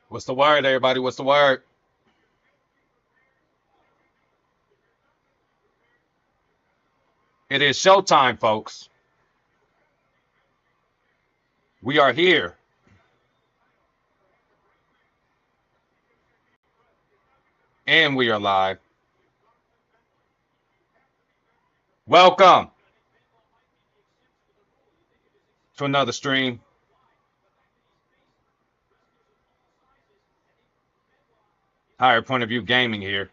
What's the word, everybody? What's the word? It is showtime, folks. We are here, and we are live. Welcome to another stream. Higher point of view gaming here.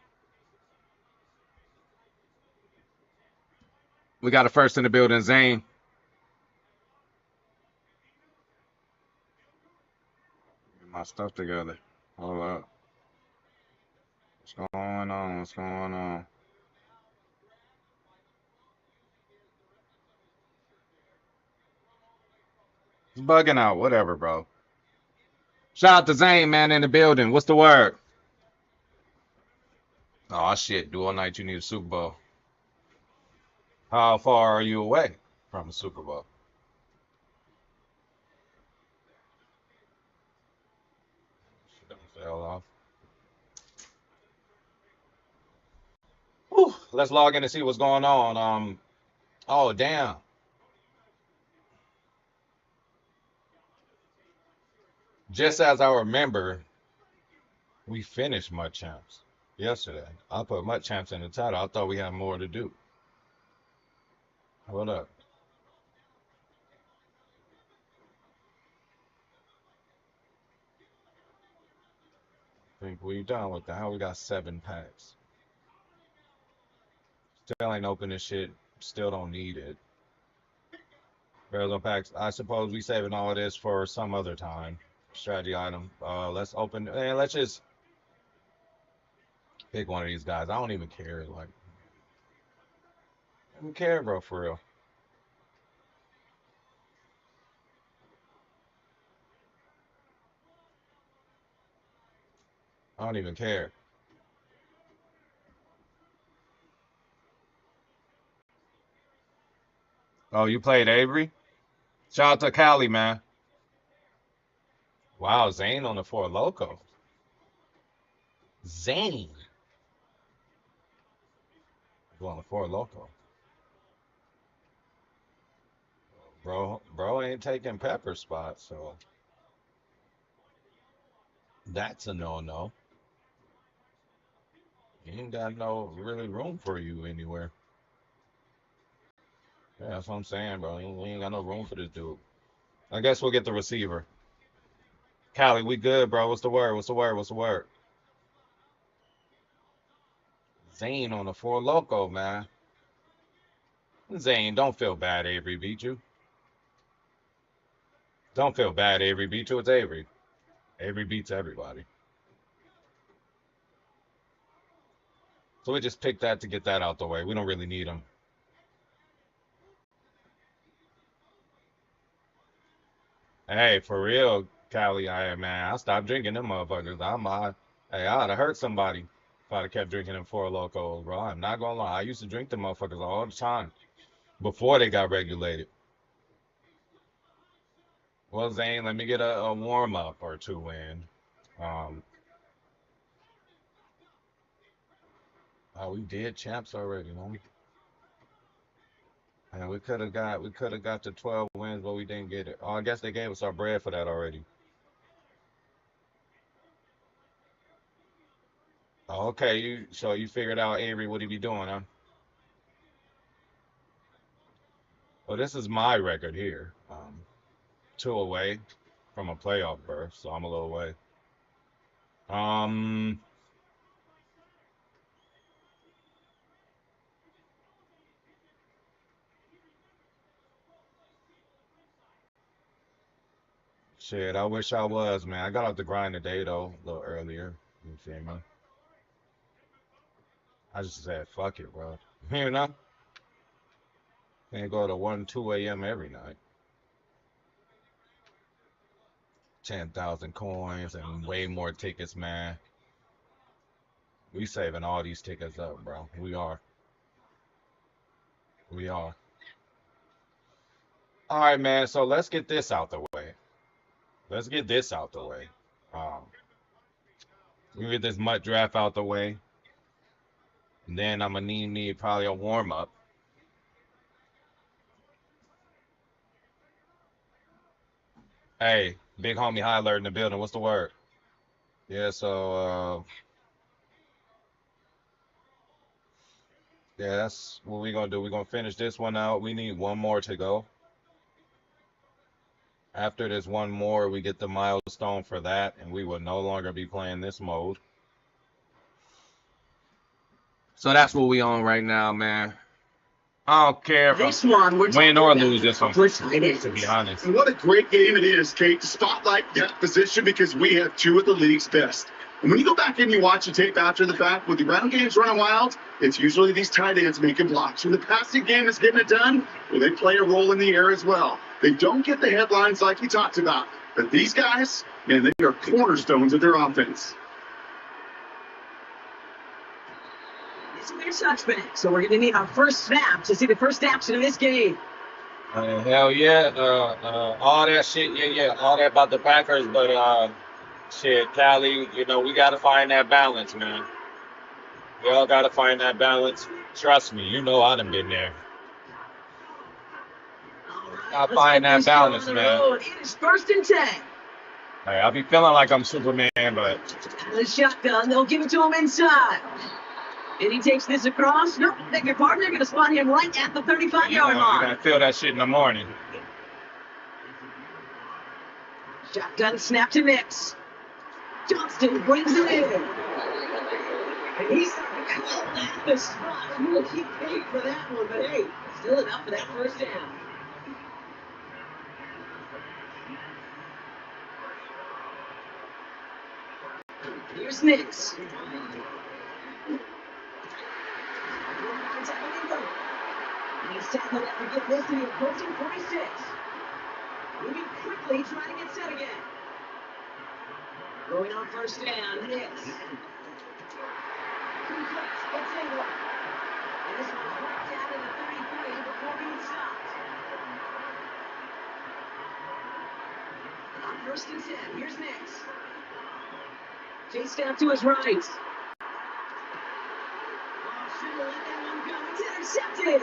We got a first in the building, Zane. Get my stuff together. Hold up. What's going on? What's going on? It's bugging out. Whatever, bro. Shout out to Zane, man, in the building. What's the word? Oh, shit. Dual night, you need a Super Bowl. How far are you away from a Super Bowl? Shit done fell off. Whew. Let's log in and see what's going on. Oh, damn. Just as I remember, we finished MUT Champs yesterday. I put MUT Champs in the title. I thought we had more to do. Hold up. I think we done with that. We got 7 packs. Still ain't open this shit. Still don't need it. Barrels on packs. I suppose we saving all of this for some other time. Strategy item. Let's open. And let's just pick one of these guys. I don't even care. Like, I don't care, bro. For real. I don't even care. Oh, you played Avery? Shout out to Cali, man. Wow, Zane on the four loco. Zane on the four loco. Bro ain't taking pepper spots, so that's a no. He ain't got no really room for you anywhere. Yeah, that's what I'm saying, bro. We ain't got no room for this dude. I guess we'll get the receiver. Callie, we good, bro. What's the word? What's the word? What's the word? Zane on the four loco, man. Zane, don't feel bad, Avery beat you. Don't feel bad, Avery beat you. It's Avery. Avery beats everybody. So we just picked that to get that out the way. We don't really need him. Hey, for real, Callie, man, I stopped drinking them motherfuckers. Hey, I'd have hurt somebody if I'd have kept drinking them Four Locos, bro. I'm not gonna lie. I used to drink them motherfuckers all the time before they got regulated. Well, Zane, let me get a warm up or two in. Um, oh, we did champs already, man. And we could have got to 12 wins, but we didn't get it. Oh, I guess they gave us our bread for that already. Oh, okay, you figured out Avery what he be doing, huh? Well, this is my record here. Two away from a playoff berth, so I'm a little away. Um, Shit, I wish I was, man. I got off the grind today though, a little earlier. You feel me? I just said, fuck it, bro. You know, can't go to 1, 2 a.m. every night. 10,000 coins and way more tickets, man. We saving all these tickets up, bro. We are. We are. All right, man. So let's get this out the way. Let's get this out the way. Um, We get this MUT draft out the way, and then I'm gonna need probably a warm up. Hey, big homie high alert in the building. What's the word? Yeah, so yeah, that's what we're gonna do. We're gonna finish this one out. We need one more to go. After this one more, we get the milestone for that, and we will no longer be playing this mode. So that's what we on right now, man. I don't care if This one, we're win or talking lose this one, to be honest. And what a great game it is, Kate, to spotlight that position because we have two of the league's best. And when you go back and you watch the tape after the fact, with the ground games running wild, it's usually these tight ends making blocks. When the passing game is getting it done, well, they play a role in the air as well. They don't get the headlines like we talked about. But these guys, man, they are cornerstones of their offense. It's a weird touchback, so we're going to need our first snap to see the first action of this game. Hell yeah, all that shit, yeah, all that about the Packers, but shit, Cali, we gotta find that balance, man. We all gotta find that balance. Trust me, I done been there. I find that balance, man. It is 1st and 10. Hey, I'll be feeling like I'm Superman, but The shotgun, they'll give it to him inside. And he takes this across. No, beg your pardon, they're going to spot him right at the 35-yard you're line. gonna feel that shit in the morning. Shotgun snap to Nix. Johnston brings it in. And he's at the spot. He paid for that one, but hey, still enough for that first down. Here's Nix. He's tackled after get close to the approaching 46. Moving quickly, trying to get set again. Going on first down, Nix. It's England. And this one's right down to the 33 before being stopped. On 1st and 10, here's Nix. Chased out to his right. Shouldn't let that one go. It's intercepted.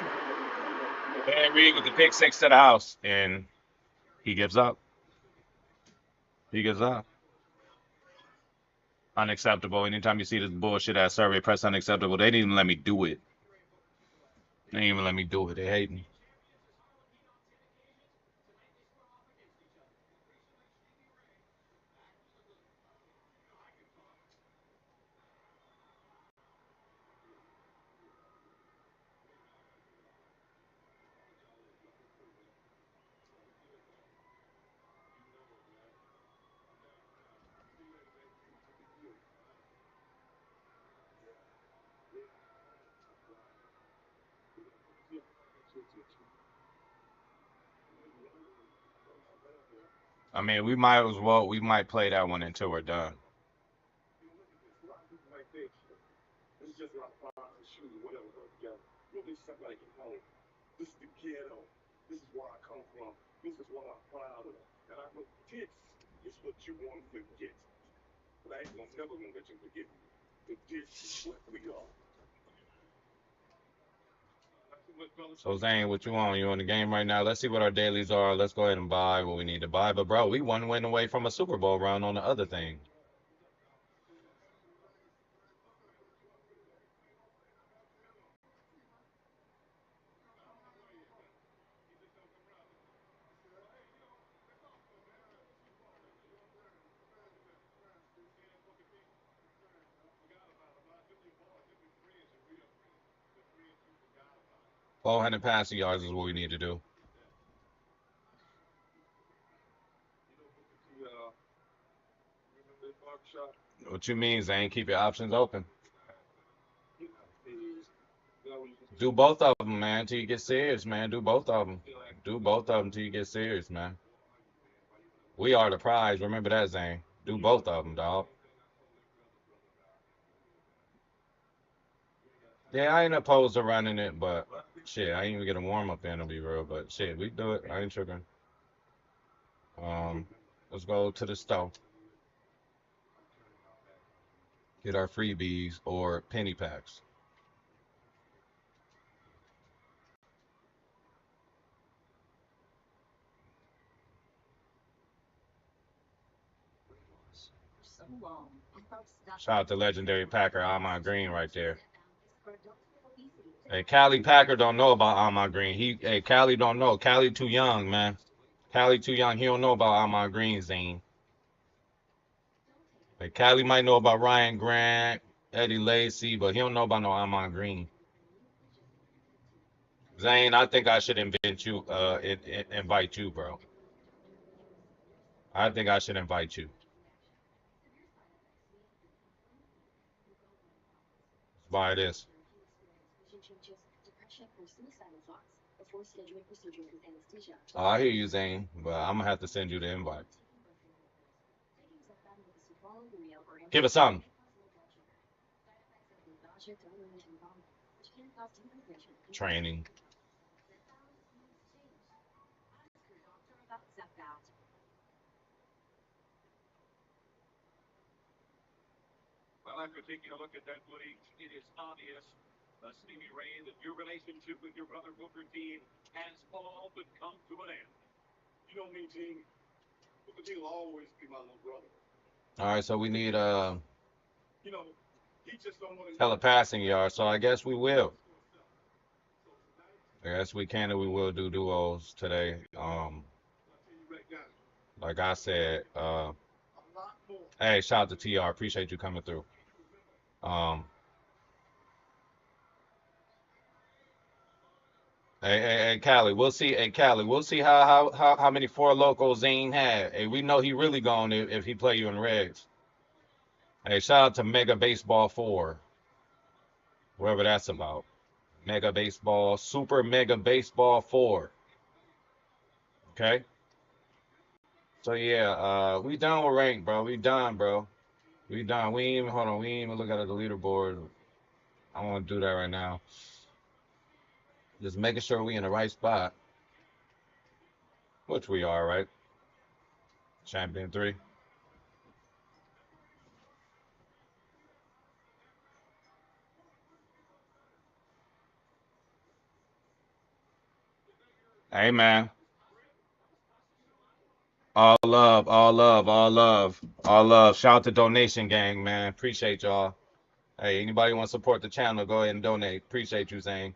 And Reed with the pick six to the house, and he gives up. He gives up. Unacceptable. Anytime you see this bullshit ass survey, press unacceptable. They didn't even let me do it. They didn't even let me do it. They hate me. I mean, we might play that one until we're done. This is the ghetto. This is where I come from. This is what I'm proud of. And I know this is what you want to forget. But I ain't never gonna let you forget me. But this is what we are. So Zane, what you on? You on the game right now? Let's see what our dailies are. Let's go ahead and buy what we need to buy. But bro, we one win away from a Super Bowl run on the other thing. Four 400 passing yards is what we need to do. What you mean, Zane? Keep your options open. Do both of them, man, till you get serious, man. Do both of them. Do both of them till you get serious, man. We are the prize. Remember that, Zane. Do both of them, dog. Yeah, I ain't opposed to running it, but shit, I ain't even get a warm up in to be real. But shit, we do it. I ain't tripping. Let's go to the stove. Get our freebies or penny packs. Shout out to legendary Packer Almon Green right there. Hey, Cali Packer don't know about Almon Green. Hey, Cali don't know. Cali too young, man. Cali too young. He don't know about Almon Green, Zane. Hey, Cali might know about Ryan Grant, Eddie Lacy, but he don't know about no Almon Green. Zane, I think I should invite you, bro. I think I should invite you. Buy this. Oh, I hear you, Zane, but I'm gonna have to send you the invite. Give us something. Training. Well, after taking a look at that footage, it is obvious, Stevie Ray, that your relationship with your brother Booker T has all but come to an end. You know me, team. Booker T will always be my little brother. All right, so we need You know, he just don't want to hella passing yards, so I guess we will. I guess we can and we will do duos today. Like I said, hey, shout out to TR. Appreciate you coming through. Um, hey, Callie, we'll see. Hey, Callie, we'll see how many four locals Zane had. Hey, we know he really gone if he play you in regs. Hey, shout out to Mega Baseball 4, whatever that's about. Mega Baseball, Super Mega Baseball 4. Okay. So yeah, we done with rank, bro. We done, bro. We done. We ain't even hold on. We ain't even look at the leaderboard. I don't want to do that right now. Just making sure we in the right spot, which we are, right? Champion 3. Hey man, all love, all love, all love, all love. Shout out to donation gang, man. Appreciate y'all. Hey, anybody want to support the channel? Go ahead and donate. Appreciate you, Zane.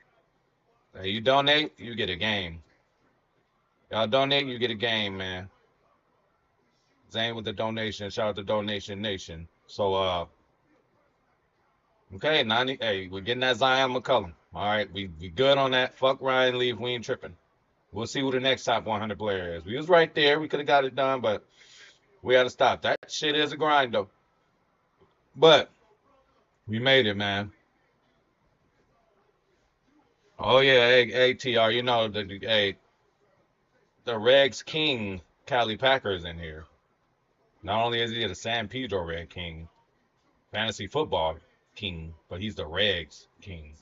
Hey, you donate, you get a game. Y'all donate, you get a game, man. Zane with the donation. Shout out to Donation Nation. So okay, 90. Hey, we're getting that Zion McCullum. All right, we good on that. Fuck Ryan Leaf. We ain't tripping. We'll see who the next top 100 player is. We was right there. We could have got it done, but we had to stop. That shit is a grind though. But we made it, man. Oh yeah, hey, TR. You know the Regs King, Cali Packer is in here. Not only is he the San Pedro Red King, fantasy football king, but he's the Regs King.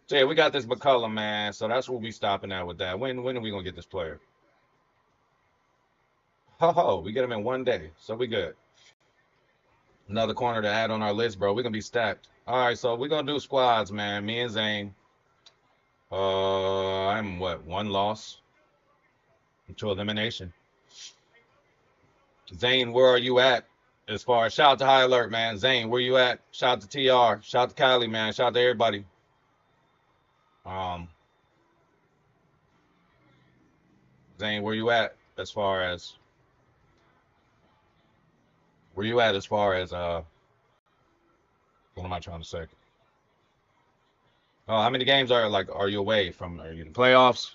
So yeah, we got this McCullum, man. So that's what we stopping at with that. When are we gonna get this player? Ho ho, we get him in one day, so we good. Another corner to add on our list, bro. We're gonna be stacked. All right, so we're gonna do squads, man. Me and Zane. I'm what, one loss to elimination. Zane, where are you at? As far as shout out to High Alert, man. Zane, where you at? Shout out to TR. Shout out to Kylie, man. Shout out to everybody. Um, Zane, where you at? As far as where you at? As far as what am I trying to say? Oh, how many games are you away from? Are you in the playoffs?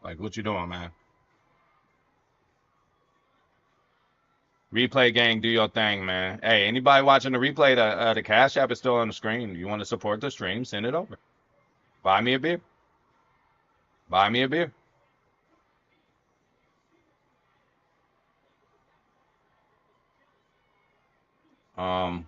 Like, what you doing, man? Replay gang, do your thing, man. Hey, anybody watching the replay, the Cash App is still on the screen. You want to support the stream, send it over. Buy me a beer. Buy me a beer. Um,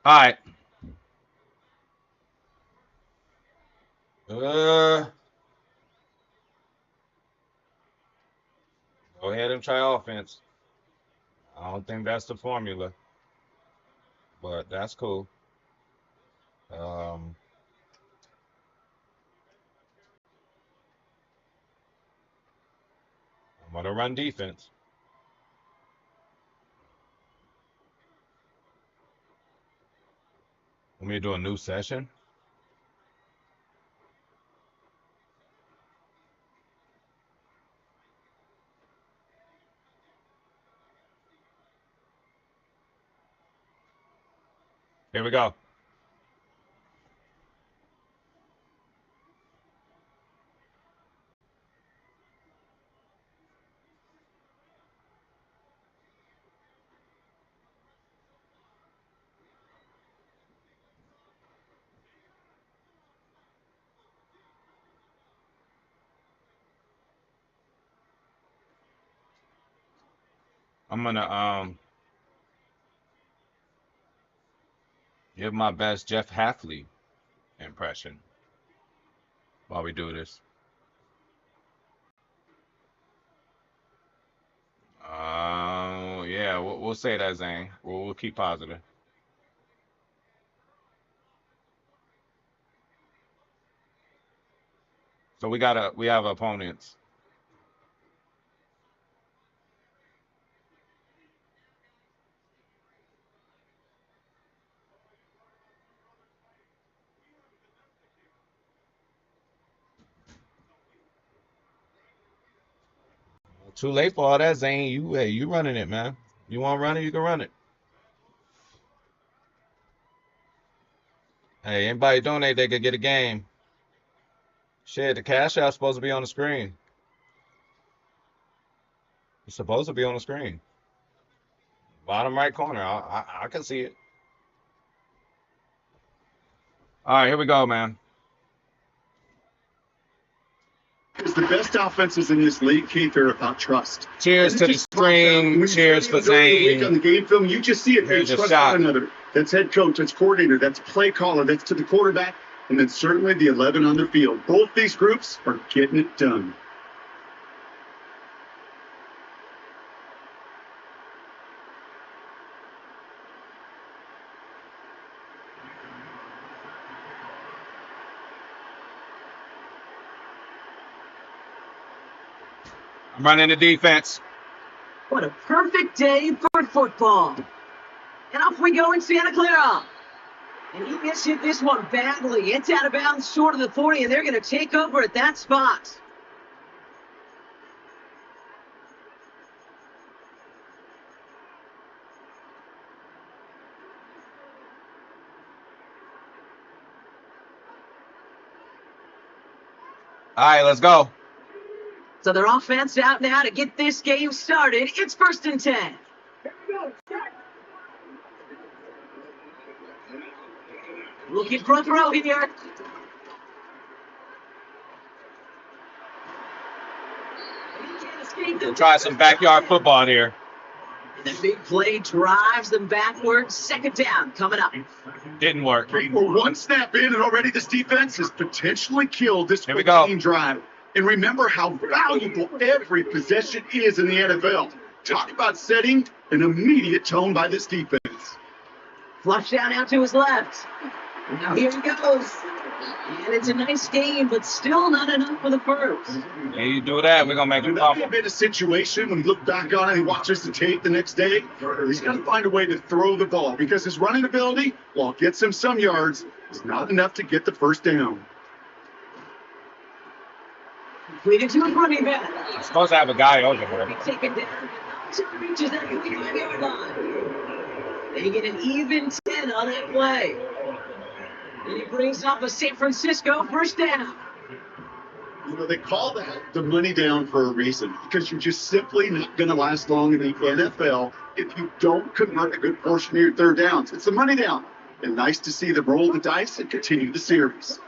all right. Go ahead and try offense. I don't think that's the formula, but that's cool. Um, I'm gonna run defense. Let me do a new session. Here we go. I'm gonna give my best Jeff Halfley impression while we do this. Yeah, we'll say that, Zane. We'll keep positive. So we have opponents. Too late for all that, Zane. You running it, man. You want to run it, you can run it. Hey, anybody donate, they could get a game. Shit, the cash out's supposed to be on the screen. It's supposed to be on the screen. Bottom right corner. I can see it. All right, here we go, man. Because the best offenses in this league, Keith, are about trust. Cheers to the screen. Cheers for On Zane. the game film, you just see it. They Here's a trust shot. one another. That's head coach, that's coordinator, that's play caller, that's to the quarterback, and then certainly the 11 on the field. Both these groups are getting it done. I'm running the defense. What a perfect day for football. And off we go in Santa Clara. And he gets hit this one badly. It's out of bounds short of the 40, and they're going to take over at that spot. All right, let's go. So their offense out now to get this game started. It's 1st and 10. Looking for a throw here. We'll try some backyard football here. The big play drives them backwards. 2nd down coming up. Didn't work. We're one snap in, and already this defense has potentially killed this Here we go. team drive. And remember how valuable every possession is in the NFL. Talk about setting an immediate tone by this defense. Flush down out to his left. Now here he goes. And it's a nice game, but still not enough for the first. Yeah, you do that, we're gonna make it That'll be fumble. a bit of situation when you look back on it and watches the tape the next day. He's got to find a way to throw the ball because his running ability, while it gets him some yards, is not enough to get the first down. Completed to his running back. I'm supposed to have a guy over here. Taken down. Reaches that 25-yard line. They get an even 10 on that play. And he brings up a San Francisco 1st down. You know, they call that the money down for a reason because you're just simply not going to last long in the NFL if you don't convert a good portion of your 3rd downs. It's the money down. And nice to see them roll the dice and continue the series.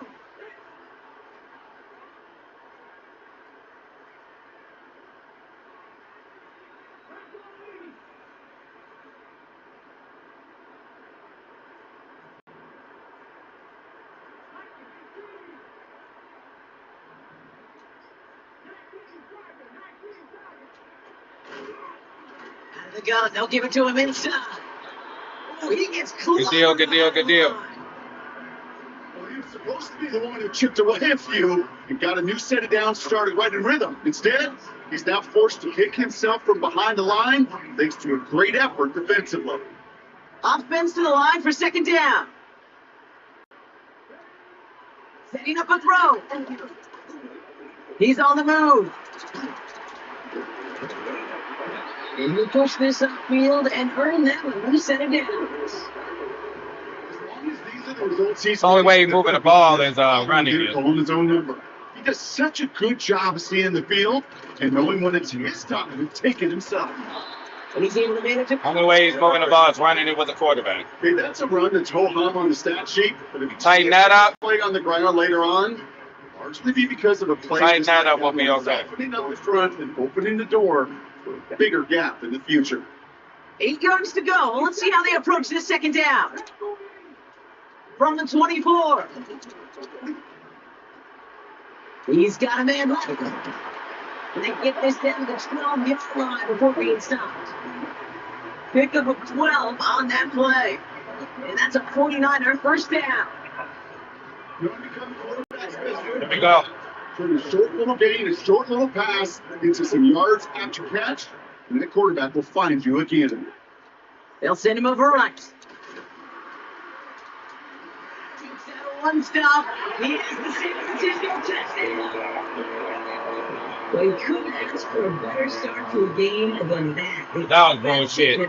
the gun. They'll give it to him inside. Oh, he gets close. Good deal, good deal, good deal. Well, he was supposed to be the one who chipped away a few and got a new set of downs started right in rhythm. Instead, he's now forced to kick himself from behind the line thanks to a great effort defensively. Offense to the line for second down. Setting up a throw. He's on the move. And he'll push this upfield and earn them a new set of downs. The only way he's moving the ball is running it. On his own number. He does such a good job of seeing the field and knowing when it's his time to take it himself. And he's able to manage it. Only way he's moving the ball is running it with the quarterback. Okay, that's a run that's ho-hum on the stat sheet. But if you Tighten that up. play on the ground later on, largely be because of a play. Tighten that up, we'll be okay. Opening up the front and opening the door for a bigger gap in the future. 8 yards to go. Let's see how they approach this second down. From the 24. He's got a man left. And they get this down to the 12-yard line before being stopped. Pick up a 12 on that play. And that's a 49er first down. Here we go. Turn a short little gain, a short little pass into some yards after catch, and the quarterback will find you again. They'll send him over right. One stop. He is the San Francisco touchdown. Well, you couldn't ask for a better start to a game than that. That was bullshit.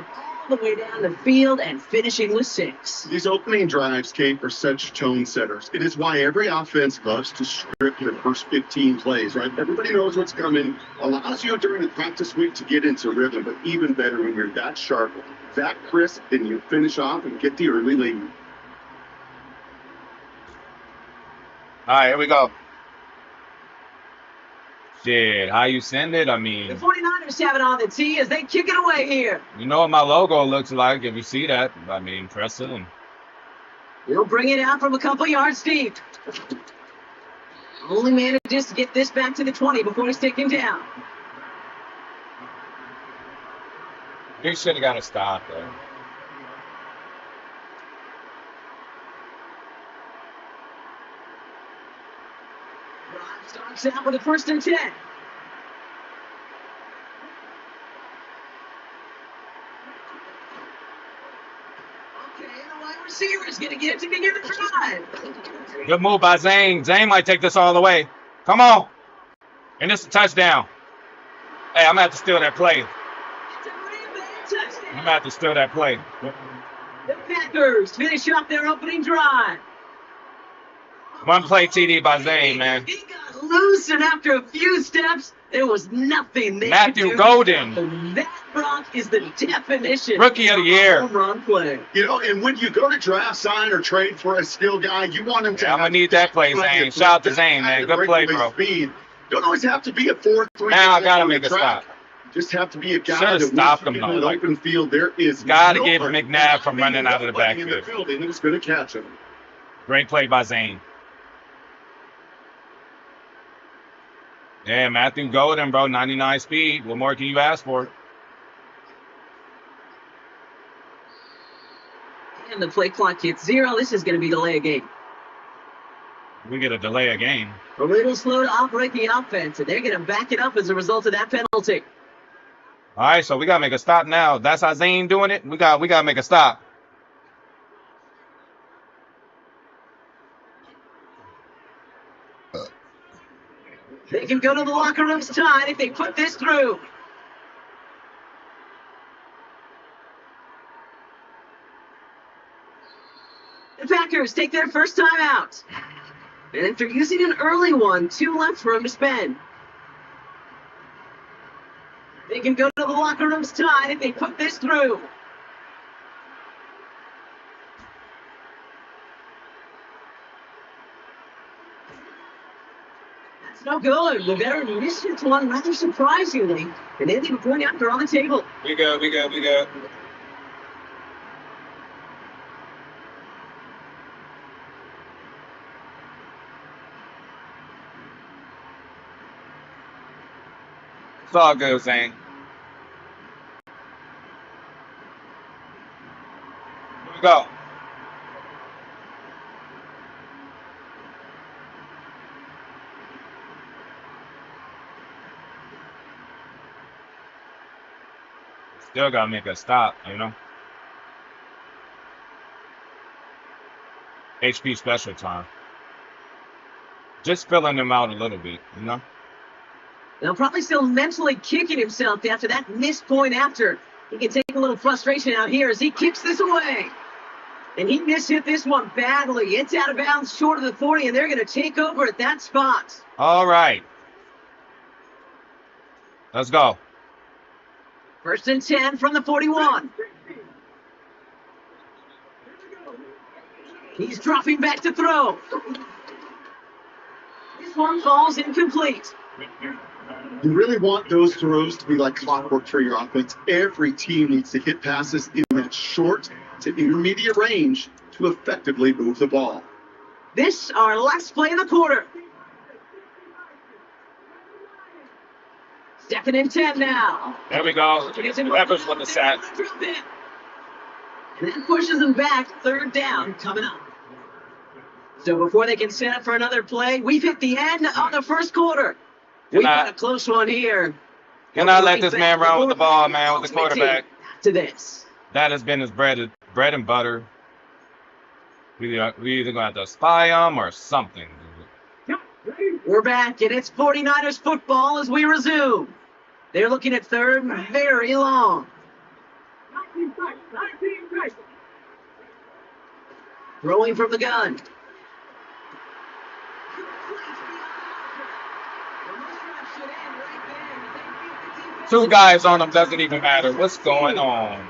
All the way down the field and finishing with 6. These opening drives, Kate, are such tone setters. It is why every offense loves to script the first 15 plays, right? Everybody knows what's coming. Allows you during the practice week to get into rhythm, but even better when you're that sharp, that crisp, and you finish off and get the early lead. All right, here we go. Shit, how you send it? I The mean, 49ers have it on the tee as they kick it away here. you know what my logo looks like if you see that. I mean, press it. He'll bring it out from a couple yards deep. Only manages to get this back to the 20 before he's taken down. He should have got a stop there. Starts out with a 1st and 10. Okay, the wide receiver is going to get it to begin the drive. Good move by Zane. Zane might take this all the way. Come on. And it's a touchdown. Hey, I'm going to have to steal that play. It's a Green Bay touchdown. I'm going to have to steal that play. The Packers finish off their opening drive. One play TD by Zane, man. He got loose, and after a few steps, there was nothing they Matthew could do. Golden. That Brock is the definition Rookie of the year. home run play. You know, and when you go to draft, sign, or trade for a skill guy, you want him to Yeah, I'm going to need that play, Zane. Shout out to Zane, man. Good play, bro. Speed. Don't always have to be a 4-3. Now I got to make a stop. Just have to be a guy Should've that stopped once him, you get though, in like, open field, there is gotta no give one- McNabb from running out of the nobody in the backfield. field, and it's going to catch him. Great play by Zane. Yeah, Matthew Golden, bro. 99 speed. What more can you ask for? And the play clock hits 0. This is going to be delay a game. We get a delay a game. A little slow to operate the offense, and they're going to back it up as a result of that penalty. All right, so we got to make a stop now. That's how Zane doing it. We got to make a stop. They can go to the locker rooms tied if they put this through. The Packers take their first time out. And after using an early one, 2 left for him to spend. They can go to the locker rooms tied if they put this through. That's no good. The veteran missed this one rather surprisingly. And they leave a point after on the table. We good. It's all good, Zane. we go. Still gotta make a stop, you know. HP special time. Just filling him out a little bit, you know. Now probably still mentally kicking himself after that missed point after. He can take a little frustration out here as he kicks this away. And he mishit this one badly. It's out of bounds short of the 40, and they're going to take over at that spot. All right. Let's go. 1st and 10 from the 41. He's dropping back to throw. This one falls incomplete. You really want those throws to be like clockwork for your offense. Every team needs to hit passes in that short to intermediate range to effectively move the ball. This our last play of the quarter. 2nd and 10 now. There we go. Whoever's with the sack. That pushes them back. 3rd down coming up. So before they can set up for another play, we've hit the end of the 1st quarter. We've got a close one here. Cannot let this man run with the ball, man, with the quarterback. To this. That has been his bread and butter. We either gonna have to spy him or something. We're back, and it's 49ers football as we resume. They're looking at 3rd, very long. Throwing from the gun. Two guys on him, doesn't even matter. What's going on?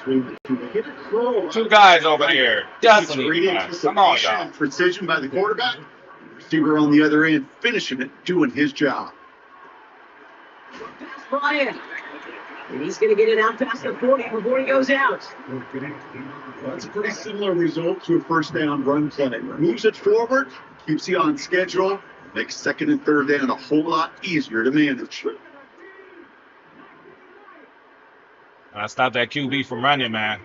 Two guys over here. Doesn't even matter. Come on, y'all. Precision by the quarterback. Receiver on the other end, finishing it, doing his job. Pass Bryant. And he's going to get it out past the 40 before he goes out. That's a pretty similar result to a 1st down run play. Moves it forward, keeps you on schedule, makes 2nd and 3rd down a whole lot easier to manage. I stopped that QB from running, man.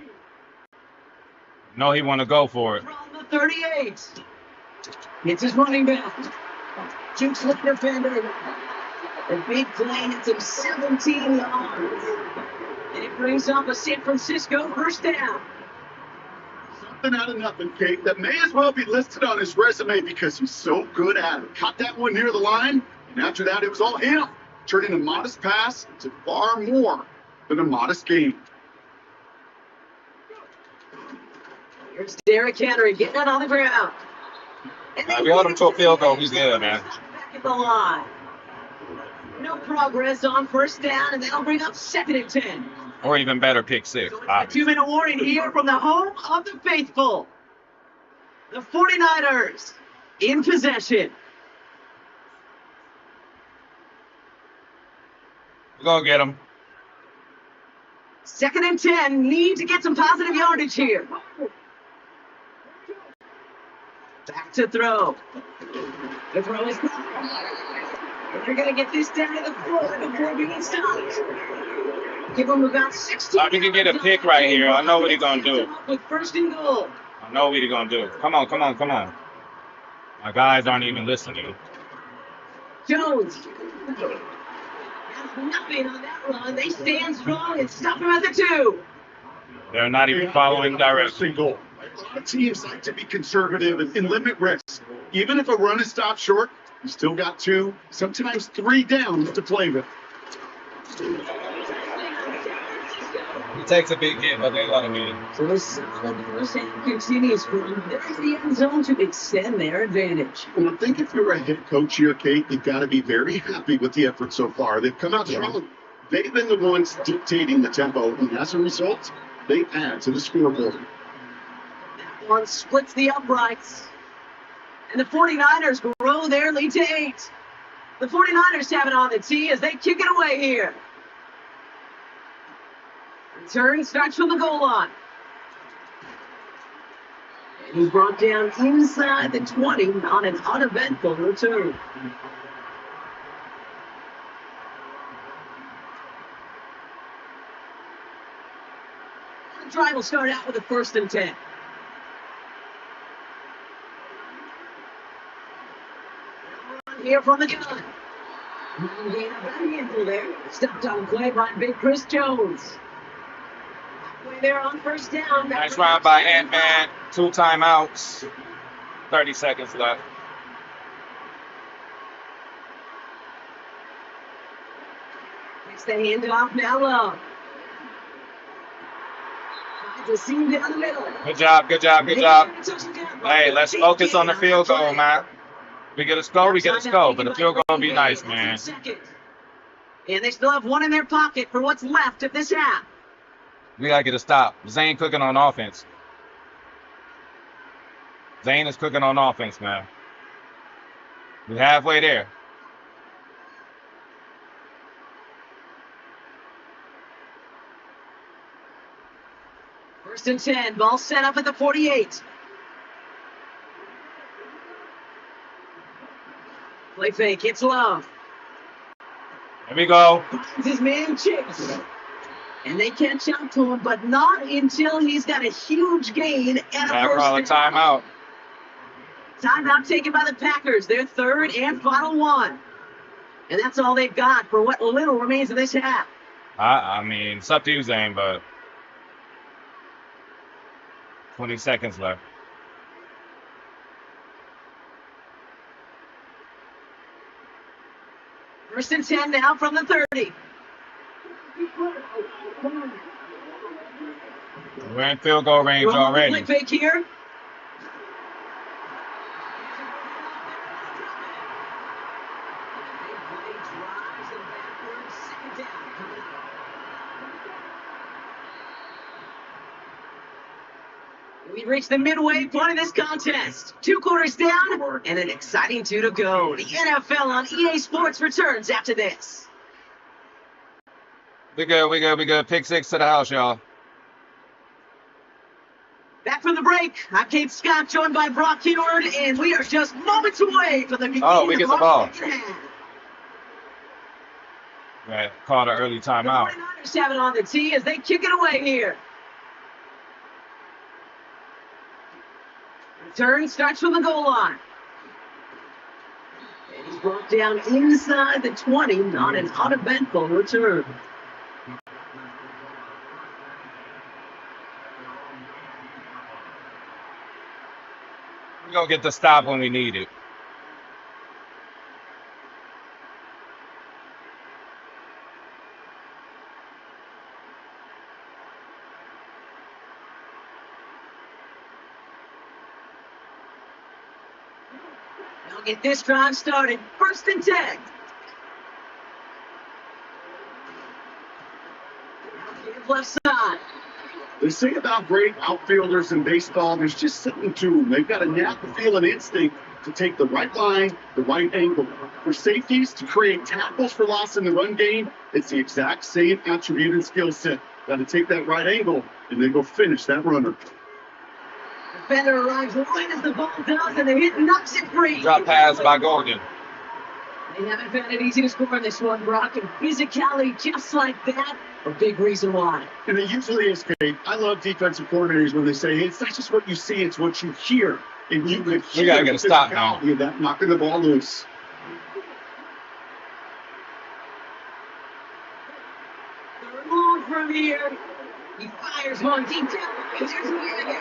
No, he want to go for it. From the 38. It's his running back. Jukes with the defender. A big play hits him 17 yards. And it brings up a San Francisco 1st down. Something out of nothing, Kate. That may as well be listed on his resume because he's so good at it. Caught that one near the line, and after that, it was all him. Turning a modest pass into far more than a modest game. Here's Derrick Henry getting it on the ground. We hold him to a field goal. He's good, man. Back at the line. No progress on 1st down, and that'll bring up 2nd and 10. Or even better, pick 6. So a 2-minute warning here from the home of the faithful. The 49ers in possession. We're going to get him. 2nd and 10. Need to get some positive yardage here. Back to throw. The throw is they're going to get this down to the floor before being stopped. Give him about 16. We can get a pick right here. I know what he's going to do. With 1st and goal. I know what he's going to do. Come on, come on, come on. My guys aren't even listening. Jones. Has nothing on that run. They stand strong and stop him at the 2. They're not even following direction. Goal. A lot of teams like to be conservative and limit risk. Even if a run is stopped short, you still got 2, sometimes 3 downs to play with. He takes a big hit, but they let him in. So the solid first half continues for them. There's the end zone to extend their advantage. Well, I think if you're a head coach here, Kate, you've got to be very happy with the effort so far. They've come out strong. They've been the ones dictating the tempo, and as a result, they add to the scoreboard. That one splits the uprights. And the 49ers grow their lead to 8. The 49ers have it on the tee as they kick it away here. Return starts from the goal line. And he's brought down inside the 20 on an uneventful return. The drive will start out with a 1st and 10. Here from the gun. Gain of a handful there. Stopped on play by Big Chris Jones. Halfway there on 1st down. Nice run by Ant-Man. 2 timeouts. 30 seconds left. Makes the handoff now low. Finds a seam down the middle. Good job, good job, good job. Hey, let's focus on the field goal, man. We get a score, we get a score, but the field goal will be nice, man. And they still have one in their pocket for what's left of this half. We gotta get a stop. Zane cooking on offense. Zane is cooking on offense, man. We're halfway there. First and 10, ball set up at the 48. Play fake, it's Love. Here we go. Finds his man Chase. And they catch up to him, but not until he's got a huge gain and a Call a first down. timeout. Timeout taken by the Packers, their 3rd and final one. And that's all they've got for what little remains of this half. I mean, it's up to you, Zane, but 20 seconds left. First and 10 now from the 30. We're in field goal range already. Play fake here. We reached the midway point of this contest. 2 quarters down and an exciting 2 to go. The NFL on EA Sports returns after this. We good. Pick 6 to the house, y'all. Back from the break. I'm Kate Scott, joined by Brock Heward, and we are just moments away from the beginning we get of the ball. our second half. Right, called an early The timeout. 49ers have it on the tee as they kick it away here. Return starts from the goal line. And he's brought down inside the 20 on an uneventful return. We're going to get the stop when we need it. They'll get this drive started. First and 10. Left side. They say about great outfielders in baseball, there's just something to them. They've got a knack, feel, and instinct to take the right line, the right angle. For safeties, to create tackles for loss in the run game, it's the exact same attribute and skill set. Got to take that right angle and then go finish that runner. Defender arrives right as the ball does, and the hit knocks it free. Drop pass by Golden. They haven't found it easy to score in this one, Brock, and physicality just like that, a big reason why. And it usually is, Kate. I love defensive coordinators when they say, hey, it's not just what you see, it's what you hear. And you could hear gotta get a stop now. That knocking the ball loose. Third long from here. He fires one deep down. It's intercepted.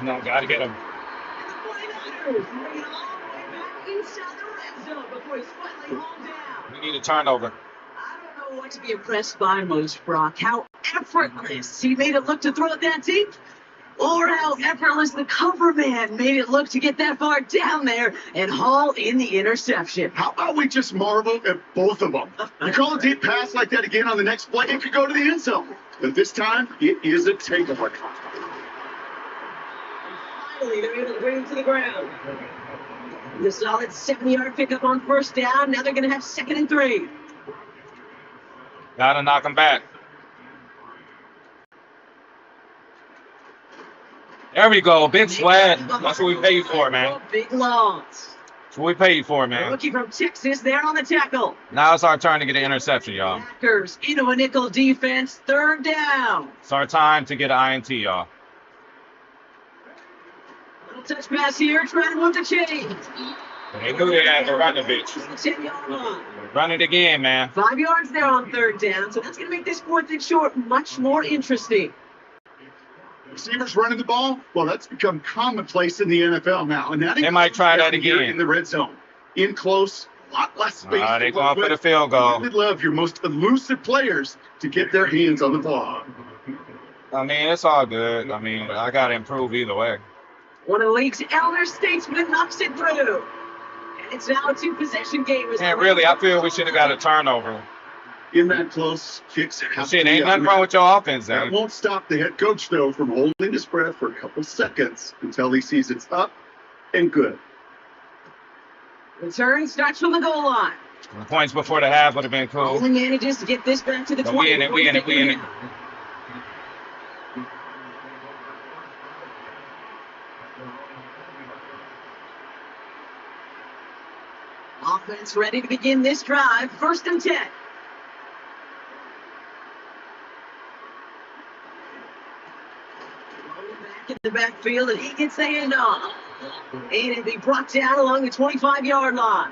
No, got to get him. And the 49ers bring it all the way back inside the red zone before he's finally hauled down. We need a turnover. I don't know what to be impressed by most, Brock. How effortless he made it look to throw it that deep, or how effortless the cover man made it look to get that far down there and haul in the interception. How about we just marvel at both of them? You call a deep pass like that again on the next play, it could go to the end zone. But this time, it is a takeaway. Finally, they're able to bring him to the ground. The solid 70-yard pickup on first down. Now they're going to have 2nd and 3. Got to knock him back. There we go. Big sweat. That's what we paid for, man. Big loss. That's what we paid for, The man. rookie from Texas there on the tackle. Now it's our turn to get an interception, y'all. Packers into a nickel defense, third down. It's our time to get an INT, y'all. Little touch pass here, trying to move the chains. They knew they had to run the bitch. 10-yard line. Run it again, man. 5 yards there on third down, so that's going to make this fourth and short much more interesting. Receivers running the ball, well, that's become commonplace in the NFL now. And that They might try that every year again. in the red zone. In close, a lot less space. They to going work for the with. field goal. You would love your most elusive players to get their hands on the ball. I mean, it's all good. I mean, I got to improve either way. One of the league's elder statesmen knocks it through. And it's now a two-possession game. And really, I feel we should have got a turnover. In that close, kicks have Shit, to ain't be nothing out. wrong with your offense, That then. won't stop the head coach, though, from holding his breath for a couple seconds until he sees it's up and good. Return starts from the goal line. The points before the half would have been cool. Only manages to get this back to the But 20. we in it, we in it, we in it. Offense ready to begin this drive. 1st and 10. Back in the backfield, and he gets the handoff. And it'll be brought down along the 25-yard line.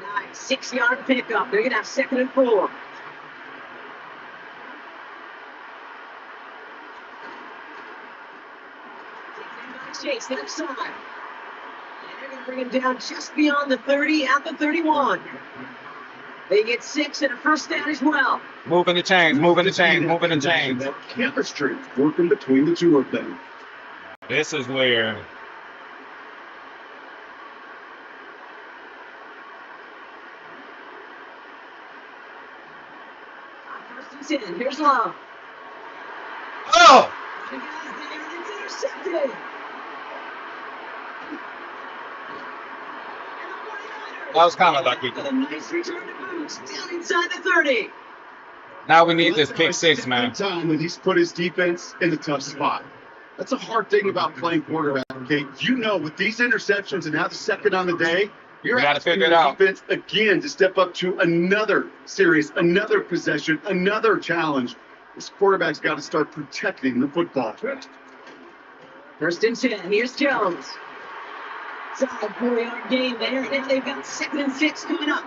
Nice 6-yard pickup. They're going to have 2nd and 4. Chase left side. And they're going to bring him down just beyond the 30 at the 31. They get 6 and a first down as well. Moving the chains, moving the chains, moving the chains. That chemistry working between the two of them. This is weird. First and 10. Here's Love. Oh! The guy's there, and it's intercepted. That was kind of lucky. A nice return to boots down inside the 30. Now we need this pick six, man. Time when he's put his defense in a tough spot. That's a hard thing about playing quarterback, okay? You know, with these interceptions and now the second on the day, you're We gotta asking figure it your out. defense again to step up to another series, another possession, another challenge. This quarterback's got to start protecting the football. 1st and 10. Here's Jones. Solid 4-yard gain there. And they've got 2nd and 6 coming up.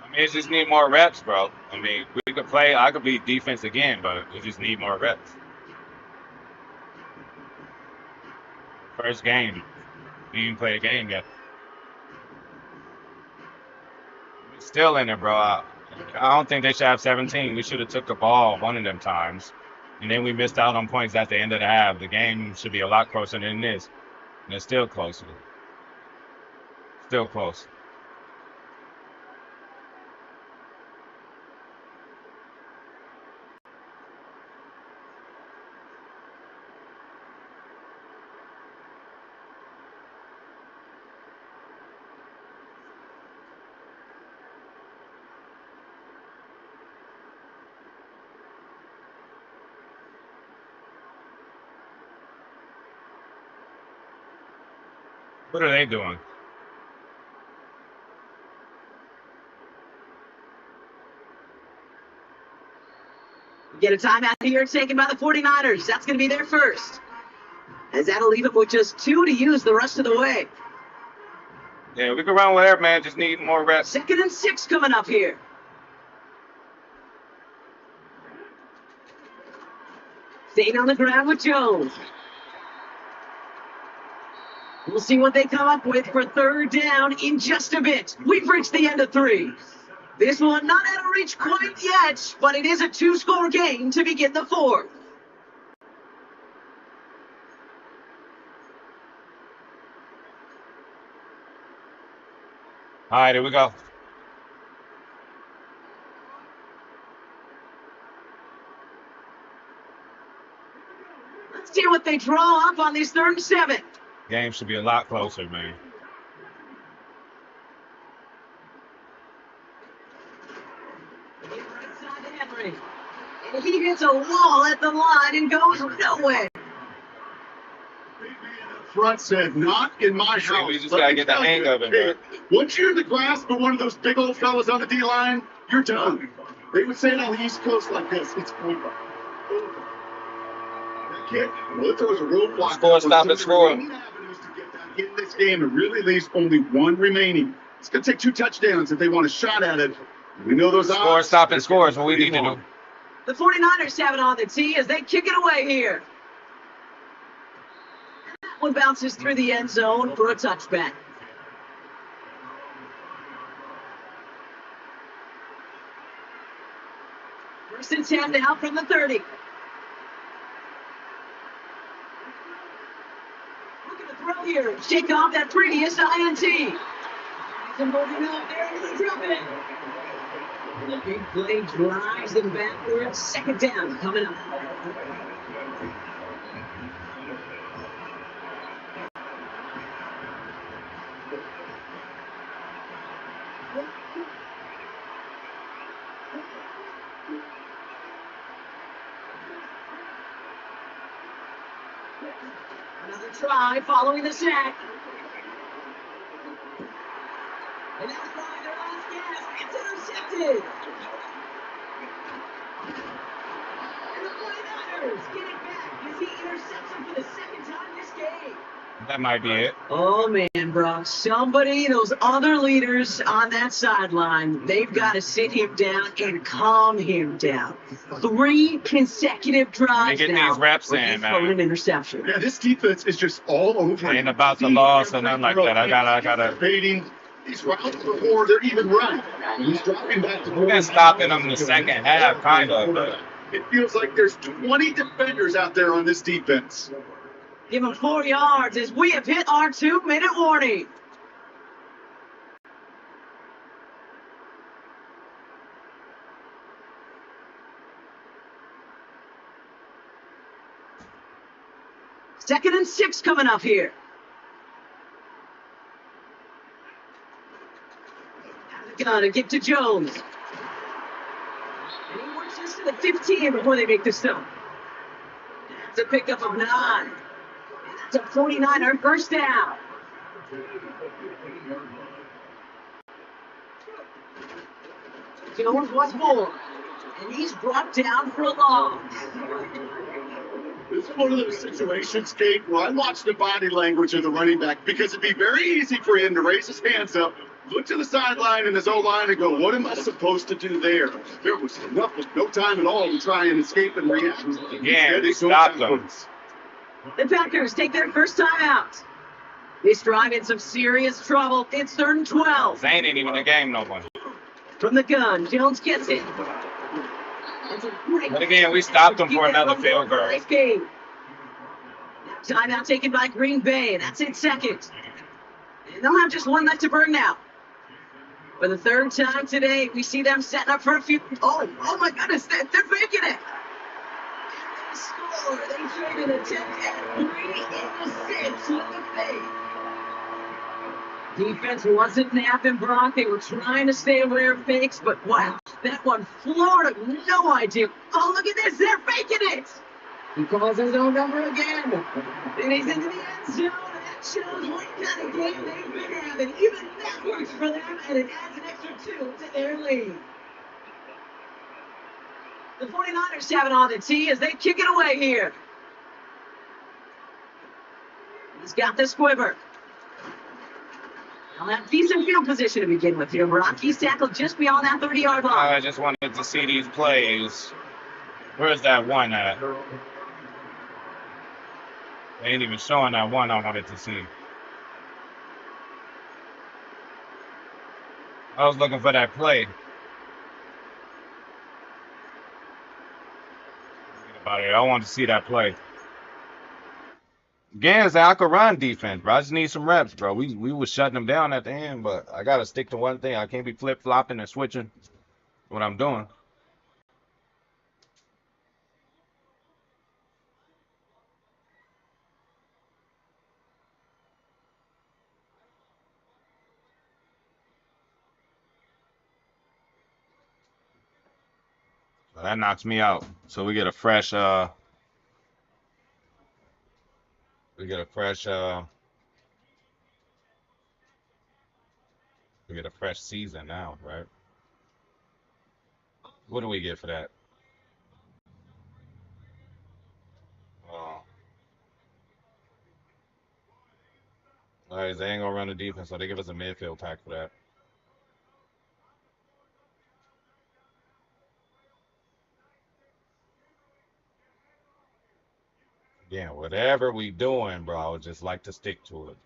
I mean, it just need more reps, bro. I mean, we could play. I could be defense again, but we just need more reps. First game. We didn't play a game yet. We're still in there, bro. I don't think they should have 17. We should have took the ball one of them times. And then we missed out on points at the end of the half. The game should be a lot closer than this. And it's still closer. Still close. What are they doing? Get a timeout here taken by the 49ers. That's going to be their first. As that'll leave it with just 2 to use the rest of the way. Yeah, we can run with that, man. Just need more reps. 2nd and 6 coming up here. Staying on the ground with Jones. We'll see what they come up with for 3rd down in just a bit. We've reached the end of 3. This one not out of reach quite yet, but it is a 2-score game to begin the 4th. All right, here we go. Let's see what they draw up on this 3rd and 7. Game should be a lot closer, man. Right side to Henry. And he hits a wall at the line and goes nowhere. Front said, "Not in my house." We just gotta get the hang of it, bro. Once you're in the grasp of one of those big old fellas on the D line, you're done. They would say it on the East Coast like this: "It's over." That kid, well, if there was a roadblock, Score, stop, and score. avenues to get back in this game, and really leaves only one remaining. It's gonna take 2 touchdowns if they want a shot at it. We know those Score, odds. stop, and score is what we need to do. The 49ers have it on the tee as they kick it away here. That one bounces through the end zone for a touchback. First and 10 now from the 30. Looking to throw here. Shake off that previous INT. He's moving up there and he's dropping. The big play drives them backwards. Second down coming up. Another try following the sack. And that's probably their last gas. It's intercepted. And the 49ers get it back as he intercepts him for the second time this game. That might be it. Oh, man, bro. Somebody, those other leaders on that sideline, they've got to sit him down and calm him down. 3 consecutive drives They get now. these reps where in, he's thrown man. an interception. Yeah, this defense is just all over. Ain't about the loss or nothing like that. I gotta. Fading these routes before they're even running. He's dropping back to We've been stopping them in the second half, kind of. But it feels like there's 20 defenders out there on this defense. Give him 4 yards as we have hit our 2-minute warning. Second and 6 coming up here. Got to get to Jones. And he works this to the 15 before they make the stop. That's a pickup of 9. It's a 49er first down. Jones wants more. And he's brought down for a loss. It's one of those situations, Kate, where I watch the body language of the running back because it'd be very easy for him to raise his hands up, look to the sideline in his O-line and go, what am I supposed to do there? There was no time at all to try and escape and react. yeah, they stopped them. The Packers take their first time out. This drive in some serious trouble. It's 3rd and 12. They ain't even a game no more. From the gun, Jones gets it. But again, we stopped them for another field goal. Timeout taken by Green Bay. That's in second. And they'll have just one left to burn now. For the 3rd time today, we see them setting up for a few. Oh my goodness, they're making it. And they score. They trade an attempt at 3 into 6 with the fade. Defense wasn't napping, Brock. They were trying to stay aware of fakes, but wow, that one, Florida, no idea. Oh, look at this, they're faking it. He calls his own number again. And he's into the end zone, and that shows what kind of game they've been having. Even that works for them, and it adds an extra 2 to their lead. The 49ers have it on the tee as they kick it away here. He's got the squibber. They'll have decent field position to begin with here. Rocky's tackled just beyond that 30-yard line. I just wanted to see these plays. Where's that one at? They ain't even showing that one I wanted to see. I was looking for that play. Forget about it. I want to see that play. Again, it's I could run defense, bro. I just need some reps, bro. We was shutting them down at the end, but I gotta stick to one thing. I can't be flip-flopping and switching what I'm doing. That knocks me out. So we get a fresh we get a fresh we get a fresh season now, right? What do we get for that? Uh, all right, they ain't gonna run the defense, so they give us a midfield pack for that. Yeah, whatever we doing, bro, I would just like to stick to it.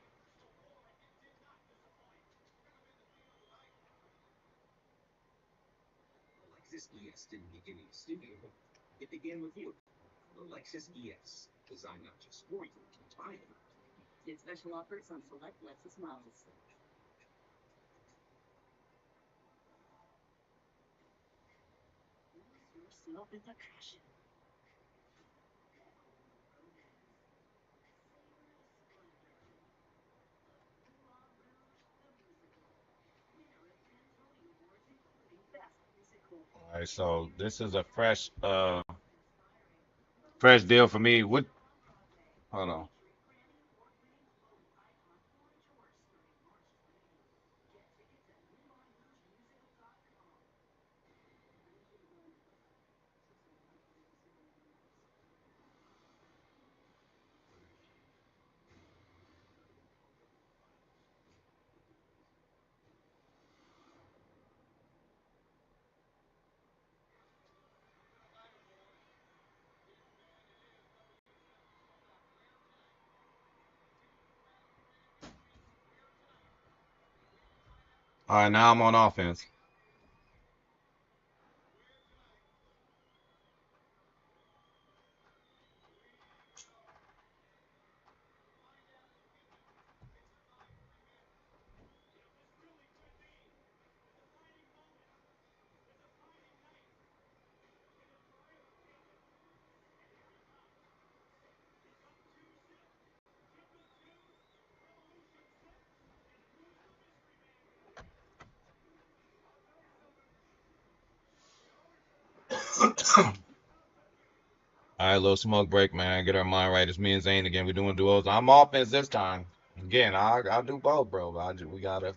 Lexus ES didn't begin in the studio. It began with you. The Lexus ES, designed not just for you, by you. Get special offers on select Lexus models. Smoke with the passion. All right, so this is a fresh deal for me. What? Hold on. All right, now I'm on offense. All right, little smoke break, man. Get our mind right. It's me and Zane again. We're doing duos. I'm offense this time. Again, I'll do both, bro. But we gotta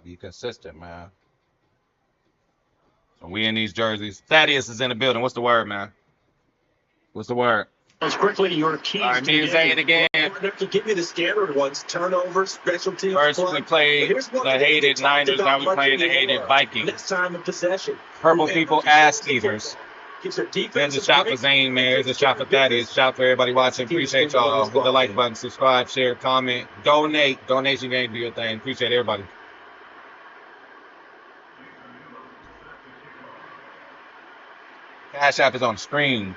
be consistent, man. So we in these jerseys. Thaddeus is in the building. What's the word, man? What's the word? As quickly, your keys All right, to me the and Zane game. again. To give you the standard ones: turnovers, special teams. First we played the hated Niners. Now we playing the hated Vikings. Next time in possession. Purple people ass eaters. Keeps their defense. There's a shot for Zane, man. There's a shot for Thaddeus. Shot for everybody watching. Appreciate y'all. Hit the like button, subscribe, share, comment, donate. Donation game, do your thing. Appreciate everybody. Cash App is on the screen.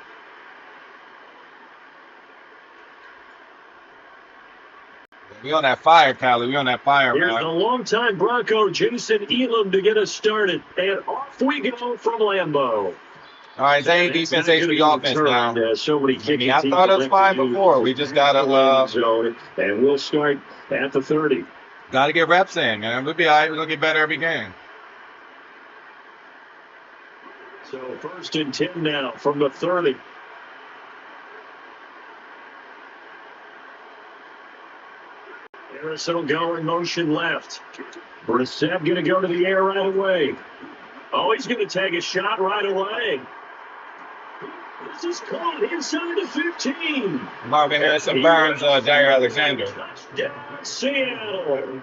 We on that fire, Callie. We on that fire, Here's man. the longtime Bronco, Jason Elam, to get us started. And off we go from Lambeau. All right, Zane defense, HP offense now. So many I thought it was fine before. We just gotta and we'll start at the 30. Gotta get reps in, man. We'll be all right. We're gonna get better every game. So 1st and 10 now from the 30. Harrison will go in motion left. Brissett going to go to the air right away. Oh, he's going to take a shot right away. This is caught inside the 15. Marvin Harrison Burns, Jair Alexander. Seattle.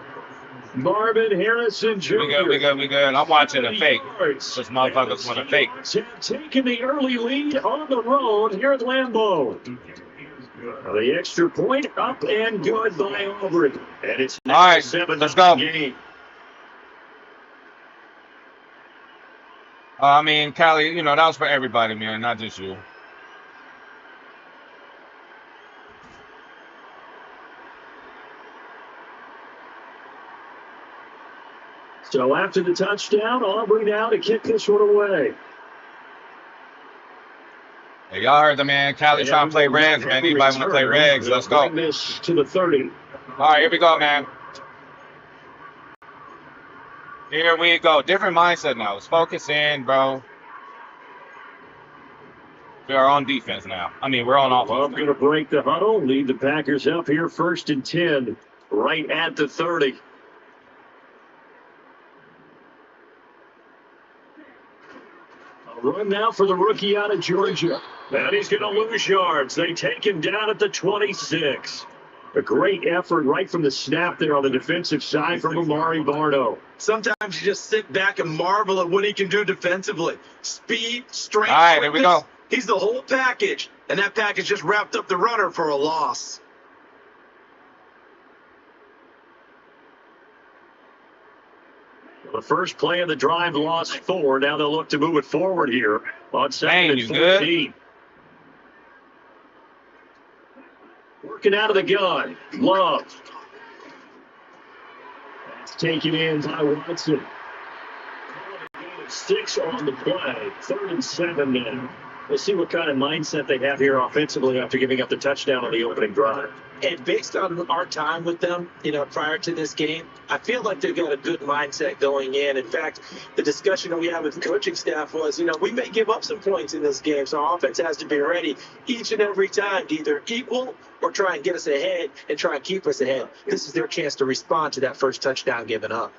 Marvin Harrison Jr. We good. I'm watching the fake. This motherfuckers want to fake. Have taken the early lead on the road here at Lambeau. The extra point up and good by Aubrey. And it's all right, let's go. Game. I mean, Callie, you know, that was for everybody, man, not just you. So after the touchdown, Aubrey now to kick this one away. Hey, y'all heard the man. Callie trying to play regs, man. Anybody want to play regs? Let's go. Bring this to the 30. All right, here we go, man. Here we go. Different mindset now. Let's focus in, bro. We are on defense now. I mean, we're on Well, offense I'm now. going to break the huddle, lead the Packers up here 1st and 10, right at the 30. A run now for the rookie out of Georgia. And he's going to lose yards. They take him down at the 26. A great effort right from the snap there on the defensive side from Amari Barno. Sometimes you just sit back and marvel at what he can do defensively. Speed, strength, All right, here we quickness. go. He's the whole package. And that package just wrapped up the runner for a loss. The first play of the drive lost 4. Now they'll look to move it forward here on 2nd Dang, and you good? 14. Working out of the gun. Love. That's taken in by Watson. 6 on the play. 3rd and 7 now. We'll see what kind of mindset they have here offensively after giving up the touchdown on the opening drive. And based on our time with them, prior to this game, I feel like they've got a good mindset going in. In fact, the discussion that we had with the coaching staff was, we may give up some points in this game, so our offense has to be ready each and every time to either equal or try and get us ahead and try and keep us ahead. This is their chance to respond to that first touchdown given up.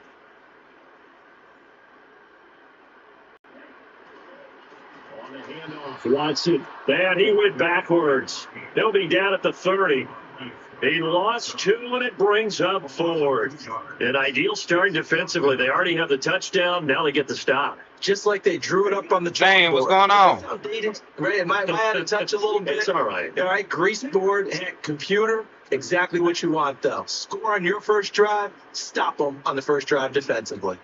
On the handoff, Watson. And he went backwards. They'll be down at the 30. He lost 2, and it brings up 4. An ideal start defensively. They already have the touchdown. Now they get the stop. Just like they drew it up on the Dang, what's chalkboard. going on? It's outdated. Right? It might have to touch a little bit. It's all right. All right, grease board, computer, exactly what you want, though. Score on your first drive, stop them on the first drive defensively.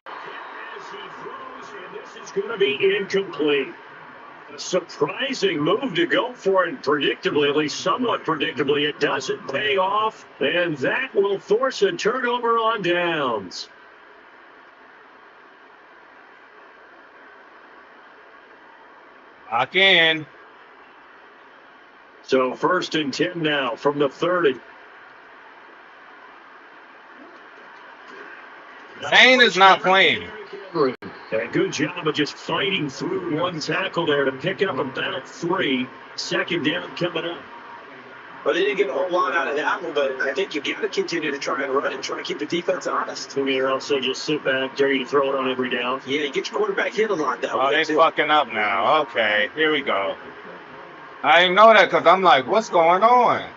As he throws, and this is going to be incomplete. A surprising move to go for it predictably, at least somewhat predictably. It doesn't pay off, and that will force a turnover on downs. Lock in. So 1st and 10 now from the 30. Zane is not playing. A good job of just fighting through one tackle there to pick up about 3. 2nd down coming up. But they didn't get a whole lot out of that one, but I think you got to continue to try and run and try to keep the defense honest. Or also just sit back, dare you to throw it on every down. Yeah, you get your quarterback hit a lot, though. Oh, they fucking up now. Okay, here we go. I didn't know that because I'm like, what's going on?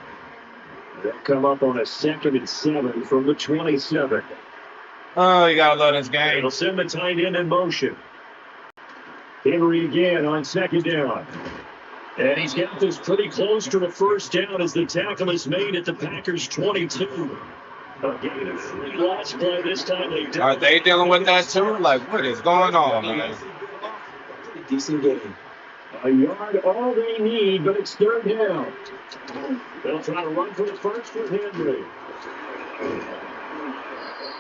They'll come up on a 2nd and 7 from the 27. Oh, you gotta love this game. It'll send the tight end in motion. Henry again on 2nd down. And he's got this pretty close to the 1st down as the tackle is made at the Packers' 22. A gain of 3 last play. This time they Are they dealing with that too? Like, what is going on, man? Decent game. A yard, all they need, but it's 3rd down. They'll try to run for the first with Henry.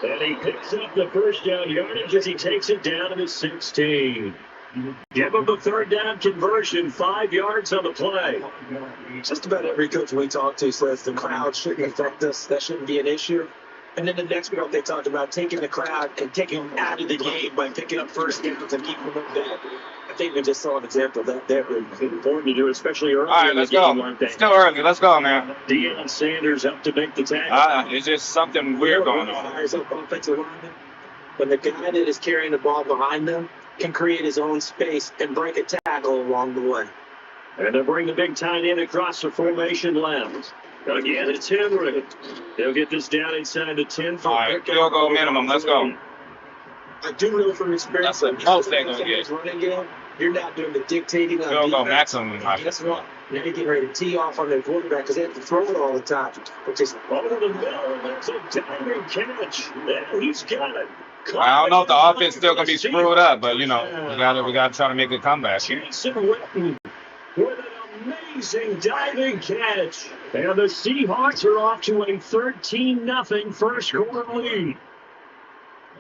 And he picks up the 1st down yardage as he takes it down to the 16. Give him the 3rd down conversion, 5 yards on the play. Just about every coach we talk to says the crowd shouldn't affect us. That shouldn't be an issue. And then the next week they talked about taking the crowd and taking them out of the game by picking up 1st downs and keeping them back. I think we just saw an example of that there. It's important to do, especially early All right, in the let's game go. like that. Still early. Let's go, man. Deion Sanders up to make the tackle. It's just something weird going on. Fires up offensive linemen. When the guy that is carrying the ball behind them can create his own space and break a tackle along the way. And they'll bring the big tight end across the formation left. Again, it's Henry. They'll get this down inside the 10 for All right, field goal minimum. Let's go. I do know from experience That's the most they're gonna get. running game, you're not doing the dictating on Field goal defense. maximum. And guess what? Now you're getting ready to tee off on their quarterback because they have to throw it all the time, which is Over the middle, there's a diving catch. And he's got it. I don't know if the offense still gonna be screwed up, but we gotta try to make a comeback. Jason Witten with an amazing diving catch. And the Seahawks are off to a 13-0 first quarter lead.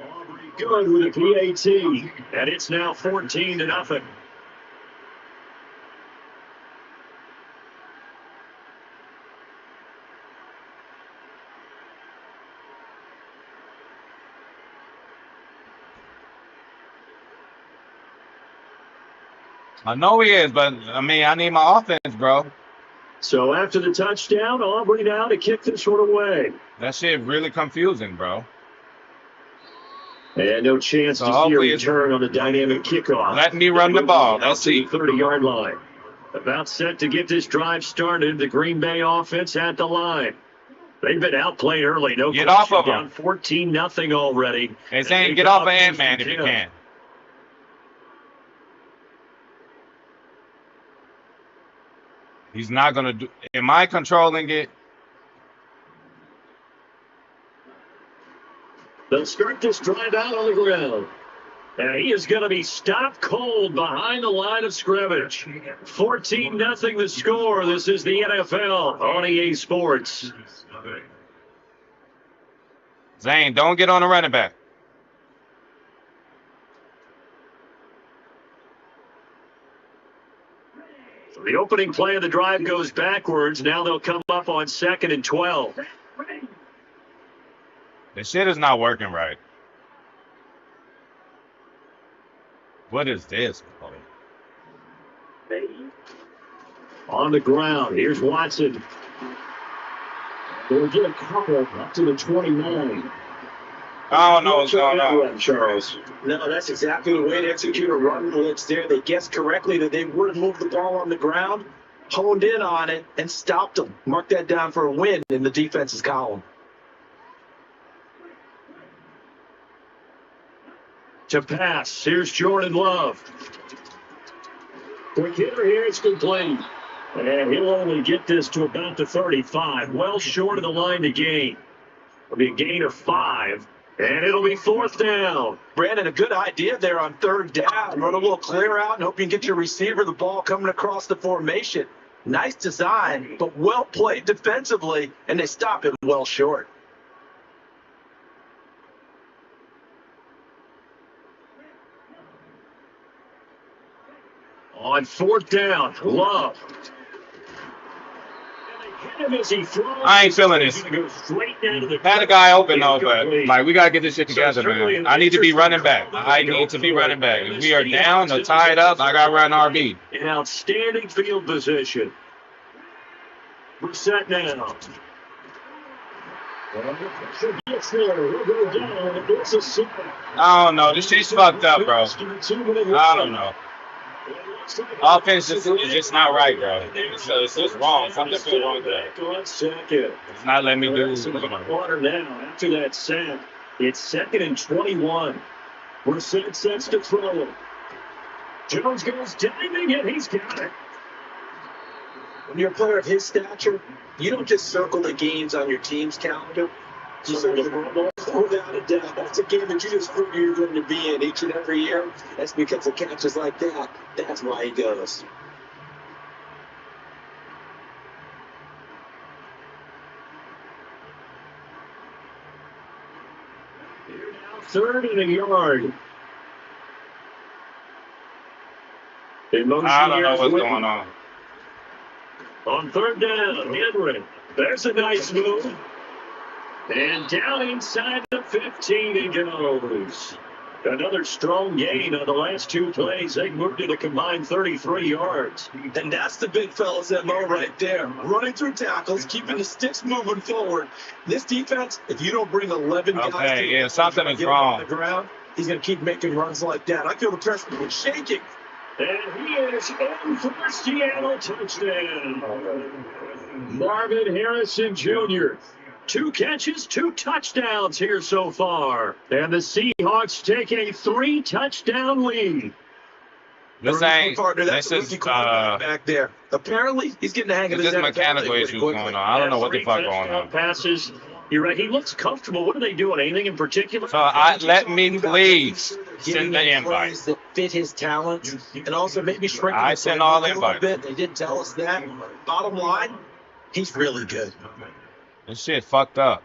Aubrey good with a PAT. And it's now 14-0. I know he is, but I mean, I need my offense, bro. So after the touchdown, Aubrey now to kick this one away. That shit really confusing, bro. And no chance So to see a hopefully it's return on the dynamic kickoff. let me run the ball. Let's see. 30-yard line. About set to get this drive started. The Green Bay offense at the line. They've been outplayed early. No Get question. off of Down him. 14-0 already. They saying get off of Ant-Man if you can. He's not going to do. Am I controlling it? They'll start this drive out on the ground. And he is going to be stopped cold behind the line of scrimmage. 14-0 the score. This is the NFL on EA Sports. Zane, don't get on the running back. The opening play of the drive goes backwards. Now they'll come up on 2nd and 12. The shit is not working right. What is this, bro? On the ground, here's Watson. They'll get a couple up to the 29. I don't know what's going on. Charles. No, that's exactly the way to execute a run blitz there. They guessed correctly that they would move the ball on the ground, honed in on it, and stopped them. Mark that down for a win in the defense's column. To pass, here's Jordan Love. Quick hitter here, it's complete. And he'll only get this to about the 35. Well short of the line to gain. It'll be a gain of 5. And it'll be 4th down. Brandon, a good idea there on 3rd down. Run a little clear out and hope you can get your receiver the ball coming across the formation. Nice design, but well played defensively, and they stop him well short. On 4th down, Love. I ain't feeling this. Had a guy open though, but like we gotta get this shit together, man. I need to be running back. I need to be running back. If we are down or tied up, I gotta run RB. An outstanding field position. Reset now. I don't know. This shit's fucked up, bro. I don't know. Offense is just not right, bro. It's just wrong. Something's still wrong there. It's not letting me do Water now after that sack. It's 2nd and 21. Brissett sets to throw. Jones goes diving and he's got it. When you're a player of his stature, you don't just circle the games on your team's calendar. You circle the ball without a doubt. That's a game that you just figure you're going to be in each and every year. That's because of catches like that. That's why he goes. Here now, 3rd and a yard. I don't know what's going on. On 3rd down, Henry. There's a nice move. And down inside the 15 he goes. Another strong gain on the last 2 plays. They moved it a combined 33 yards. And that's the big fella's MO right there. Running through tackles, keeping the sticks moving forward. This defense, if you don't bring 11 guys Okay, something is wrong on the ground, he's going to keep making runs like that. I feel the pressure was shaking. And he is in for the Seattle touchdown. Marvin Harrison Jr. 2 catches, 2 touchdowns here so far. And the Seahawks take a 3-touchdown lead. This is back there. Apparently, he's getting the hang of this his mechanical issues going on. I don't know what the fuck going on. Passes. You're right. He looks comfortable. What are they doing? Anything in particular? So let me please send the invite. That fit his talents, and also maybe shrink. I sent all the a little bit. They didn't tell us that. Bottom line, he's really good. This shit fucked up.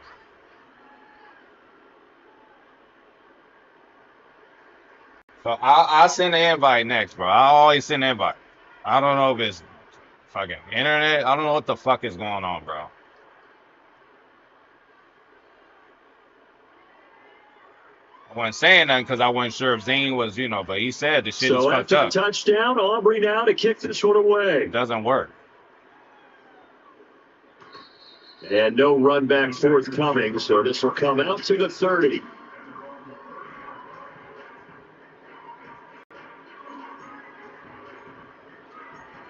So I'll send the invite next, bro. I always send the invite. I don't know if it's fucking internet. I don't know what the fuck is going on, bro. I wasn't saying nothing because I wasn't sure if Zane was, but he said the shit is So fucked after the up. touchdown, Aubrey now to kick this one away. It doesn't work. And no run back forthcoming, so this will come out to the 30.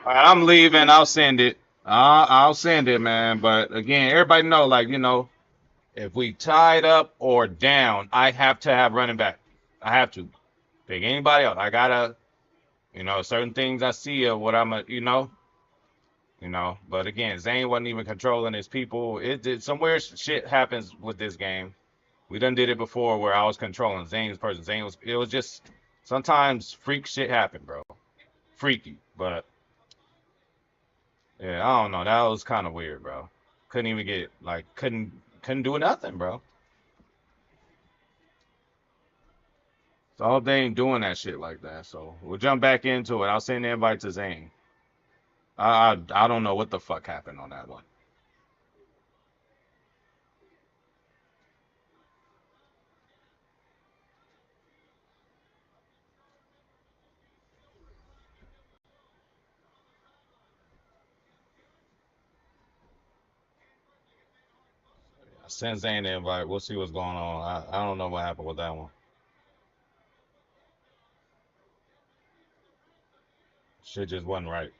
All right, I'm leaving. I'll send it. I'll send it, man. But again, everybody know, like, if we tied up or down, I have to have running back. I have to. Pick anybody else. I gotta, certain things I see or what I'm But again, Zane wasn't even controlling his people. It did some weird shit happens with this game. We done did it before where I was controlling Zane's person. It was just sometimes freak shit happen, bro. Freaky, but yeah, I don't know. That was kind of weird, bro. Couldn't even get like couldn't do nothing, bro. So I hope they ain't doing that shit like that. So we'll jump back into it. I'll send the invite to Zane. I don't know what the fuck happened on that one. I sent Zane the invite. We'll see what's going on. I don't know what happened with that one. Shit just wasn't right.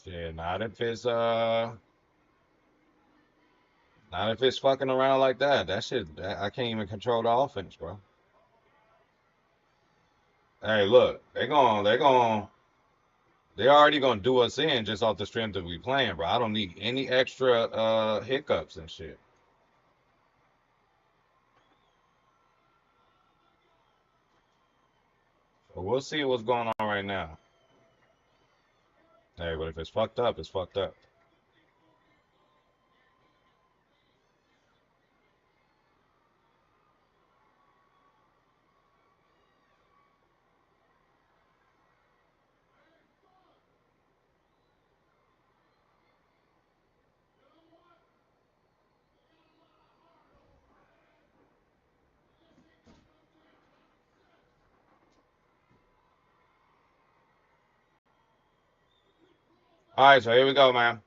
Shit, not if it's fucking around like that. I can't even control the offense, bro. Hey, look, they already gonna do us in just off the strength that we playing, bro. I don't need any extra hiccups and shit. But we'll see what's going on right now. Hey, but if it's fucked up, it's fucked up. All right, so here we go, man.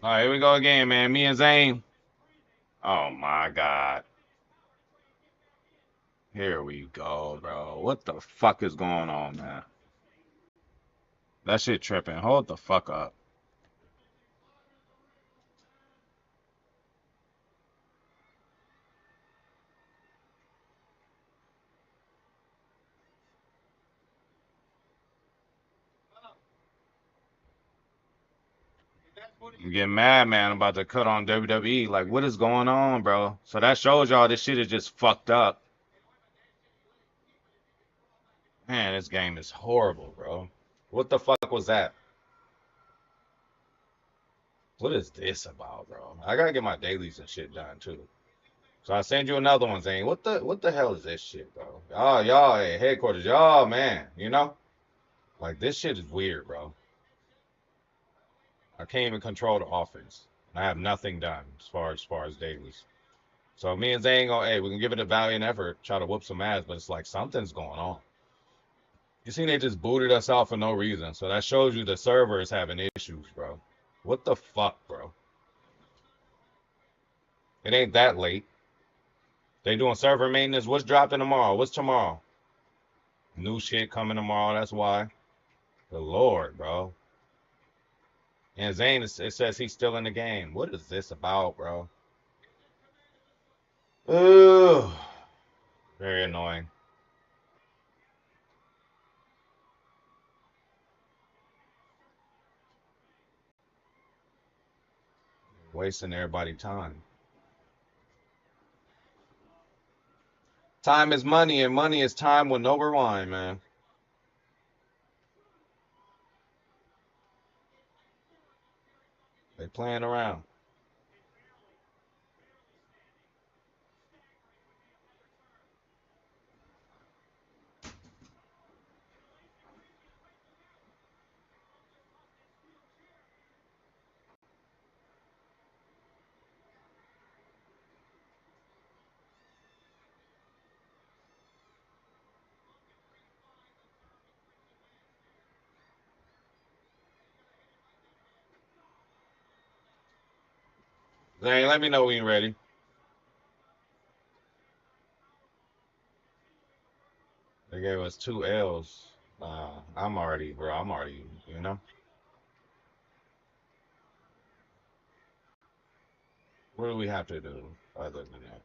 All right, here we go again, man. Me and Zane. Oh my God. Here we go, bro. What the fuck is going on, man? That shit tripping. Hold the fuck up. I'm getting mad, man. I'm about to cut on WWE. Like, what is going on, bro? So that shows y'all this shit is just fucked up. Man, this game is horrible, bro. What the fuck was that? What is this about, bro? I gotta get my dailies and shit done too. So I send you another one, Zane. What the hell is this shit, bro? Y'all, hey, headquarters, y'all, man. Like this shit is weird, bro. I can't even control the offense. I have nothing done as far as dailies. So me and Zane go, hey, we can give it a valiant effort, try to whoop some ass, but it's like something's going on. You seen they just booted us out for no reason. So that shows you the server is having issues, bro. What the fuck, bro? It ain't that late. They doing server maintenance. What's dropping tomorrow? What's tomorrow? New shit coming tomorrow. That's why. The Lord, bro. And Zane, it says he's still in the game. What is this about, bro? Ugh. Very annoying. Wasting everybody time. Time is money, and money is time with no rewind, man. They playing around. Zane, let me know when you're ready. They gave us 2 L's. I'm already, bro. I'm already, you know. What do we have to do other than that?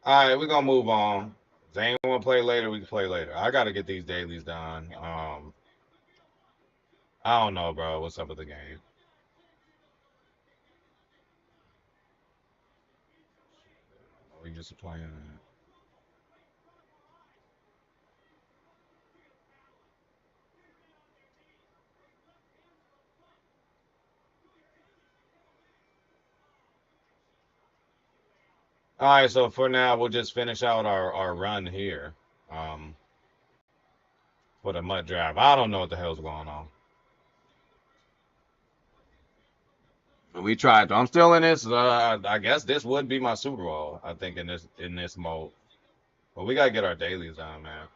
All right, we're gonna move on. Zane want to play later. We can play later. I gotta get these dailies done. I don't know, bro. What's up with the game? We just playing. All right, so for now, we'll just finish out our run here. Um, for the MUT draft. I don't know what the hell's going on. We tried. I'm still in this. I guess this would be my Super Bowl. I think in this mode. But we gotta get our dailies done, man.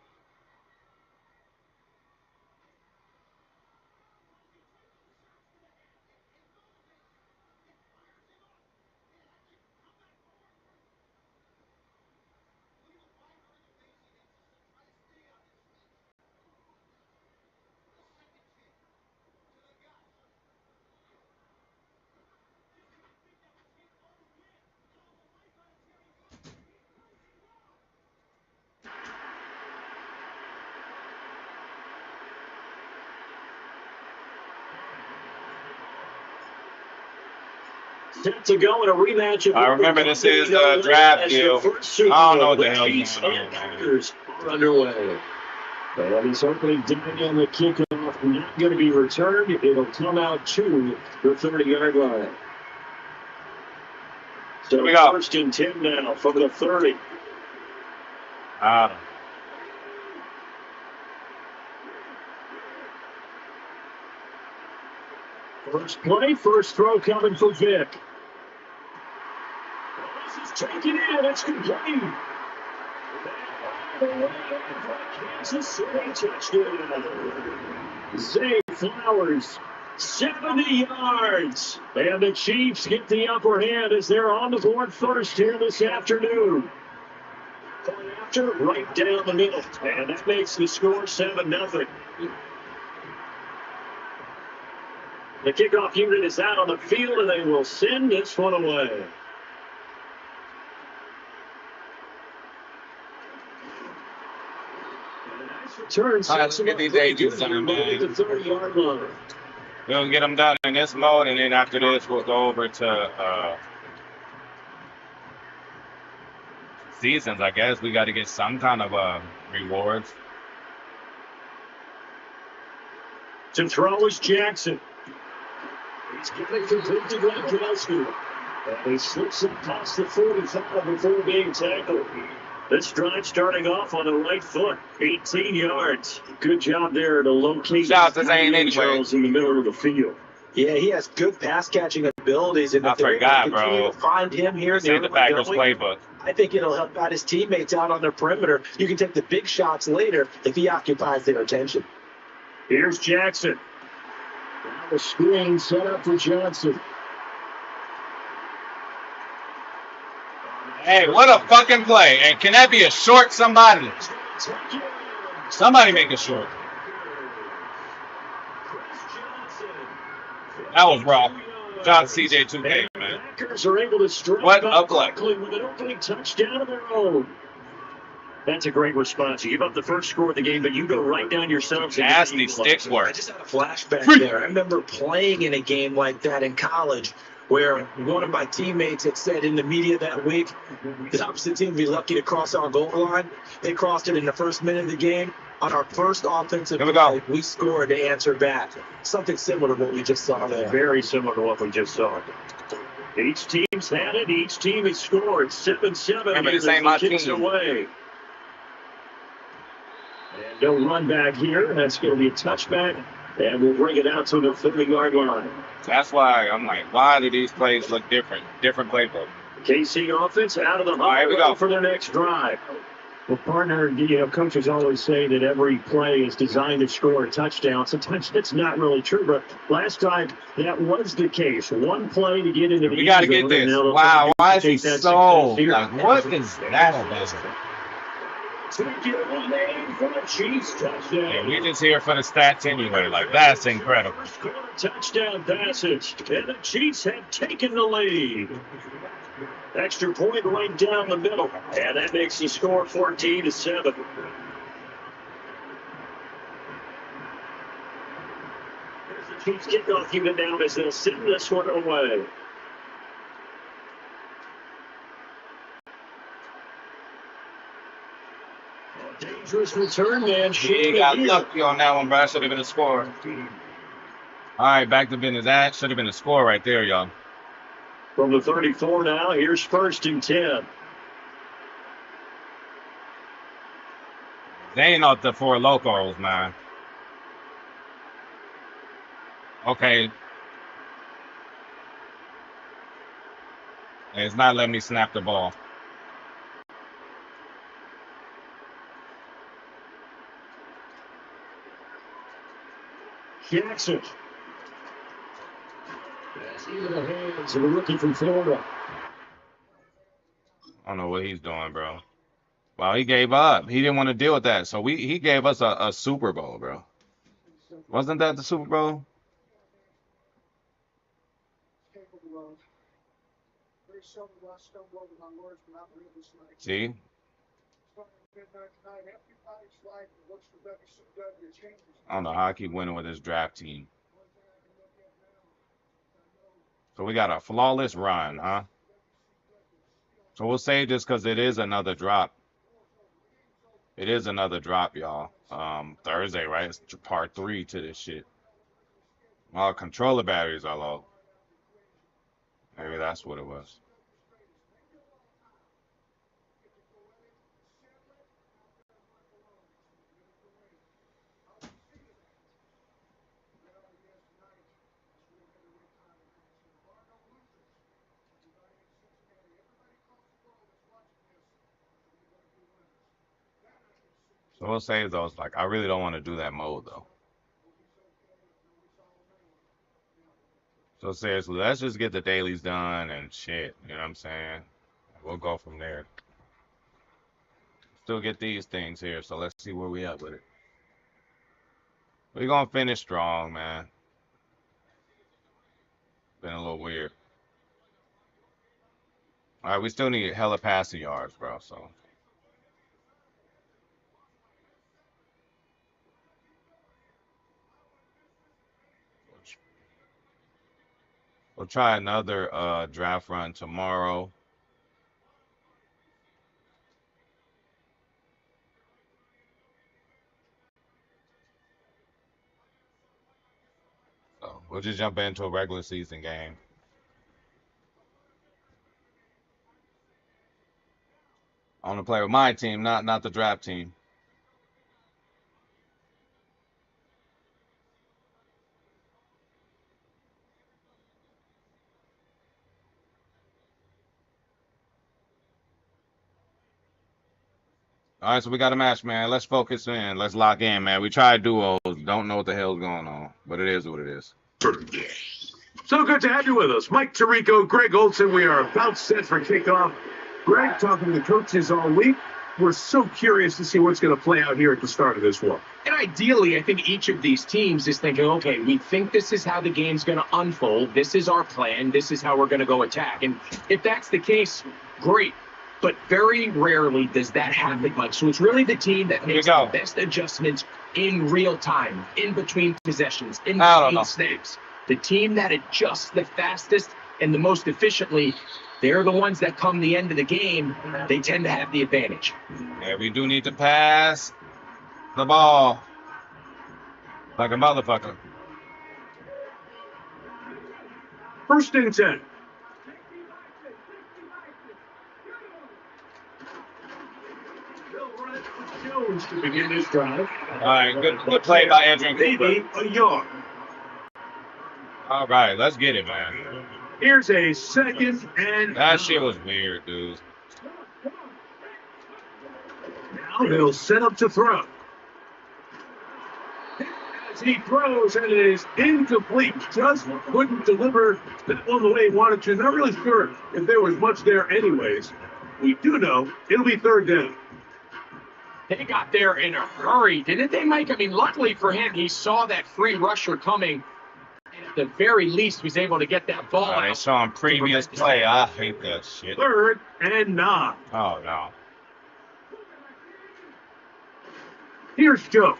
Set to go in a rematch of I remember this is a draft deal. I don't know what the hell's Chiefs going and on, man. Packers are underway. And he's opening down on the kickoff, not going to be returned. It'll come out to the 30-yard line. So we go. 1st and 10 now from the 30. First play, first throw coming for Vic. This is taken in, it's complete. Kansas City touchdown. Zay Flowers, 70 yards. And the Chiefs get the upper hand as they're on the board first here this afternoon. Going after, right down the middle. And that makes the score 7-0. The kickoff unit is out on the field, and they will send this one away. All right, let's get these ages done, man. The 30-yard line. We're gonna get them done in this mode, and then after this, we'll go over to seasons. I guess we got to get some kind of rewards. To throw is Jackson. He's giving complete to Gronkowski. And he slips it past the 45 before being tackled. This drive starting off on the right foot, 18 yards. Good job there to locate Shout out to Zane anyway. Charles in the middle of the field. Yeah, he has good pass catching abilities, and I if they're able forgot, to continue bro. to find him here in See the Packers going, playbook. I think it'll help out his teammates out on their perimeter. You can take the big shots later if he occupies their attention. Here's Jackson. Now the screen set up for Johnson. Hey, what a fucking play! And can that be a short? Somebody make a short. That was raw. Shout out to CJ2K, And man. the Packers are able to strike What back a play. quickly with an opening touchdown of their own. That's a great response. You give up the first score of the game, but you go right down yourselves. Nasty stick I work. just had a flashback there. I remember playing in a game like that in college where one of my teammates had said in the media that week, the opposite team would be lucky to cross our goal line. They crossed it in the first minute of the game. On our first offensive Here we go. play, we scored to answer back. Something similar to what we just saw there. Very similar to what we just saw. Each team's had it. Each team has scored 7-7. Remember, this as ain't my the kicks team. away. And no run back here. That's going to be a touchback. And we'll bring it out to the 30-yard line. That's why I'm like, why do these plays look different? Different playbook. KC offense out of the right, here we go. for their next drive. Well, partner, coaches always say that every play is designed to score a touchdown. Sometimes that's not really true, but last time that was the case. One play to get into the We got to get this. Wow, why is he so? Like, what is that about? And we just here for the stats anyway. Like, that's incredible. Touchdown passes, and the Chiefs have taken the lead. Extra point right down the middle, and that makes you score 14-7. The Chiefs kickoff unit down as they'll send this one away. Dangerous return, man. He got lucky on that one, bro. That should have been a score. All right, back to business. That should have been a score right there, y'all. From the 34 now, here's 1st and 10. They ain't out the four locals, man. Okay. It's not letting me snap the ball. Jackson. That's into the hands of the rookie from Florida. I don't know what he's doing, bro. Well, he gave up. He didn't want to deal with that. So he gave us a Super Bowl, bro. Wasn't that the Super Bowl? See? I don't know how I keep winning with this draft team. So we got a flawless run, huh? So we'll say just because it is another drop. It is another drop, y'all. Thursday, right? It's part 3 to this shit. All controller batteries are low. Maybe that's what it was. So we'll say though, it's like I really don't want to do that mode though. So seriously, let's just get the dailies done and shit. You know what I'm saying? We'll go from there. Still get these things here, so let's see where we at with it. We're gonna finish strong, man. Been a little weird. All right, we still need hella passing yards, bro. So. We'll try another draft run tomorrow. So we'll just jump into a regular season game. I want to play with my team, not the draft team. All right, so we got a match, man. Let's focus in. Let's lock in, man. We tried duos. Don't know what the hell's going on, but it is what it is. So good to have you with us. Mike Tirico, Greg Olson. We are about set for kickoff. Greg talking to the coaches all week. we're so curious to see what's going to play out here at the start of this one. And ideally, I think each of these teams is thinking, okay, we think this is how the game's going to unfold. This is our plan. This is how we're going to go attack. And if that's the case, great. But very rarely does that happen, Mike. So it's really the team that makes the best adjustments in real time, in between possessions, in between snaps. The team that adjusts the fastest and the most efficiently, they're the ones that come the end of the game. They tend to have the advantage. Yeah, we do need to pass the ball like a motherfucker. 1st and 10. Jones to begin this drive. All right, good play by Andrew. Maybe a yard. All right, let's get it, man. Here's a 2nd and that shit was weird, dude. Now they'll set up to throw. As he throws, and it is incomplete. Just couldn't deliver that one the way he wanted to. Not really sure if there was much there anyways. We do know it'll be 3rd down. They got there in a hurry, didn't they, Mike? I mean, luckily for him, he saw that free rusher coming. And at the very least, was able to get that ball out. They saw him previous play. I hate that shit. 3rd and 9. Oh, no. Here's Joe.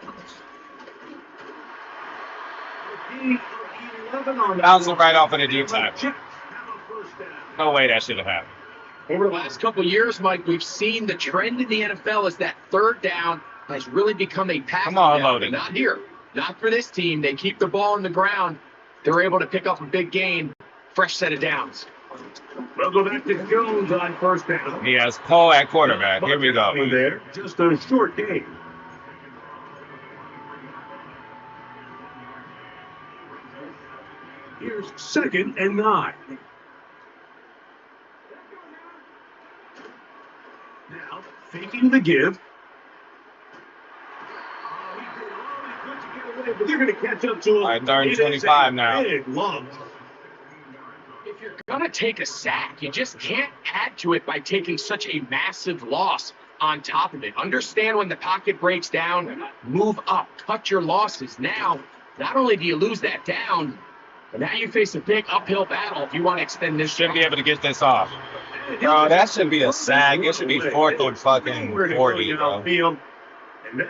Bouncing right off of the deep tackle. No way that should have happened. Over the last couple of years, Mike, we've seen the trend in the NFL is that 3rd down has really become a passing down. Loaded. Not here. Not for this team. They keep the ball on the ground. They're able to pick up a big gain. Fresh set of downs. We'll go back to Jones on 1st down. He has Poe at quarterback. Here we go. There, just a short game. Here's 2nd and 9. Now, faking the give. But they're going to catch up to him. All right, 3rd and 25 now. Big lump. If you're going to take a sack, you just can't add to it by taking such a massive loss on top of it. Understand when the pocket breaks down, move up, cut your losses. Now, not only do you lose that down, but now you face a big uphill battle if you want to extend this. Should be able to get this off. Bro, that should be a sack. It should be 4th and fucking 40, bro. And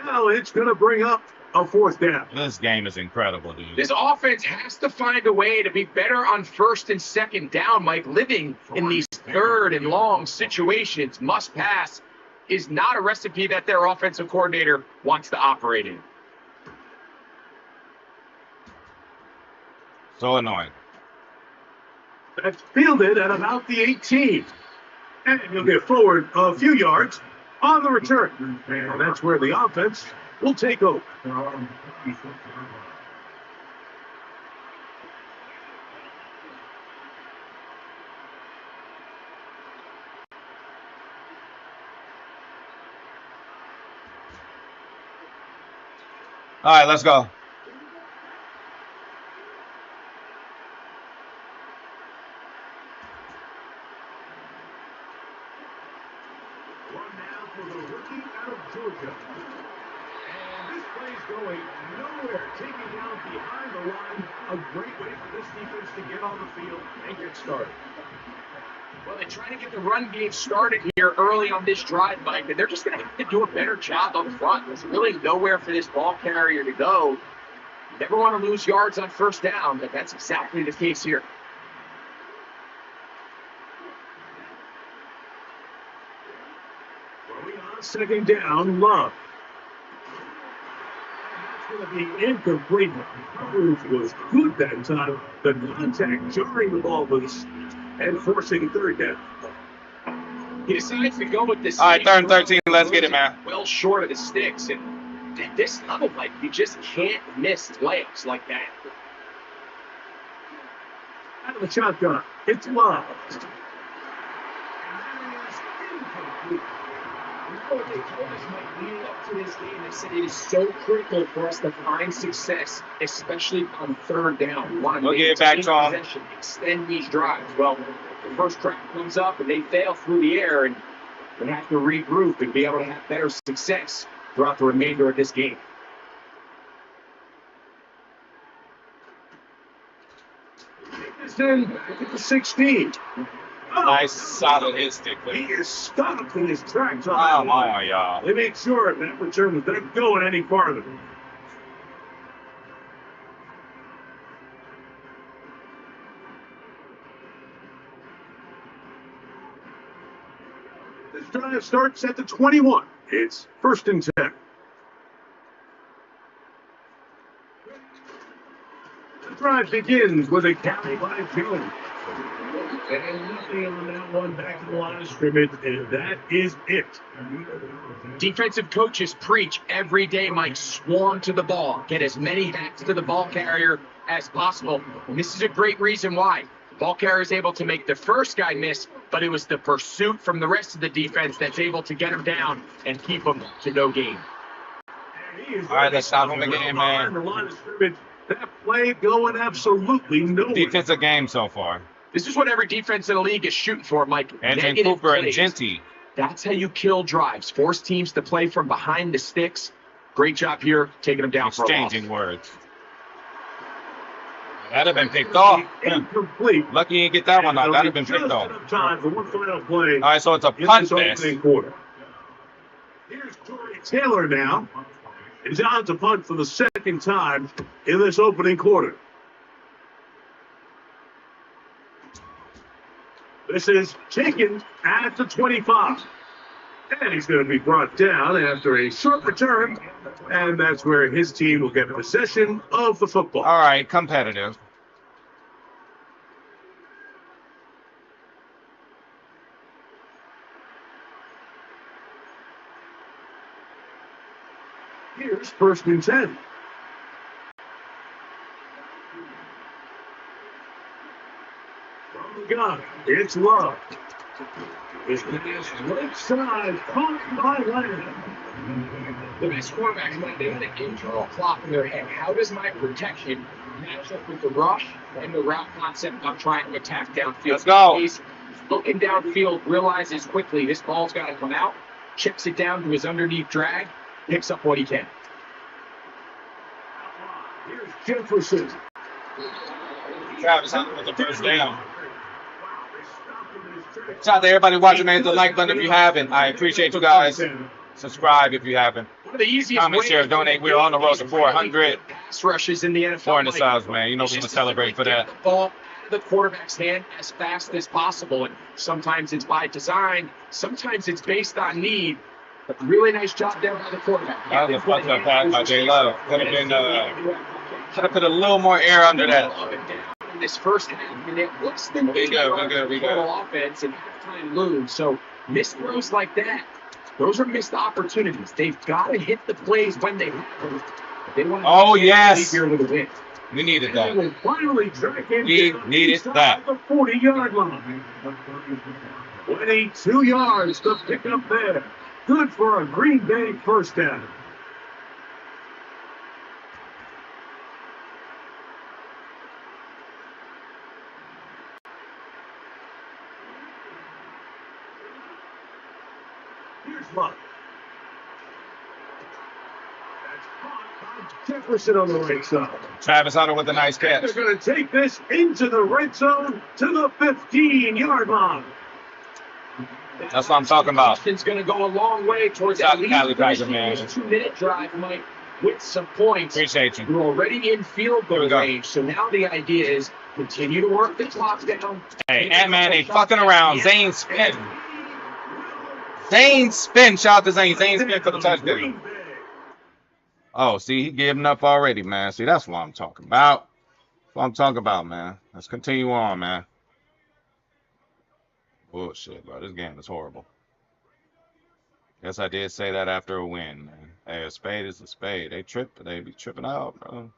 now it's going to bring up a 4th down. This game is incredible, dude. This offense has to find a way to be better on 1st and 2nd down, Mike. Living in these 3rd and long situations, must pass, is not a recipe that their offensive coordinator wants to operate in. So annoying. That's fielded at about the 18. And he'll get forward a few yards on the return. And that's where the offense will take over. All right, let's go. Georgia. And this play's going nowhere. Taking down behind the line. A great way for this defense to get on the field and get started. Well, they're trying to get the run game started here early on this drive, Mike, and they're just going to have to do a better job up front. There's really nowhere for this ball carrier to go. You never want to lose yards on 1st down, but that's exactly the case here. Going on 2nd down, Love. That's going to be incomplete. Coverage was good that time. The contact jarring the ball loose and forcing 3rd down. He decides to go with this. All right, 3rd and 13. Let's get it, man. Well short of the sticks. And at this level, Mike, you just can't miss layups like that. Out of the shotgun, it's Love. What they told us, Mike, leading up to this game, they said it is so critical for us to find success, especially on 3rd down. We want to maintain possession, extend these drives. Well, the first drive comes up and they fail through the air, and and have to regroup and be able to have better success throughout the remainder of this game. It's in at the 16. Nice, solid hit stick He there. is stopped in his tracks. Come on, y'all. They make sure that return was not going any farther. This drive starts at the 21. It's 1st and 10. The drive begins with a carry by Jones. And nothing on that one back to the line of scrimmage, and that is it. Defensive coaches preach every day, Mike, swarm to the ball. Get as many backs to the ball carrier as possible. And this is a great reason why. Ball carrier is able to make the first guy miss, but it was the pursuit from the rest of the defense that's able to get him down and keep him to no gain. All right, let's stop him again, man. The line of scrimmage, that play going absolutely nowhere. Defensive game so far. This is what every defense in the league is shooting for, Mike. Anthony Negative Cooper and plays. Genty. That's how you kill drives. Force teams to play from behind the sticks. Great job here, taking them down for a loss. Exchanging words. That'd have been picked off. Incomplete. Lucky you didn't get that one off. That'd have been picked Just off. enough time for one final play. All right, so it's a in punt this fest. opening quarter. Here's Corey Taylor now. He's on to punt for the second time in this opening quarter. This is taken at the 25. And he's going to be brought down after a short return. And that's where his team will get possession of the football. All right, competitive. Here's 1st and 10. From the gun, it's Love. This pass right side, caught by Leonard. The best quarterbacks, Mike, they got an internal clock in their head. How does my protection match up with the rush and the route concept I'm trying to attack downfield? Let's go. He's looking downfield, realizes quickly this ball's got to come out, checks it down to his underneath drag, picks up what he can. Here's Jefferson. Travis Hunter with the first down. Shout out to everybody watching. Hit the like button if you haven't. I appreciate you guys. Subscribe if you haven't. One of the easiest Comment, ways share, donate. We're on the road to 400. pass rushes in the NFL. 400 Mike. subs, man. You know we're going to celebrate for that. Get the ball out of the quarterback's hand as fast as possible. And sometimes it's by design. Sometimes it's based on need. But really nice job there by the quarterback. That was a fucked up pass by J Love. Could have been, should have put a little more air under that. In this first half, and it looks the We good. total offense and halftime lose. So missed throws like that, those are missed opportunities. They've got to hit the plays when they happen. They want to Oh, yes. here with a win. We needed And they that. will finally track him We down needed inside that. the 40-yard line. 22 yards to pick up there. Good for a Green Bay first down. Here's Luck. That's caught by Jefferson on the right side. Travis Hunter with a nice catch. They're going to take this into the red zone to the 15-yard line. That's what I'm talking about. It's going to go a long way towards Shout at out to least Cali Packer, finishing man. this 2-minute drive, Mike, with some points. Appreciate you. You're already in field Here we goal go. range, so now the idea is continue to work the clock down. Hey, Ant-Man ain't fucking around. Zane Spin. Zane Spin. Shout out to Zane. Zane Spin for the touchdown. Oh, see, he giving up already, man. See, that's what I'm talking about. That's what I'm talking about, man. Let's continue on, man. Bullshit, bro. This game is horrible. Guess I did say that after a win, man. Hey, a spade is a spade. They be tripping out, bro.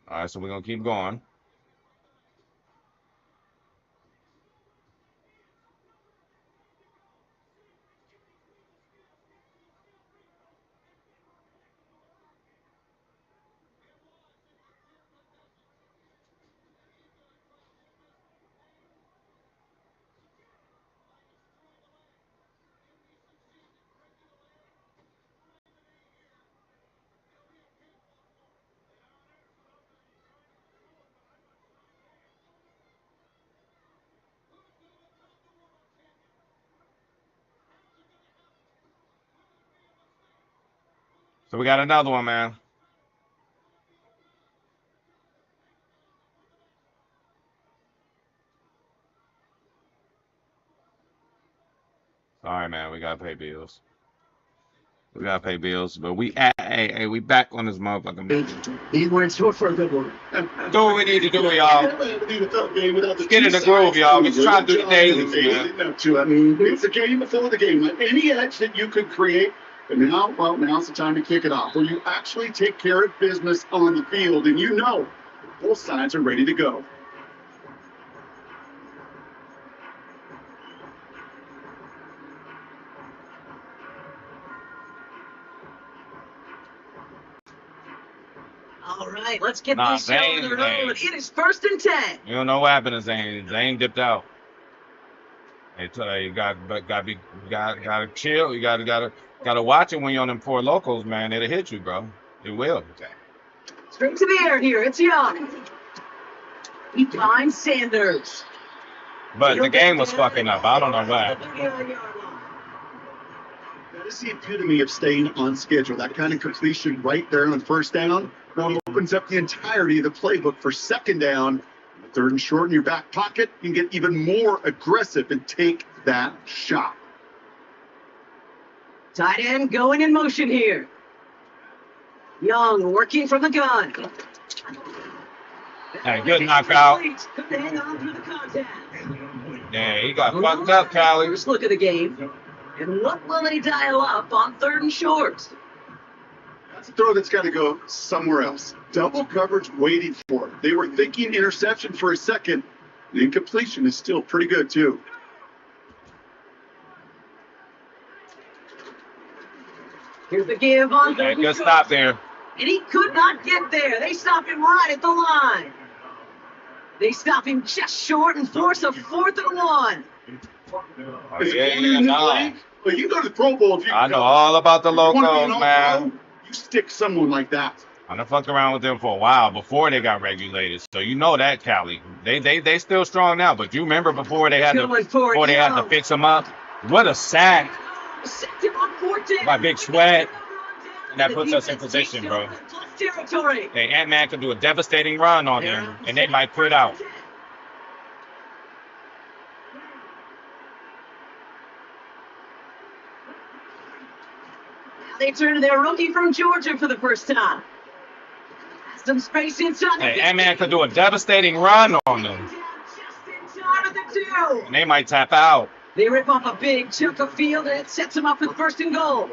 All right, so we're gonna keep going. So we got another one, man. Sorry, man. We gotta pay bills. We gotta pay bills, but we back on this motherfucker. He went short for a good one. Do what we need to do, y'all. Get in the groove, y'all. We trying to do the dailies, man. I mean, it's a game before the game. Like any edge that you could create, but now, well, now's the time to kick it off, where you actually take care of business on the field, and you know both sides are ready to go. All right, let's get Nah, this show on the road. It is 1st and 10. You don't know what happened to Zane. Zane dipped out. They tell you gotta chill. You gotta watch it when you're on them four locals, man. It'll hit you, bro. It will. Straight to the air here. It's Young. He finds Sanders. But the game was fucking up. I don't know why. That is the epitome of staying on schedule. That kind of completion right there on first down opens up the entirety of the playbook for second down. Third and short in your back pocket, you can get even more aggressive and take that shot. Tight end going in motion here. Young working from the gun. Hey, good knockout. Couldn't hang on through the contact. Yeah, he got fucked up, Callie. First look at the game. And what will they dial up on 3rd and short? That's a throw that's got to go somewhere else. Double coverage waiting for it. They were thinking interception for a second. The incompletion is still pretty good, too. Here's the give on 3rd and Good short. stop there. And he could not get there. They stop him right at the line. They stop him just short and force a 4th and 1. But you go to the Pro Bowl if you I know all about the locals, man. You stick someone like that. I done fucked around with them for a while before they got regulated. So you know that, Callie. They still strong now, but you remember before they had to fix them up? What a sack. By Big Sweat. And that puts us in position, bro. Hey, Ant-Man could do a devastating run on them, and they might quit out. They turn to their rookie from Georgia for the first time. Some space inside. Hey, Ant-Man could do a devastating run on them. And they might tap out. They rip off a big chunk of field, and it sets them up with 1st and goal.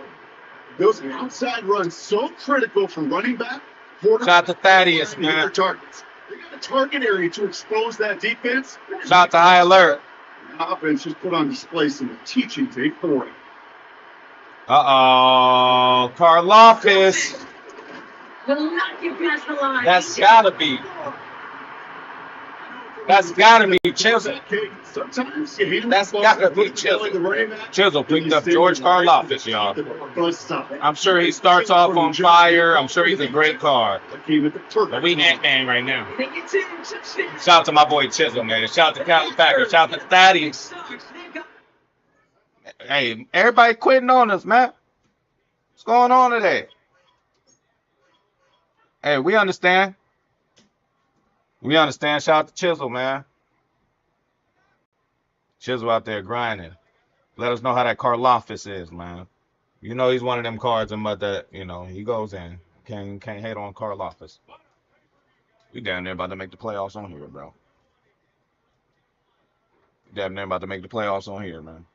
Those outside runs so critical from running back. Shout to Thaddeus, man. Targets. They got a target area to expose that defense. Shout to High Alert. The offense just put on display some teaching tape for it. Uh-oh. Karlaftis. Will not get past the line. That's gotta be Chisel. Sometimes That's gotta be Chisel. Chisel picked up George Karlaftis, y'all. I'm sure he starts off on fire. I'm sure he's a great card. But we Ant-Man right now. Shout out to my boy Chisel, man. Shout out to Cali Packers. Shout out to Thaddeus. Hey, everybody quitting on us, man. What's going on today? Hey, we understand. We understand. Shout out to Chisel, man. Chisel out there grinding. Let us know how that Karlaftis is, man. You know he's one of them cards that, he goes in. Can't hate on Karlaftis. We down there about to make the playoffs on here, bro. Damn near about to make the playoffs on here, man.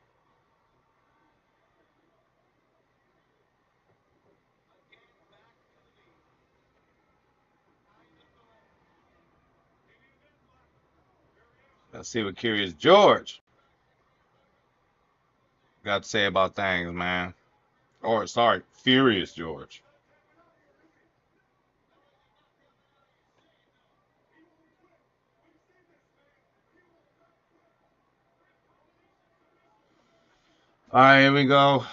Let's see what Curious George got to say about things, man. Or, sorry, Furious George. All right, here we go.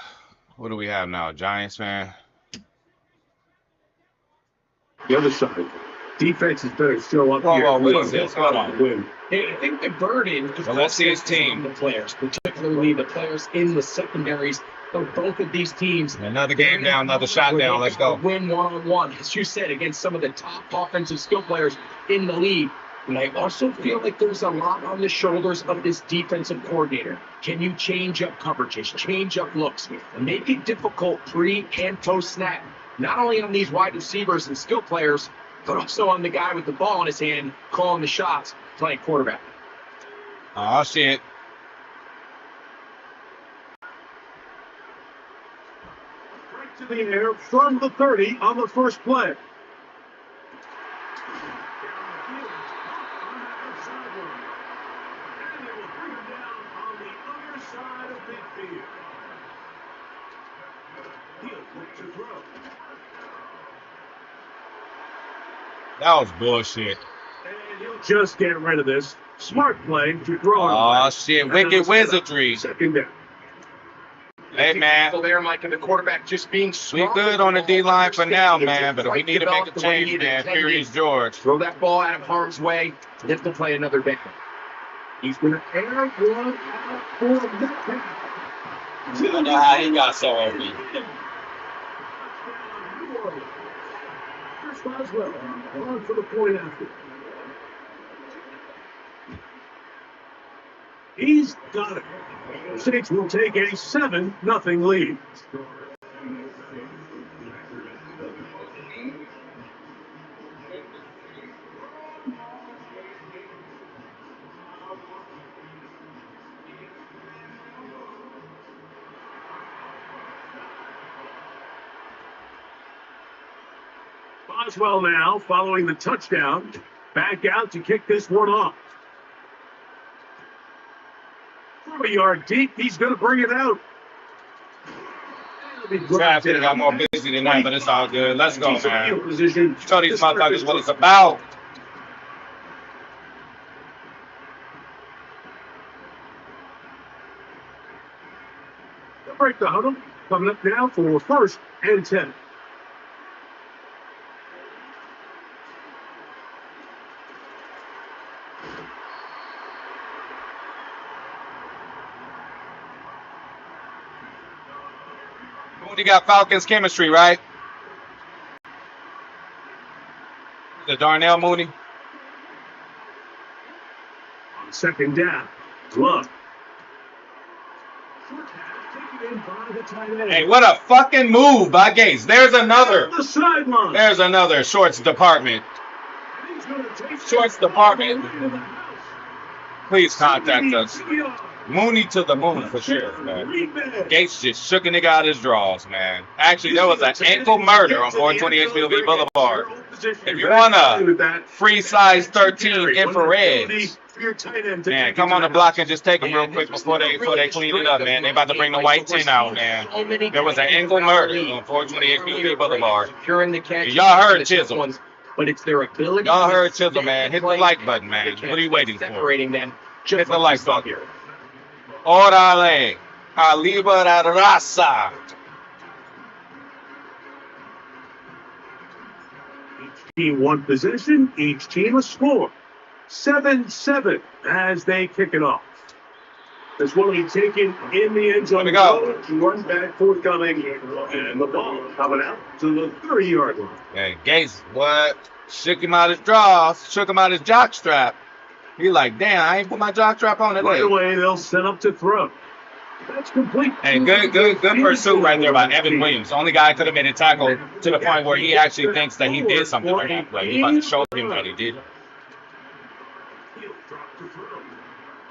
What do we have now? Giants fan? The other side. Defenses better show up here. What is this? Hold on. Win. I think the burden is Well, let's see his team. the players, particularly the players in the secondaries So both of these teams. Another game down, another shot down. Let's go. Win one-on-one, as you said, against some of the top offensive skill players in the league. And I also feel like there's a lot on the shoulders of this defensive coordinator. Can you change up coverages, change up looks, make it difficult pre and post snap, not only on these wide receivers and skill players, but also on the guy with the ball in his hand, calling the shots, playing quarterback. Oh, shit. To the air from the 30 on the first play. That was bullshit. And he'll just get rid of this. Smart play to throw it. Oh, shit. Wicked wizardry. Second down. Hey, man. There, Mike, and the quarterback just being We good on the D-line for now, man, but we need to make a change, man. Furious George. Throw that ball out of harm's way. They have to play another down. He's going to air one out for the I don't know how he got so open. First Boswell on for the point after. He's got it. Saints will take a 7-0 lead. Boswell now, following the touchdown, back out to kick this one off. From a yard deep, he's going to bring it out. Traffic got more busy than that, but it's all good. Let's go, man. Position. Show these motherfuckers what it's about. They'll break the huddle. Coming up now for first and 10. You got Falcons chemistry, right? The Darnell Mooney. On second down, Love. Hey, what a fucking move by Gates. There's another. The sideline. There's another shorts department. Shorts department. Please contact us. Mooney to the moon for sure, man. Gates just shook a nigga out his drawers, man. Actually, there was an ankle murder on 428 Millview Boulevard. If you want a free size 13 infrareds, man, come on the block and just take them real quick before they clean it up, man. They about to bring the white 10 out, man. There was an ankle murder on 428 Millview Boulevard. Y'all heard Chisel. But it's their ability. Y'all heard Chisel, man. Hit the like button, man. What are you waiting for? Separating them. Hit the like button. Órale, Calibre la raza. Each team one possession, each team a score. 7-7 as they kick it off. This one will be taken in the end zone. Let me go. Run back forthcoming, and the ball coming out to the 30-yard line. Hey, Gates, what? Shook him out his drawers, shook him out his jock strap. He like, damn, I ain't put my jock strap on today. Right away, they'll set up to throw. That's complete. Hey, good pursuit right there by Evan Williams. The only guy could have made a tackle to the point where he actually thinks that he did something right now. Like, he about to show him that he did.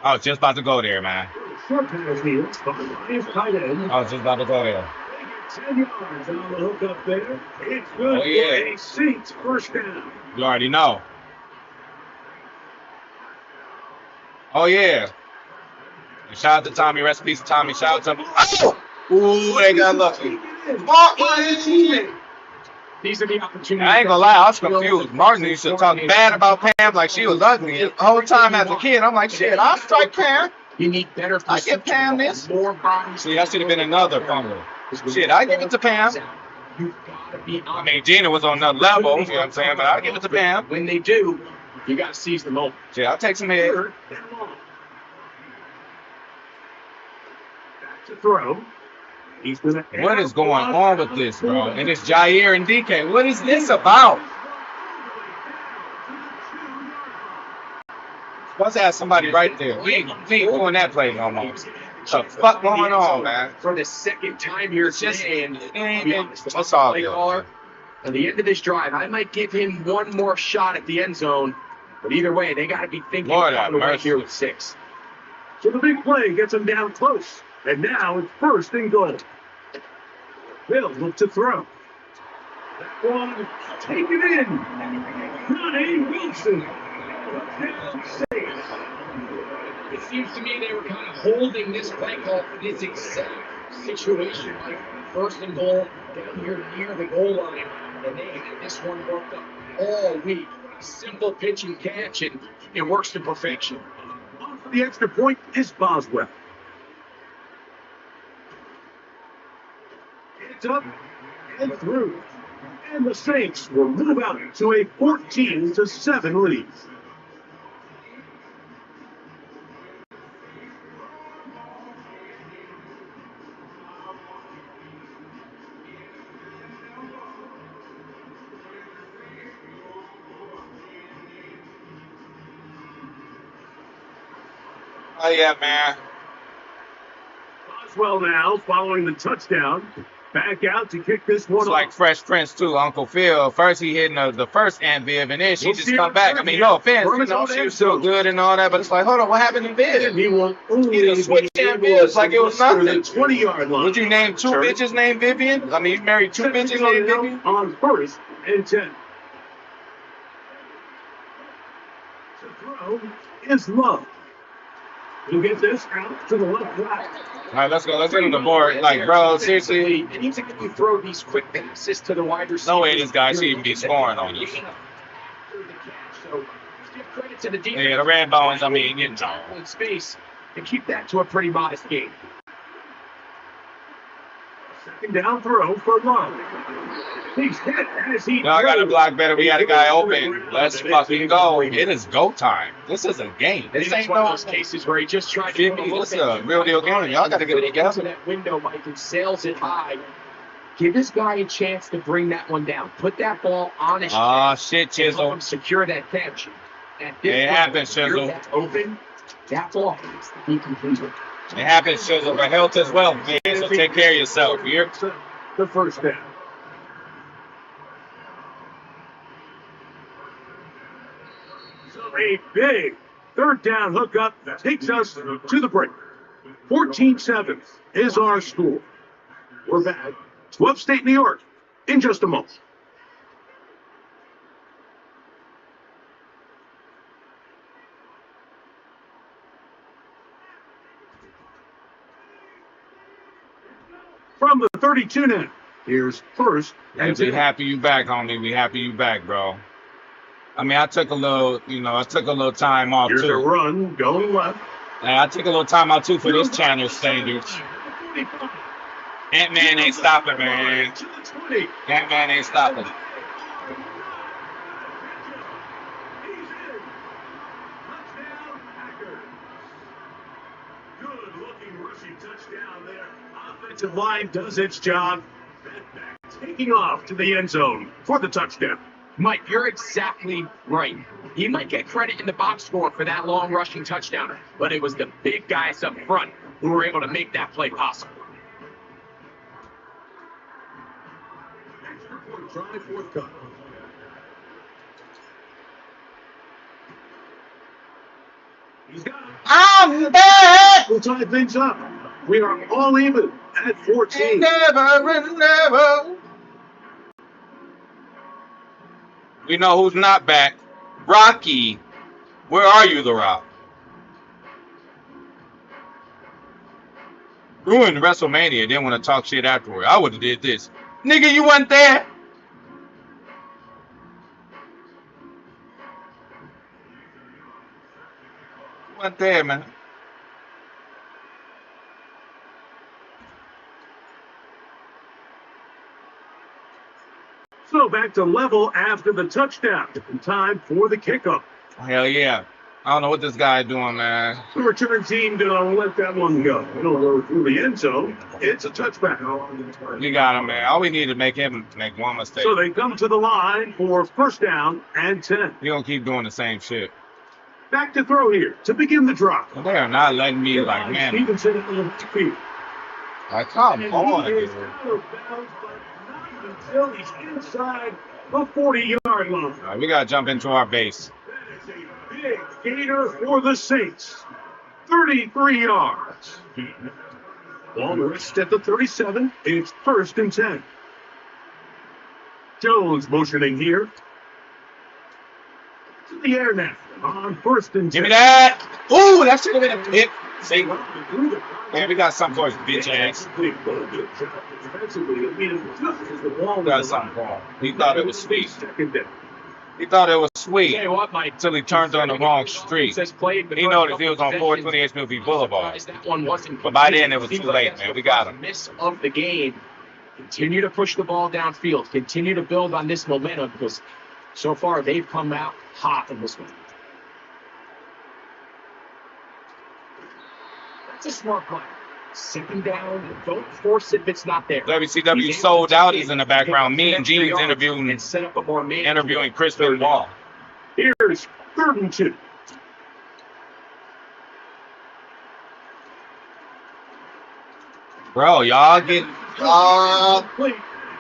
I was just about to go there, man. I was just about to go there. 10 yards on the hook up there. It's good. Oh, yeah. For a Saints first down. You already know. Oh, yeah. Shout out to Tommy. Rest in peace, Tommy. Shout out to him. Oh! Ooh, they got lucky. These are the opportunities. I ain't gonna lie, I was confused. Martin used to talk bad about Pam like she was ugly. The whole time as a kid, I'm like, shit, I'll strike Pam. You need better. I give Pam this. More bodies. See, that should have been another fumble. Shit, I give it to Pam. I mean, Gina was on another level, you know what I'm saying? But I give it to Pam. When they do, you got to seize the moment. Shit, I'll take some head. Back to throw. He's going to. What is going on with this, bro? And it's Jair and DK. What is this about? Supposed to have somebody right there. We ain't doing that play no more. What the fuck going on, man? For the second time here today, and That's all play good. caller. At the end of this drive, I might give him one more shot at the end zone. But either way, they got to be thinking Lord about have the way mercy. here with 6. So the big play gets him down close. And now it's first and goal. They'll look to throw. That one taken in. Ronnie Wilson. It seems to me they were kind of holding this play call for this exact situation, like first and goal down here near the goal line, and they had this one worked up all week. Simple pitch and catch, and it works to perfection. On for the extra point is Boswell. It's up and through. And the Saints will move out to a 14-7 lead. Oh, yeah, man. Boswell now following the touchdown. Back out to kick this one It's off. like Fresh Prince, too, Uncle Phil. First he hitting the first Aunt Viv, and then she We'll just see come her back. I turn mean, here. no offense. From You his know, own she end was still zone. good and all that, but it's like, hold on, what happened to Viv? He will You done switched Aunt Viv like it was through nothing. the 20-yard line. Would you name 2 bitches named Vivian? I mean, you married 2 bitches named Vivian? On first and 10. To throw is Love. You get this out to the left side. All right, let's go. Let's get on the board. Like, bro, seriously, Anytime you throw these quick passes to the wide receiver, no way this guy should even be scoring on you. So give credit to the defense. Yeah, the Red Bones, I mean, you know. In space and keep that to a pretty modest game. Second down throw for Love. He's hit as he Y'all got to throws. block better. We got a guy open. Let's fucking go. It is go time. This is a game. This It's ain't one of no. those cases where he just tried to Feel put a me? little This is bit a real deal game. Y'all got to get it into together. that window, Mike, and sails it high. Give this guy a chance to bring that one down. Put that ball on his Oh, chest shit, and help Chisel. him secure that catch. At this It point, happens, if you're Chisel. that open, that ball has to be completed. It happens, Chisel, but health as well, man. So take care of yourself. You're The first down. So a big third down hookup takes us to the break. 14-7 is our score. We're back to upstate New York in just a moment. From the 32 now, here's first Yeah, and we 10. happy you back, homie. We happy you back, bro. I mean, I took a little, I took a little time off Here's a too. run going left. And I took a little time out too for this channel standards. Ant-Man ain't stopping, man. To the 20. Ant-Man ain't stopping. He's in. Touchdown, Packers. Good-looking rushing touchdown there. Offensive line does its job. Taking off to the end zone for the touchdown. Mike, you're exactly right. He might get credit in the box score for that long rushing touchdown, but it was the big guys up front who were able to make that play possible. Extra point try, fourth cut. He's got it. I'm back! We'll tie things up. We are all even at 14. Never and never. We know who's not back. Rocky. Where are you, The Rock? Ruined WrestleMania. Didn't want to talk shit afterward. I would have did this. Nigga, you wasn't there. You wasn't there, man. So back to level after the touchdown. Time for the kickoff. Hell yeah. I don't know what this guy doing, man. The return team did not let that one go. It'll go through the end zone. It's a touchback. We got him, man. All we need to make him make one mistake. So they come to the line for first down and 10. He don't keep doing the same shit. Back to throw here to begin the drop. They are not letting me, like, man. Stevenson in the field. Like, come And on, he is dude. out of bounds, but not until he's inside the 40-yard line. All right, we got to jump into our base. That is a big gainer for the Saints. 33 yards. Ball reached at the 37. It's first and 10. Jones motioning here. To the air now on first and 10. Give me that. Ooh, that should have been a pick. See? Man, we got something for his bitch ass. Got something for him. He thought it was sweet. He thought it was sweet Tell you what, Mike. until he turned on the wrong street. Says played the He first noticed he couple was on of 428 Smoothie Boulevard. That one wasn't But by complete. then, it was too late, man. We got him. Miss of the game. Continue to push the ball downfield. Continue to build on this momentum because so far they've come out hot in this one. That's a smart play. Second down, don't force it if it's not there. WCW sold out. He's in the background. Me and Gene's interviewing and set up a more Chris Benoit. Here's third and 2. Bro, y'all get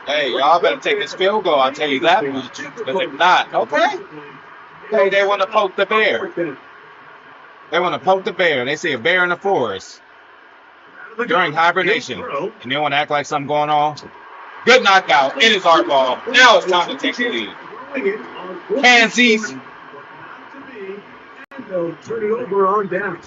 hey, y'all better take this field goal. I'll tell you that much. Because if not, okay. Hey, they want to poke the bear. They want to poke the bear. They see a bear in the forest during hibernation, and they want to act like something going on. Good knockout. It is our ball. Now it's time to take the lead. Pansies. Turn it over on down.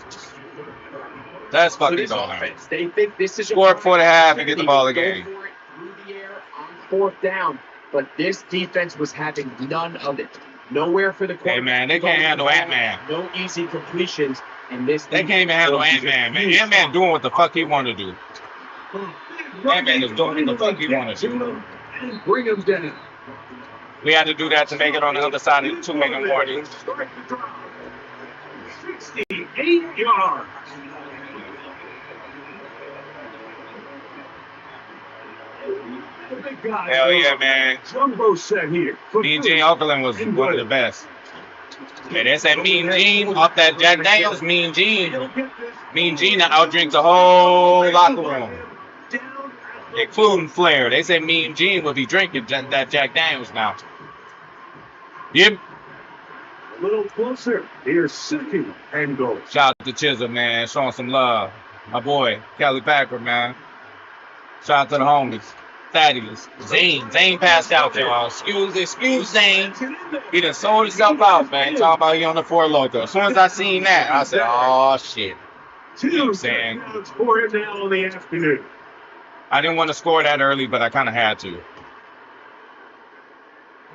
That's fucking this going on. offense, they think this is Score before the half and get the ball again. Go for it through the air on fourth down, but this defense was having none of it. Nowhere for the quarterback. Hey, man, they can't handle Ant-Man. No easy completions, and this. They can't even handle Ant-Man, man. Ant-Man doing what the fuck he want to do. Ant-Man is doing what the fuck he want to do. And bring him down. We had to do that to make it on the other side of the 2 in the morning. Start the drive. 68 yards. The big guy. Hell yeah, man. Jumbo set here. Mean Gene Okerlund was one of the best. Yeah, they said Mean Gene off that Jack Daniels. Mean Gene that outdrinks the whole locker room, including Flair. They said Mean Gene would be drinking that Jack Daniels now. Yep. A little closer. Here's second and goal. Shout out to Chisholm, man, showing some love. My boy, Kelly Packer, man. Shout out to the homies. Thaddeus. Zane passed out there. Excuse Zane. He done sold himself out, man. Talking about he on the 4 Loco. As soon as I seen that, I said, oh, shit. You know what I'm saying? For him now in the afternoon. I didn't want to score that early, but I kind of had to.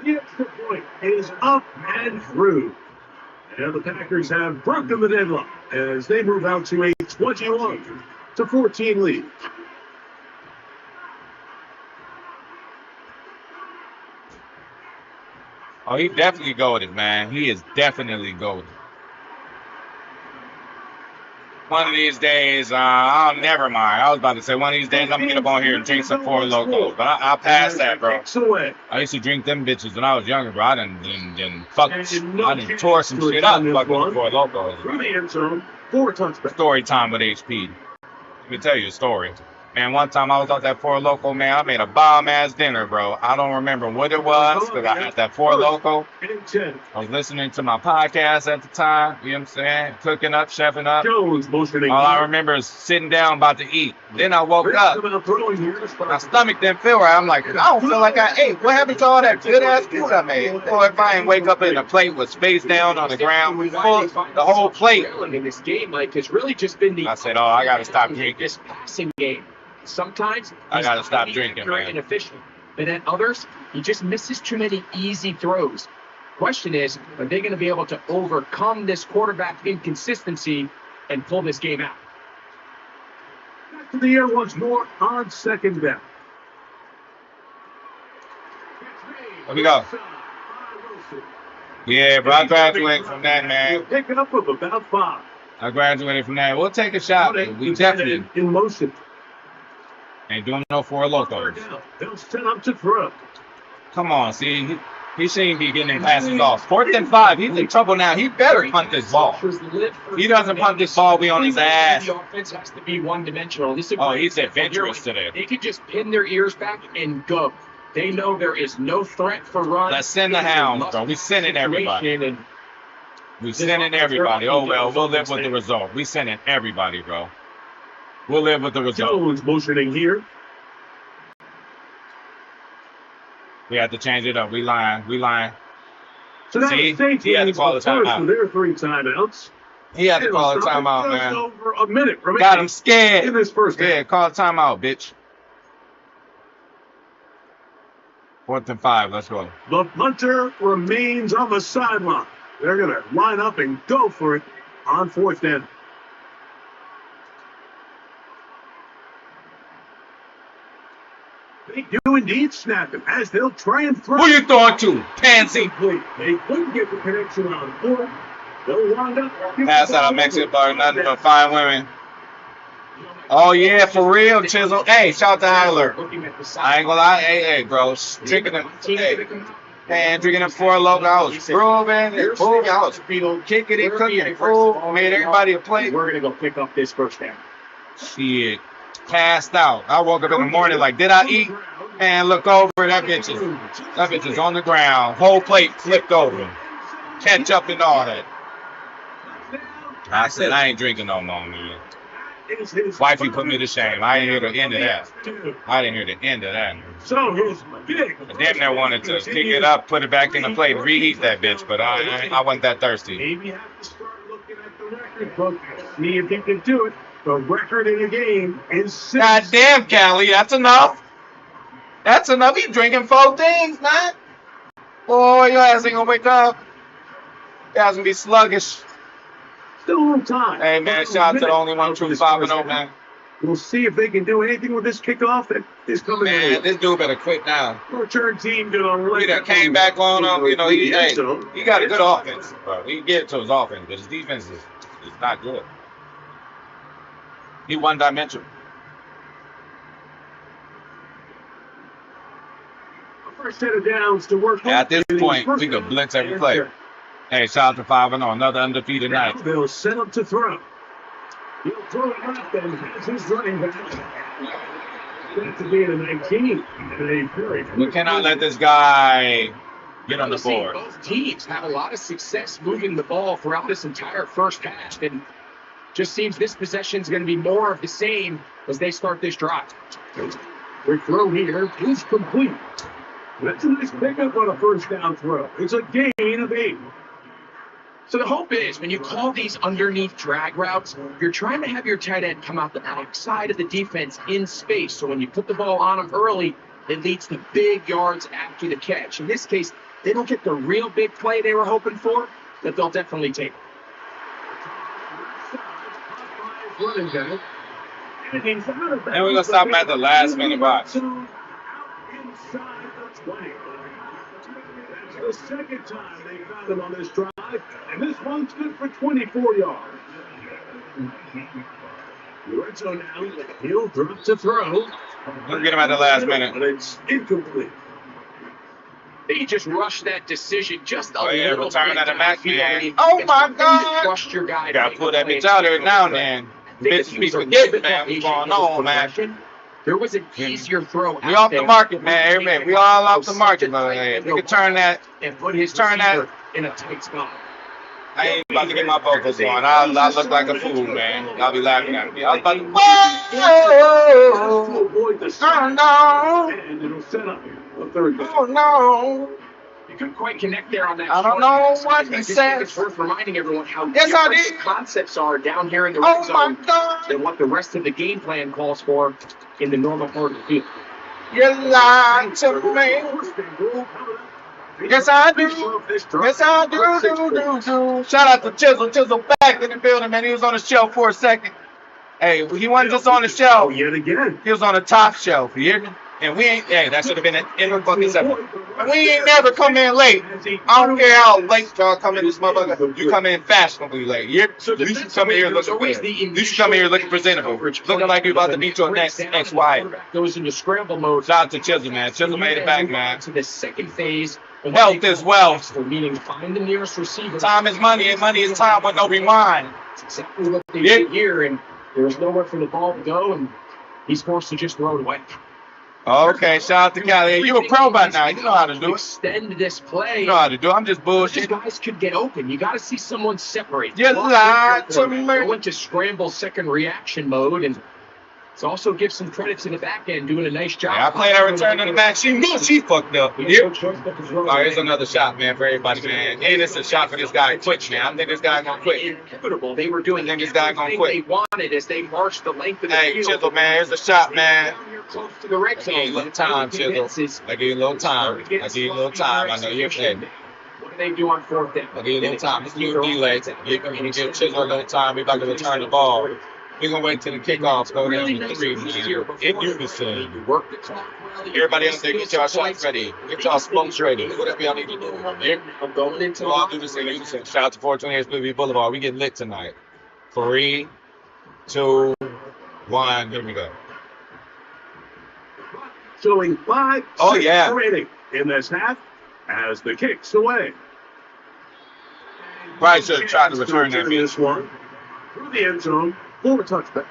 The extra point is up and through. And the Packers have broken the deadlock as they move out to a 21-14 lead. Oh, he definitely goated, man. He is definitely goated. One of these days, I'll never mind. I was about to say, one of these days, I'm going to get up on here and drink some 4 Locos. But I'll pass that, bro. I used to drink them bitches when I was younger, bro. I done tore some shit up fucking with 4 Locos. Through the end zone, 4 touchdowns. Story time with HP. Let me tell you a story. Man, one time I was out that 4 Loco, man. I made a bomb-ass dinner, bro. I don't remember what it was, because I had that 4 Loco. I was listening to my podcast at the time, you know what I'm saying? Cooking up, chefing up. All I remember is sitting down about to eat. Then I woke up. My stomach didn't feel right. I'm like, I don't feel like I ate. What happened to all that good-ass food I made? Or if I ain't wake up and the plate was face down on the ground, full, the whole plate. In this game, like, it's really just been the. I said, oh, I got to stop drinking. This passing game. Sometimes I gotta stop drinking, very man. inefficient, but then others he just misses too many easy throws. Question is, are they going to be able to overcome this quarterback inconsistency and pull this game out? Back to the air once more on second down. Here we go. Yeah, bro, I graduated from that, man. Pick up of about 5. I graduated from that. We'll take a shot. But we definitely in motion. ain't doing no four locals. They'll set up to throw. Come on, see, he shouldn't be getting passes off. 4th and 5. He's in trouble now. He better punt this ball. He doesn't punt this ball, we on his ass. The offense has to be one-dimensional. Oh, he's adventurous today. They could just pin their ears back and go. They know there is no threat for run. Let's send the hounds, bro. We sending everybody. We sending everybody. Oh, well, we'll live with the result. We sending everybody, bro. We'll live with the result. Jones motioning here. We have to change it up. We lying. So now See? the He had to call a timeout. for their 3 timeouts. He had to call a timeout, Just man. over a minute remaining Got him scared. in this first half. Yeah, call a timeout, bitch. 4th and 5. Let's go. The punter remains on the sideline. They're going to line up and go for it on 4th down. They do indeed snap him as they'll try and throw. Who you throwing to? Pansy. They couldn't get the connection on 4th. They'll wind up. Pass out of Mexican bar, nothing but fine women. Oh, yeah, for real, Chisel. Hey, shout out to Eiler. I ain't gonna lie. Hey, bro. Drinking them. Hey, man, drinking them 4 local. I was grooving. I was kicking it, cooking it. Made everybody a play. We're going to go pick up this first down. Shit. Passed out. I woke up in the morning like, did I eat? Man, look over. That bitch is on the ground. Whole plate flipped over. Ketchup and all that. I said, I ain't drinking no more, man. Wifey put me to shame. I ain't hear the end of that. I didn't hear the end of that. So here's big. I damn near wanted to pick it up, put it back in the plate, reheat that bitch, but I wasn't that thirsty. Maybe have to start looking at the record book. See if you can do it. The record in a game is 6. God damn, Callie, that's enough. That's enough. He drinking 4 things, man. Boy, your ass ain't gonna wake up. Your ass gonna be sluggish. Still on time. Hey, man, shout out to the only one true 5-0, man. We'll see if they can do anything with this kickoff that is coming Man, in. this dude better quit now. Return team gonna He done came back on him. You know, he got a good offense, bro. He can get to his offense, but his defense is not good. He one-dimensional. First set of downs to work. At this point, we could blitz every play. Hey, shout out to 5-0, another undefeated night. They'll set up to throw. He'll throw it up and has his running back. That's to be in a 19. We cannot let this guy get on the board. Both teams have a lot of success moving the ball throughout this entire first half, and just seems this possession is going to be more of the same as they start this drive. Quick throw here is complete. That's a nice pickup on a first down throw. It's a gain of 8. So the hope is when you call these underneath drag routes, you're trying to have your tight end come out the outside of the defense in space. So when you put the ball on them early, it leads to big yards after the catch. In this case, they don't get the real big play they were hoping for, that they'll definitely take. And we're going to stop at the last minute box. That's the second time they found him on this drive, and this one's good for 24 yards. Lorenzo now, he'll drop to throw. We'll get him at the last minute. But it's incomplete. They just rushed that decision just a little return bit. at the back, man. Oh, my God. Rushed your guy. Got to pull that bitch out every now and then. Bitches be forgetting, man. What's going on, man? There was an easier throw. We off the market, man. Everybody, we all off the market, man. We can turn that and put his turn that in a tight spot. I ain't about to get my vocals on. I look like a fool, man. Y'all be laughing at me. I was about to. Oh no! And it'll set up a third down. Oh no! You couldn't quite connect there on that. I don't know what he said. It's worth reminding everyone how different concepts are down here in the red zone than what the rest of the game plan calls for in the normal part of the field. You lied to me. Yes, I do. Yes, I do. Shout out to Chisel. Chisel back in the building, man. He was on the shelf for a second. Hey, he wasn't just on the shelf. Yet again. He was on the top shelf. You hear me? And we ain't, hey, that should have been in the fucking 7. And we ain't never come in late. I don't care how late y'all come in this motherfucker. You come in fashionably late. You should come in here looking good. You should come in here looking presentable. Looking like you're about to beat your next ex-wife. Goes into scramble mode. Shout out to Chisel, man. Chisel made it back, man. To the second phase. Health is wealth. Meaning find the nearest receiver. Time is money, and money is time with no rewind. That's exactly what they did here, and there was nowhere for the ball to go, and he's forced to just throw it away. Okay, shout out to Cali. You a pro by now. You know how to do it. Extend this play. You know how to do it. I'm just bullshit. These guys could get open. You got to see someone separate. You lied to me. Go into scramble second reaction mode, and it's also give some credit to the back end doing a nice job. Yeah, I played that return to the back. She knew she fucked up. Yep. All right, here's another shot, man, for everybody, man. And it's a shot for this guy. Quick, man. I think this guy gonna quit. Inevitable. They were doing this guy gonna quit. They wanted as they marched the length of the hey, field. Chisel, man. Here's a shot, man. Close to the red zone. I give you a little time, Chisel. I give you a little time. I give you a little time. I know you're playing. What do they do on fourth down? I give you a little time. It's new delay. You can give Chisel a little time. We're about to return the ball. We're going to wait till the kickoff. Go down to 3. In unison. Everybody else there, get y'all shots ready. Get y'all smokes ready. Whatever y'all need to do. I'm going into all do this in unison. Shout out to 428 Blueview Boulevard. We get lit tonight. 3, 2, 1. Here we go. Showing 5 oh, yeah. rating in this half as the kicks away. Probably should have tried to return that. This one through the end zone for a touchback.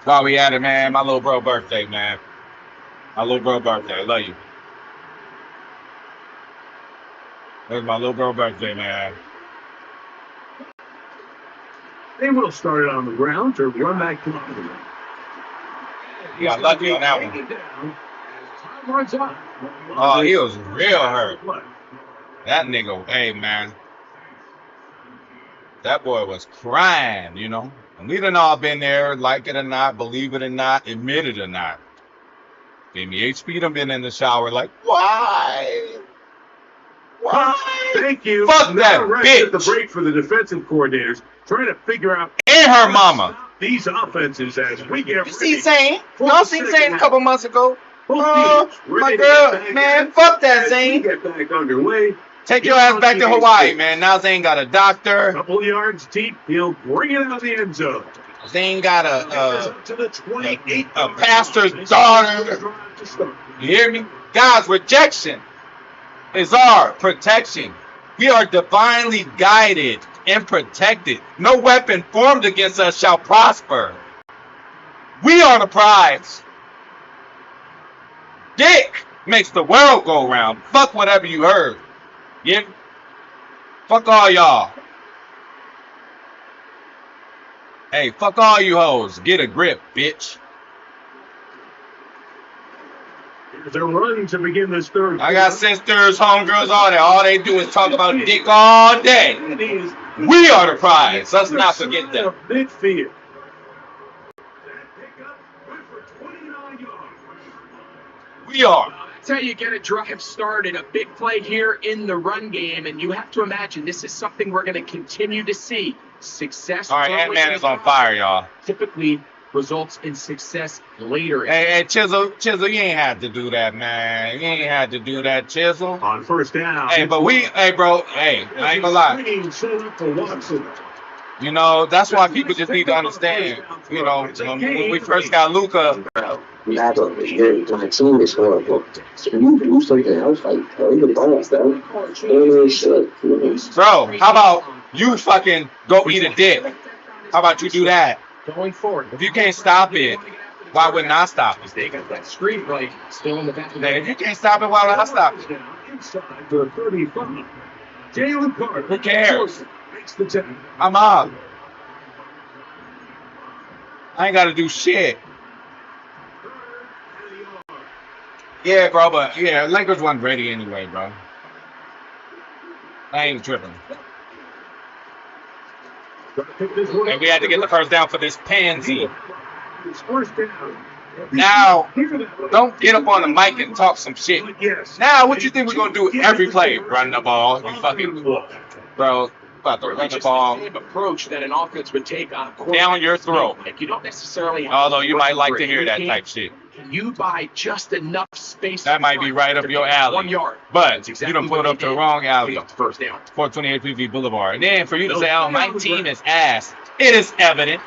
While we at it, man, my little bro birthday, man. My little bro birthday. I love you. It's my little bro birthday, man. They will start it on the ground to run back to the You got lucky on that one. Oh, he was real hurt. That nigga, hey, man. That boy was crying, you know. And we done all been there, like it or not, believe it or not, admit it or not. Amy HP done been in the shower like, why? Why? Thank you. Fuck that bitch. At the break for the defensive coordinators, trying to figure out and her mama these offenses as we get ready. You see Zane? Y'all seen Zane a couple months ago? My girl, man, fuck that Zane. Get back underway. Take your ass back to Hawaii, man. Now Zane got a doctor. Couple yards deep, he'll bring it out of the end zone. Zane got a pastor's daughter. You hear me? God's rejection is our protection. We are divinely guided and protected. No weapon formed against us shall prosper. We are the prize. Dick makes the world go round. Fuck whatever you heard. Yeah? Fuck all y'all. Hey, fuck all you hoes. Get a grip, bitch. Here's a run to begin this third. I got sisters, homegirls, all that. All they do is talk about dick all day. We are the prize. Let's not forget that. Midfield. We are. That's how you get a drive started, a big play here in the run game, and you have to imagine this is something we're going to continue to see. Success. All right, Ant-Man is on fire, y'all. Typically results in success later. Hey, Chisel, you ain't had to do that, man. You ain't had to do that, Chisel. On first down. Hey, but I ain't gonna lie. You know, that's why people just need to understand. You know, when we first got Luka. Madden is good. My team is horrible. So you do something else, like the balls, though. Bro, how about you fucking go eat a dick? How about you do that? Going forward. If you can't stop it, why wouldn't I stop it? They got that screen play still in the back of the If you can't stop it, why would I stop it? Inside the 35. Jalen Carter. Who cares? Makes the 10. I'm up. I ain't got to do shit. Yeah, bro, but yeah, Lakers wasn't ready anyway, bro. I ain't tripping. And we had to get the first down for this pansy. Now, don't get up on the mic and talk some shit. Now, what you think we're going to do every play? Run the ball. You fucking... Bro, About to Really run the just ball the same approach that an offense would take on a quarterback. down your throat. Like, you don't necessarily have Although to you run might like for to hear that anything. type shit. You buy just enough space. That might be right up to your make alley. 1 yard. But That's exactly you done what pulled they up the did. wrong alley. Picked up the first down. 428 PV Boulevard. And then for you to say, oh, my team is ass. It is evident.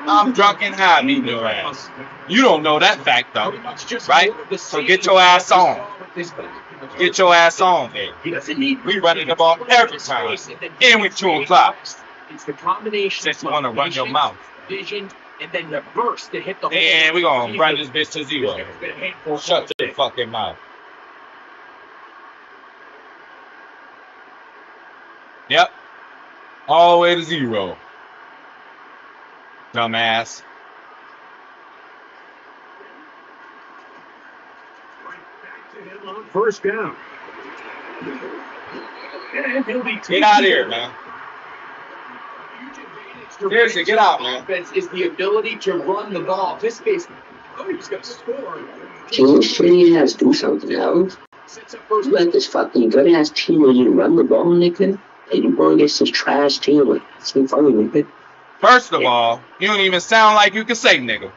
I'm drunk and high beating your ass. You don't know that fact, though. Right? So get your ass on. Get your ass on, man. We running the ball every time. And we chewing clocks. It's the combination. Just want to run your mouth. Vision, and then the burst to hit the hole. And we're going to run this bitch to 0. Shut your fucking mouth. Yep. All the way to 0. Dumbass. First down. And he'll be Get out of here, man. Seriously, get out, man. Offense is the ability to run the ball. This case, he's going to score. Can you shitty ass do something else? You let this fucking good ass team when you run the ball, nigga. And you go against this trash team like it's in front of me, nigga. First of all, you don't even sound like you can say nigga.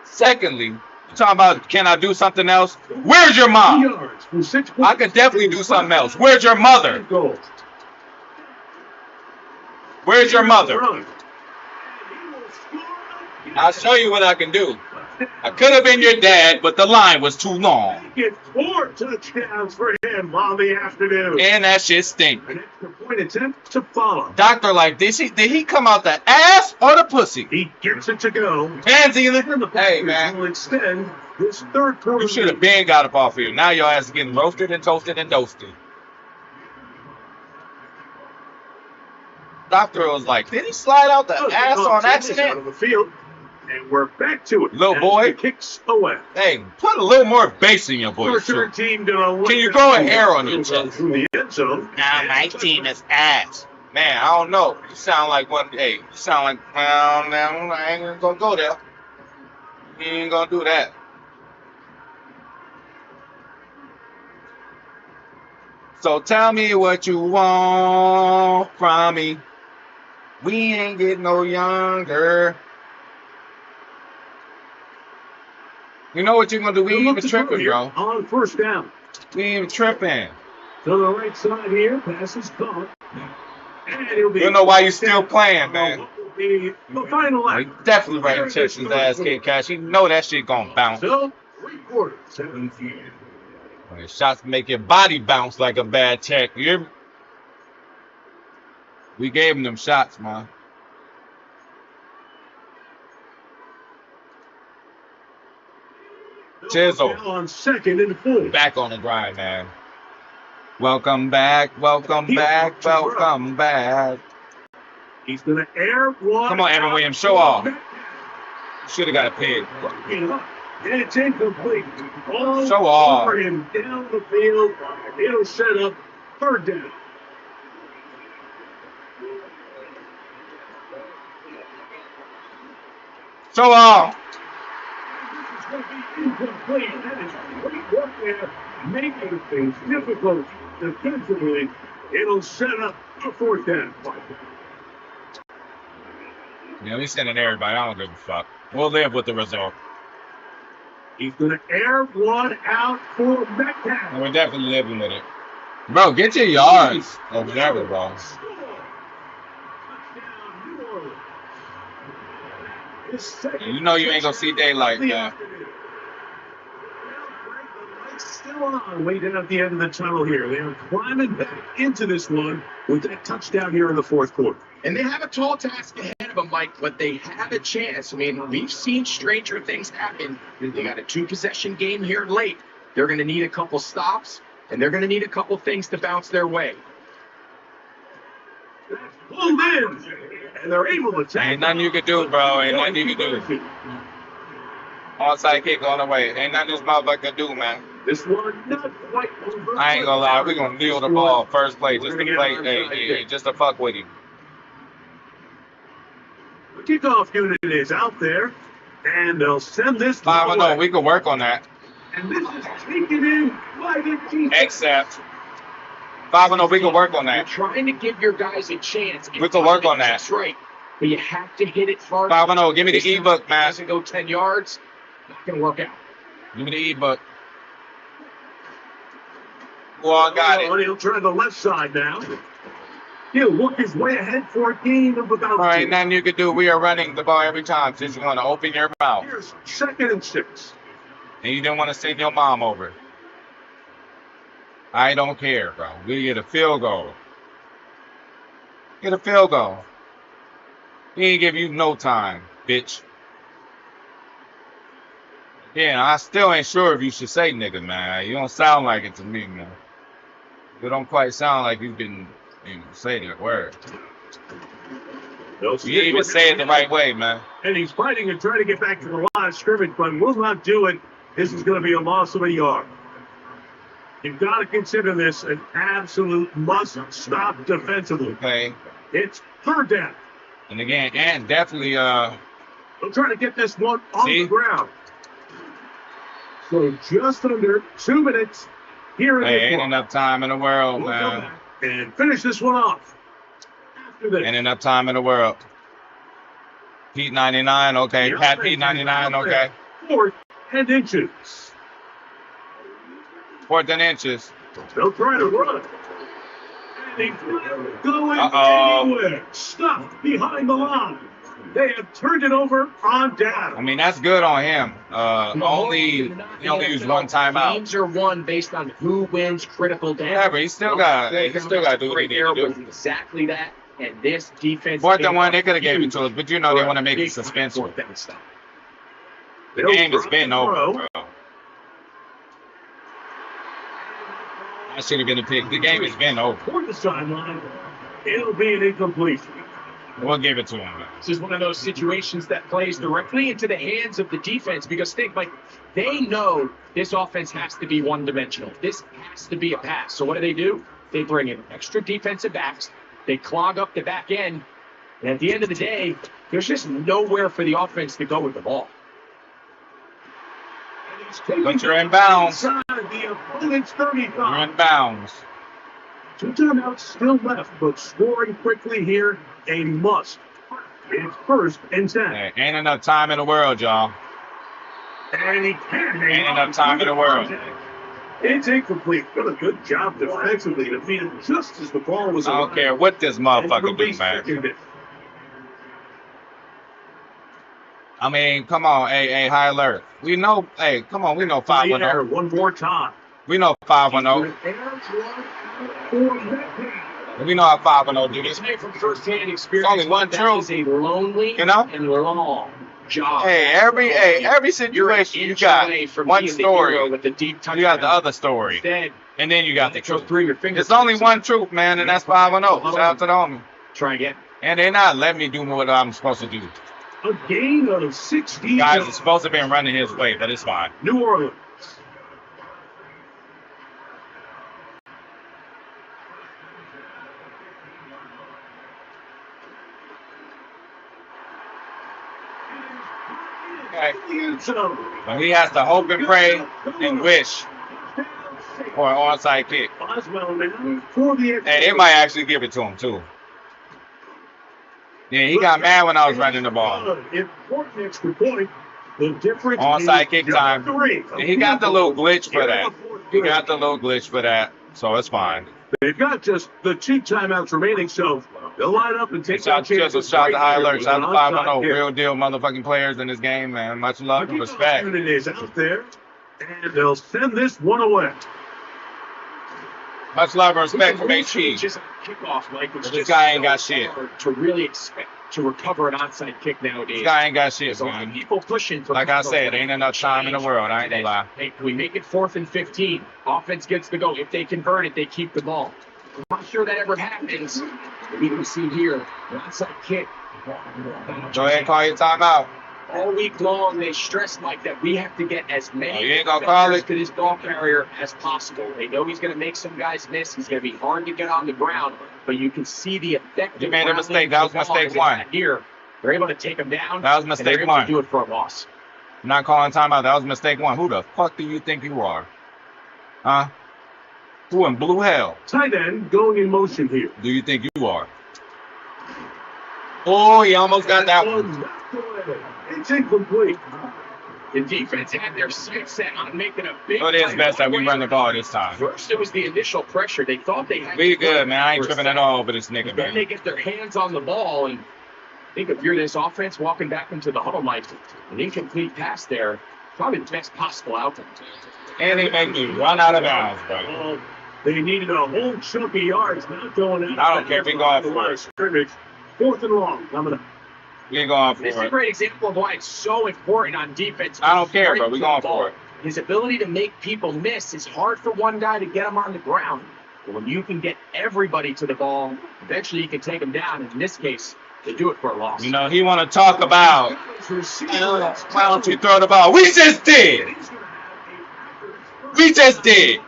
Secondly, you talking about can I do something else? Where's your mom? I could definitely do something else. Where's your mother? Where's your mother? I'll show you what I can do. I could have been your dad, but the line was too long. Get 4 touchdowns for him on the afternoon. And that shit stink. An extra point attempt to follow. Doctor, like, did he come out the ass or the pussy? He gets it to go. Hands either. Hey, man. Will extend this third quarter. You should have been got up off here. Now your ass is getting roasted and toasted and toasted. Doctor was like, did he slide out the ass on accident? Out of the field. And we're back to it. Little boy. Kicks away. Hey, put a little more bass in your voice. Can you grow a hair on your chest? The end zone. Nah, my team is ass. Man, I don't know. You sound like one. Hey, you sound like, well, no, I ain't gonna go there. You ain't gonna do that. So tell me what you want from me. We ain't getting no younger. You know what you're gonna do? We ain't even tripping, bro. On first down. We ain't even tripping. To the right side here, pass is caught. And he'll be. You know why you still playing, man? The final act. He definitely writing checks his ass, Kid Cash. You know that shit gonna bounce. So, 3/4, 17. Shots make your body bounce like a bad check. You hear me? We gave him them shots, man. Chisel. On second and 4. Back on the grind, man. Welcome back, welcome back, welcome back. He's going to air one. Come on, Evan Williams, show off. Should have got a pig. And it's incomplete. All show off. Over him down the field. It'll set up third down. Show off. Incomplete. That is great work there, making things difficult defensively. It'll set up a fourth down. Yeah, we sending everybody. I don't give a fuck. We'll live with the result. He's going to air one out for Metcalf. And we're definitely living with it. Bro, get your yards or whatever, bro. You know you ain't gonna see daylight, man. Still on, way down at the end of the tunnel here. They are climbing back into this one with that touchdown here in the fourth quarter. And they have a tall task ahead of them, Mike, but they have a chance. I mean, we've seen stranger things happen. They got a 2-possession game here late. They're going to need a couple stops, and they're going to need a couple things to bounce their way. Pulled in, and they're able to take. Ain't nothing you can do, bro. Ain't nothing you can do. Onside kick on the way. Ain't nothing this motherfucker can do, man. This one not quite over. I ain't gonna lie. We're gonna kneel the ball first play just to play. Hey, just to fuck with him. The kickoff unit is out there, and they'll send this. 5-0. We can work on that. And this is taken in by the defense. Except 5-0, we can work on You're that. trying to give your guys a chance. We can work on that. That's right. But you have to hit it hard. 5-0, give me the ebook, man. Doesn't go 10 yards, not going to work out. Give me the ebook. Well, I got it. He'll try the left side now. He'll work his way ahead for a gain of about All right, 2. nothing you can do. We are running the ball every time since you want to open your mouth. Here's 2nd and 6. And you didn't want to send your mom over. I don't care, bro. We get a field goal. Get a field goal. He ain't give you no time, bitch. Yeah, I still ain't sure if you should say nigga, man. You don't sound like it to me, man. You don't quite sound like you can say that word. You didn't even say it the right way, man. And he's fighting and trying to get back to the line of scrimmage, but will not do it. This is going to be a loss of a yard. You've got to consider this an absolute must-stop defensively. Okay. It's 3rd down. And again, and definitely, They'll try to get this one on the ground. So just under 2 minutes here in ain't enough time in the world, we'll man. come back and finish this one off. After this. Ain't enough time in the world. Pete 99, okay. Pat Pete 99, okay. 4th and inches. 4th and inches. They'll try to run. And he's not going anywhere. Stuck behind the line. They have turned it over on down. I mean, that's good on him. He only used one timeout. Games are won based on who wins critical down. Yeah, but he still got to do what he needs to do. Exactly that. And this defense. 4th and 1, they could have gave it to us, but you know they want to make it suspenseful. The game has been over, bro. I should have been a pick. The game has been over. For the sideline, it'll be an incompletion. We'll give it to him. This is one of those situations that plays directly into the hands of the defense because they know this offense has to be one-dimensional. This has to be a pass. So what do? They bring in extra defensive backs. They clog up the back end. And at the end of the day, there's just nowhere for the offense to go with the ball. But you're in bounds. The opponent's 35. You're in bounds. 2 timeouts still left, but scoring quickly here, a must. It's 1st and 10. Hey, ain't enough time in the world, y'all. And he can't hang Ain't on. enough time in the world. It's incomplete. Done a good job defensively to beat him just as the ball was I don't care what this motherfucker do, man. I mean, come on, hey, high alert. We know, hey, come on, we know 5-0. One more time. We know 5-0. We know how 5-0 do this. From first-hand experience, only one truth. is a lonely and long job. Hey, every situation you got one story. With the deep you got the other story. Instead, and then you got the truth. Through your fingers. It's only one truth, man, and that's 5-0. Shout out to the homie. Try again. And they're not letting me do what I'm supposed to do. A gain of 60. Guys are supposed to be running his way, but it's fine. New Orleans. Okay. But he has to hope and pray and wish for an onside kick. Hey, they might actually give it to him, too. Yeah, he got mad when I was running the ball. Important extra point. The difference onside kick time. And he got the little glitch for that. So it's fine. They've got just the 2 timeouts remaining, so they'll line up and take shout to high alert. Shout to 5-0. Real deal motherfucking players in this game, man. Much love and respect. Is out there, and they'll send this one away. Much love and respect from HP. Just a kickoff, Mike. This guy ain't got shit. To really expect to recover an onside kick nowadays. This guy ain't got shit, man. People pushing. Like I said, ain't enough time in the world. I ain't gonna lie. Hey, we make it 4th and 15. Offense gets to go. If they convert it, they keep the ball. I'm not sure that ever happens. We can see here, an onside kick. Go ahead and call your timeout. All week long, they stress Mike that we have to get as many to this ball carrier as possible. They know he's going to make some guys miss. He's going to be hard to get on the ground, but you can see the effect. You made a mistake. That was mistake 1. Here, they're able to take him down. That was mistake 1. Do it for a loss. I'm not calling timeout. That was mistake 1. Who the fuck do you think you are? Huh? Who in blue hell Tight end going in motion here. do you think you are? Oh, he almost got that one. Knocked away. It's incomplete. The defense had their sights set on making a big It is play. best that we run the ball this time. First, it was the initial pressure. They thought they had. We good, man. I ain't for a tripping at second. all over this nigga, Then they man. get their hands on the ball, and I think if you're this offense walking back into the huddle, like an incomplete pass there, probably the best possible outcome. And he make me run out of bounds, bro. Well, they needed a whole chunk of yards, not going out. I don't care if we go out for it. Scrimmage. 4th and long coming up. We ain't going This is a for it. great example of why it's so important on defense. I don't care, bro. We going for it. His ability to make people miss is hard for one guy to get him on the ground. But when you can get everybody to the ball, eventually you can take them down. And in this case, they do it for a loss. You know, he want to talk about, why don't you throw the ball? We just did. We just did.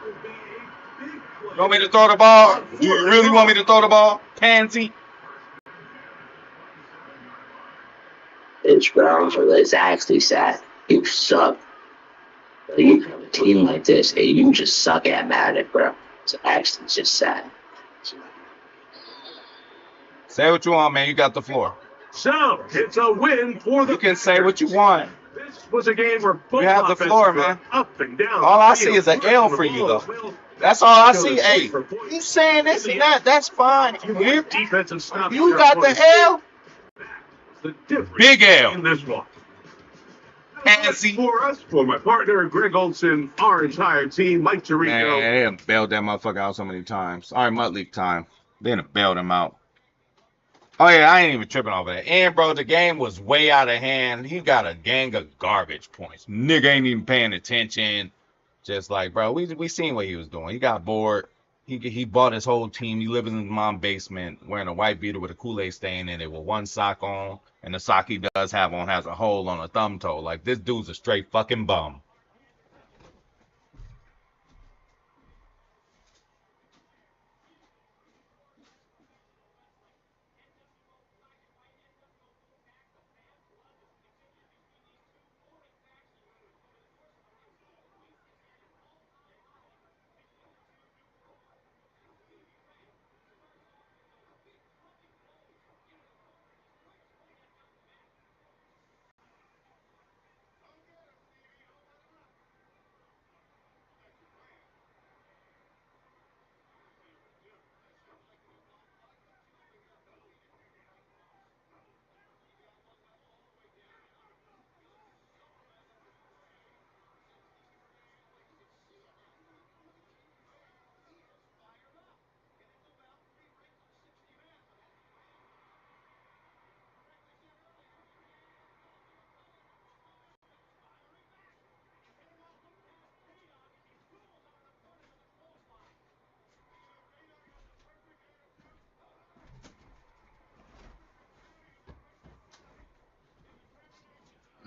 You want me to throw the ball? Do you really want me to throw the ball? Pansy? It's bro, it's actually sad. You suck. You have a team like this, and you just suck at Madden, bro. It's actually just sad. Say what you want, man. You got the floor. So, it's a win for the. You can say what you want. This was a game where both You have the offenses floor, were man. up and down. All I see is an L for you, though. That's all I see. Hey, you saying this and that, that's fine. You hear? Defensive stop. You got the L? The difference Big L. in this one. Pansy. For us, for my partner Greg Olson, our entire team, Mike Tirico. Man, they done bailed that motherfucker out so many times. All right, MUT League time. They done bailed him out. Oh, yeah, I ain't even tripping over that. And, bro, the game was way out of hand. He got a gang of garbage points. Nigga ain't even paying attention. Just like, bro, we seen what he was doing. He got bored. He bought his whole team. He living in his mom's basement wearing a white beater with a Kool-Aid stain in it with one sock on. And the sock he does have on has a hole on a thumb toe. Like, this dude's a straight fucking bum.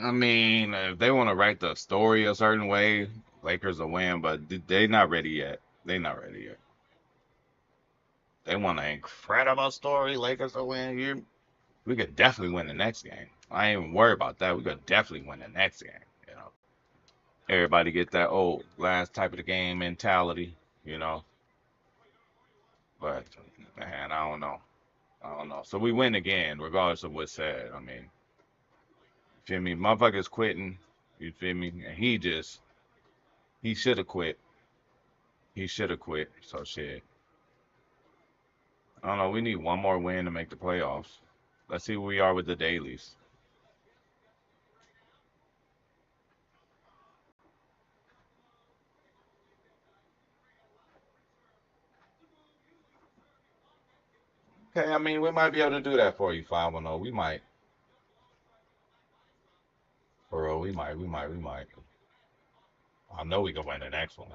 I mean, if they want to write the story a certain way, Lakers will win, but they not ready yet. They not ready yet. They want an incredible story, Lakers will win. We could definitely win the next game. I ain't even worried about that. We could definitely win the next game. You know, everybody get that old last type of the game mentality. You know, but man, I don't know. I don't know. So we win again, regardless of what's said. I mean, you feel me? Motherfuckers quitting. You feel me? And he should have quit. He should have quit. So shit. I don't know. We need one more win to make the playoffs. Let's see where we are with the dailies. Okay, I mean, we might be able to do that for you, 5-0. We might. For real, we might. I know we can win the next one.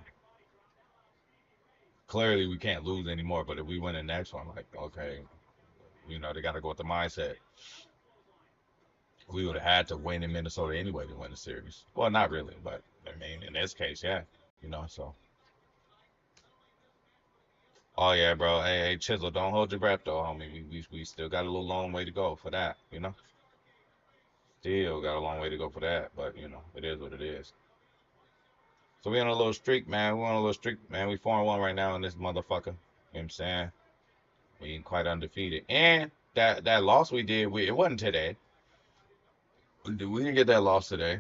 Clearly, we can't lose anymore, but if we win the next one, like, okay, they got to go with the mindset. We would have had to win in Minnesota anyway to win the series. Well, not really, but I mean, in this case, yeah. So. Oh yeah, bro. Hey, Chisel, don't hold your breath though, homie. We still got a little long way to go for that. Still got a long way to go for that, but it is what it is. So we on a little streak, man. We on a little streak, man. We 4-1 right now in this motherfucker. You know what I'm saying? We ain't quite undefeated. And that loss we did, it wasn't today. We didn't get that loss today.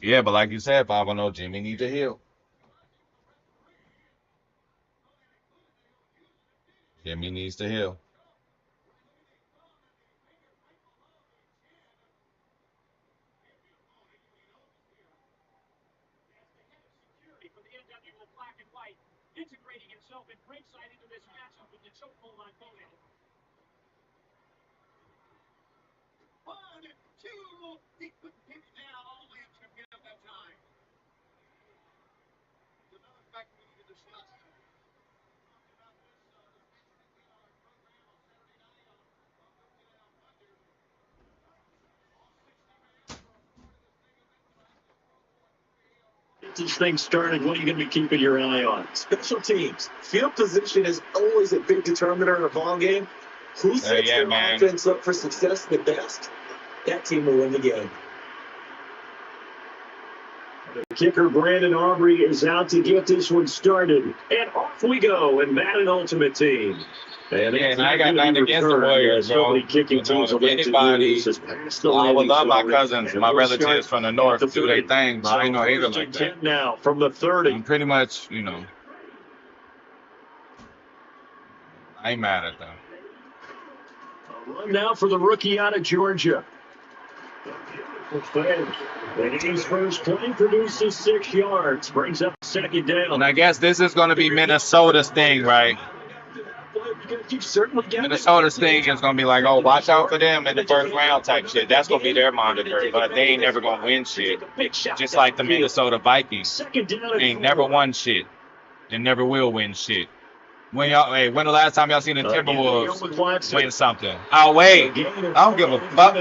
Yeah, but like you said, 5-0, Jimmy needs to heal. Jimmy needs to heal. This thing started. What are you going to be keeping your eye on? Special teams. Field position is always a big determiner in a ball game. Who sets their offense up for success the best? That team will win the game. The kicker, Brandon Aubrey, is out to get this one started. And off we go in Madden Ultimate Team. And I got nothing against the Warriors, bro. Kicking teams if anybody, I would love my cousins, my relatives from the north to do their thing, but I ain't no hater like that. Now from the 30. I'm pretty much, I ain't mad at them. A run now for the rookie out of Georgia. And his first play produces 6 yards, brings up second down. And I guess this is going to be Minnesota's thing, right? Minnesota's thing is going to be like, oh, watch out for them in the first round type shit. That's going to be their moniker, but they ain't never going to win shit. Just like the Minnesota Vikings. They ain't never won shit. They never will win shit. When the last time y'all seen the Timberwolves win something? Oh, wait. I don't give a fuck.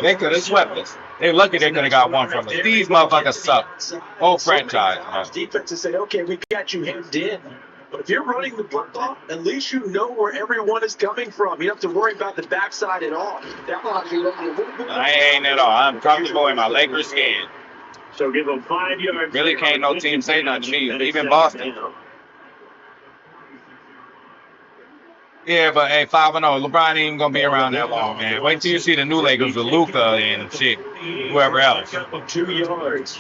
They could have swept us. They're lucky they could have got one from us. These motherfuckers suck. Whole franchise. Defenses say, okay, we got you hemmed in. But if you're running the football, at least you know where everyone is coming from. You don't have to worry about the backside at all. That allows you to run a little bit. I ain't at all. I'm comfortable in my Lakers skin. So give them 5 yards. Really can't no team say nothing to me. Even Boston. Yeah, but hey, 5-0. LeBron ain't even gonna be around that long, man. Wait till you see the new Lakers with Luka and shit, whoever else.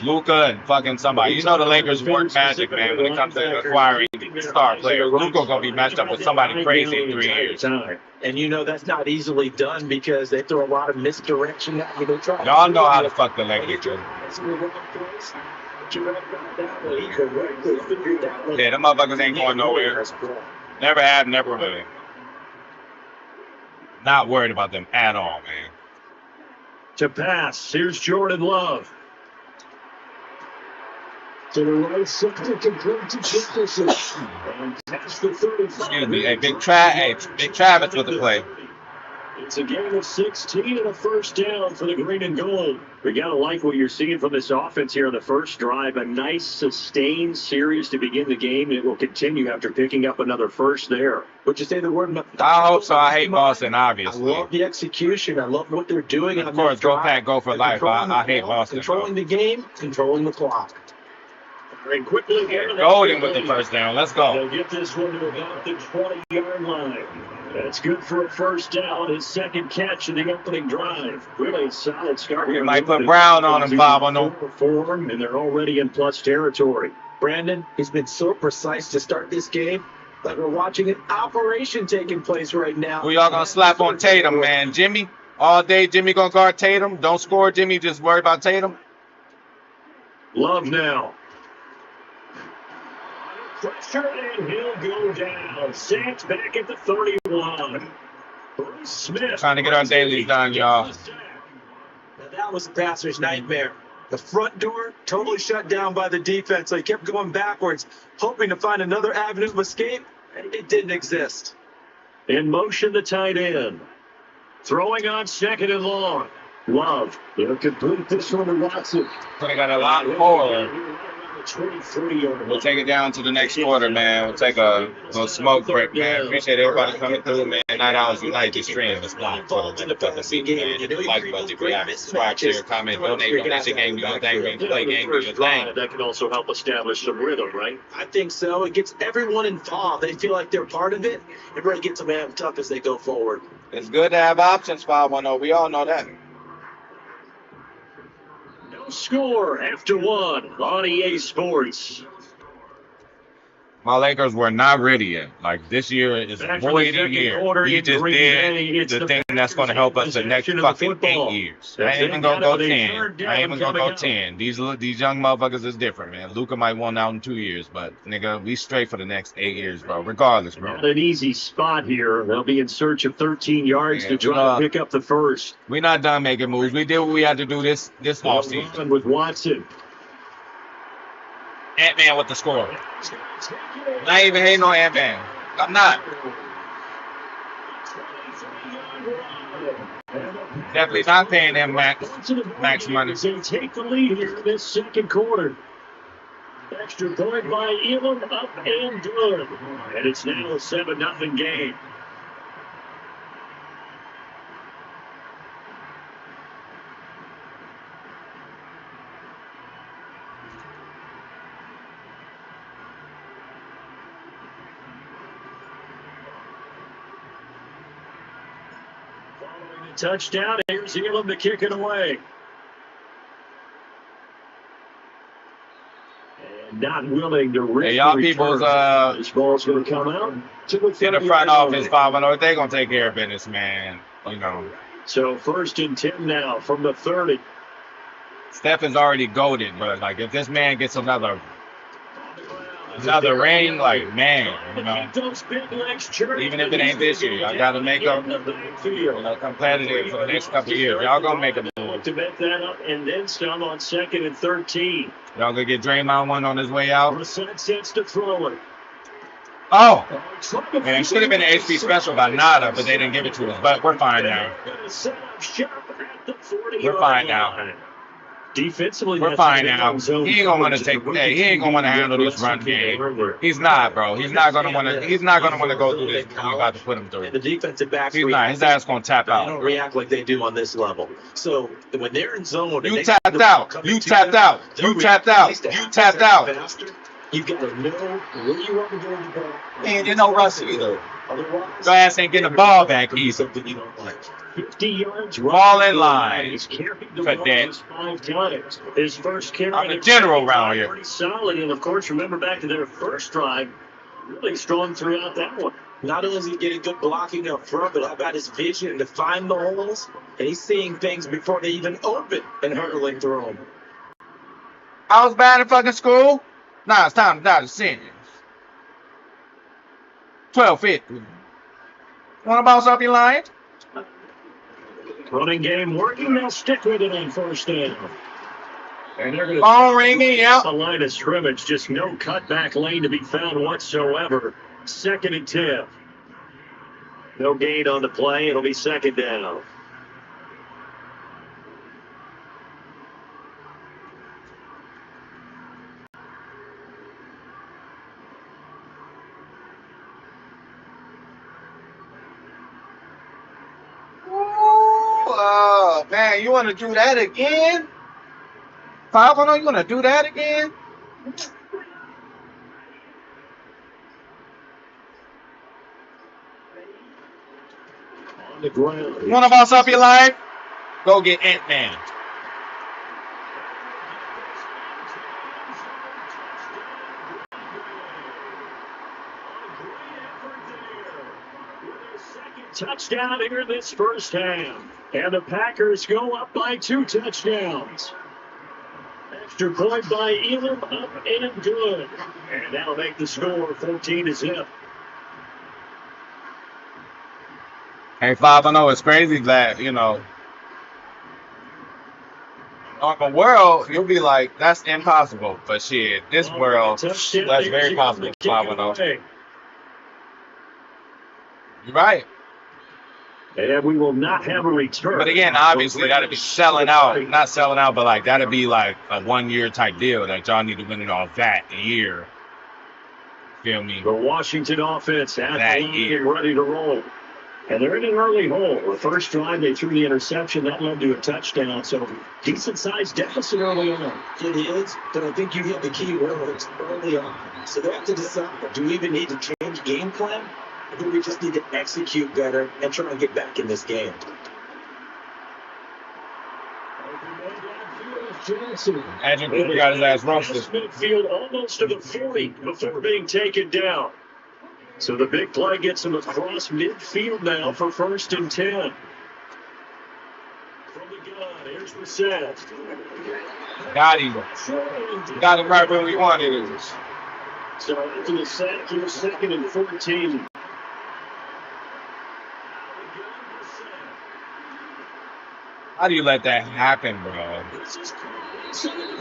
Luka and fucking somebody. You know the Lakers work magic, man, when it comes to acquiring star players. Luka gonna be matched up with somebody crazy in 3 years. And you know that's not easily done because they throw a lot of misdirection at you. Y'all know how to fuck the Lakers do. Yeah, them motherfuckers ain't going nowhere. Never have, never will. Not worried about them at all, man. To pass, here's Jordan Love. To the right side, complete to Jefferson. And past the 35. Excuse me, hey, Big Travis with the play. It's a game of 16 and a first down for the green and gold. We got to like what you're seeing from this offense here on the first drive. A nice, sustained series to begin the game. It will continue after picking up another first there. Would you say the word? I hope so. I hate Boston, obviously. I love the execution. I love what they're doing. Of course, go pack, go for life. I hate Boston. Controlling the game, controlling the clock. And quickly Golden with the first down. Let's go. They'll get this one to about the 20-yard line. That's good for a first down. His second catch in the opening drive. Really solid start. We might put Brown on him, Bob. And they're already in plus territory. Brandon, he's been so precise to start this game. Like we're watching an operation taking place right now. Who y'all gonna slap on Tatum, man? Jimmy? All day, Jimmy gonna guard Tatum? Don't score, Jimmy. Just worry about Tatum. Love now. Pressure, and he'll go down. Sacked back at the 31. Bruce Smith. Trying to get our dailies done, y'all. Now that was the passer's nightmare. The front door totally shut down by the defense. So he kept going backwards, hoping to find another avenue of escape, and it didn't exist. In motion, the tight end. Throwing on second and long. Love. He'll complete this one to Watson. So they got a lot more. 23 on the We'll take it down to the next quarter, man. We'll take a little smoke break, man. Appreciate everybody coming through, man. $9 a night to stream. It's not for the motherfucking man. Hit the like button if you haven't. Subscribe, share, comment, donate. Donation game, do your thing. Replay game, do your thing. That can also help establish some rhythm, right? I think so. It gets everyone involved. They feel like they're part of it. It really gets them amped up as they go forward. It's good to have options, 510. We all know that. No score after one on EA Sports. My Lakers were not ready yet. Like, this year is a voided year. We just did the thing that's going to help us the next fucking 8 years. I ain't even going to go 10. I ain't even going to go 10. These young motherfuckers is different, man. Luka might want out in 2 years, but, nigga, we straight for the next 8 years, bro. Regardless, bro. Not an easy spot here. They'll be in search of 13 yards to try to pick up the first. We're not done making moves. We did what we had to do this offseason. With Watson. Ant-Man with the score. I'm not even hating on Ant-Man. I'm not. Definitely not paying them max money. They take the lead here in this second quarter. Extra point by Elam, up and good. And it's now a 7-0 game. Touchdown. Here's Elam to kick it away. And not willing to risk y'all people's this ball's going to come out to the in the front office, 510. They gonna take care of business, man. You know. So 1st and 10 now from the 30. Steph is already goated, but like if this man gets another ring, like, man, you know, even if it ain't this year, I gotta make up, competitive for the next couple of years. Y'all gonna make a move. To make that up and then some on 2nd and 13. Y'all gonna get Draymond one on his way out. Brissett sets to throw it. Oh, man, it should have been an HP special by Nada, but they didn't give it to us. But we're fine now. We're fine now. Defensively, we're fine now. He ain't gonna want to take. Hey, he ain't gonna want to handle this run game. He's not, bro. He's not gonna want to. He's not gonna want to go through this. We about to put him through. The defensive backs. He's not. His ass gonna tap out. They don't react like they do on this level. So when they're in zone, you tapped out. You tapped out. You tapped out. You tapped out. You've got to know where you want to go with the ball. And there's no rush either. Otherwise, your ass ain't getting the ball back either. Something you don't like. 50 yards. Ball in line. He's carried the ball 5 times. His first carry. I'm the general around here. Pretty solid, and of course, remember back to their first drive, really strong throughout that one. Not only is he getting good blocking up front, but how about his vision to find the holes? And he's seeing things before they even open and hurtling through them. I was bad in fucking school. Nah, it's time to die to seniors. 12:50. Want to bounce up your line? Running game working. They'll stick with it on 1st down. And they're going to phone ringing, yeah. The line of scrimmage, just no cutback lane to be found whatsoever. 2nd and 10. No gain on the play. It'll be 2nd down. Man, you want to do that again? 510, you want to do that again? On the ground. You want to bounce up your line? Go get Ant-Man. Touchdown here this first half. And the Packers go up by 2 touchdowns. Extra point by Elam, up and good. And that'll make the score 14-0. Hey, 510, it's crazy that, you know, normal world, you'll be like, that's impossible. But shit, this world, that's very possible, 510. You're right. And we will not have a return. But again, obviously, that'd be selling out. Not selling out, but like that'd be like a 1 year type deal that y'all need to win it off that year. Feel me? The Washington offense at That the line year. and ready to roll. And they're in an early hole. The first drive, they threw the interception. That led to a touchdown. So decent-sized deficit early on. It is, but I think you hit the key words early on. So they have to decide, do we even need to change game plan? Or do we just need to execute better and try and get back in this game? Adrian Cooper got his ass roasted. Midfield almost to the 40 before being taken down. So the big play gets him across midfield now for 1st and 10. From the gun, here's Brissett. Got him. Got him right where we wanted him. So after the sack, here's 2nd and 14. How do you let that happen, bro?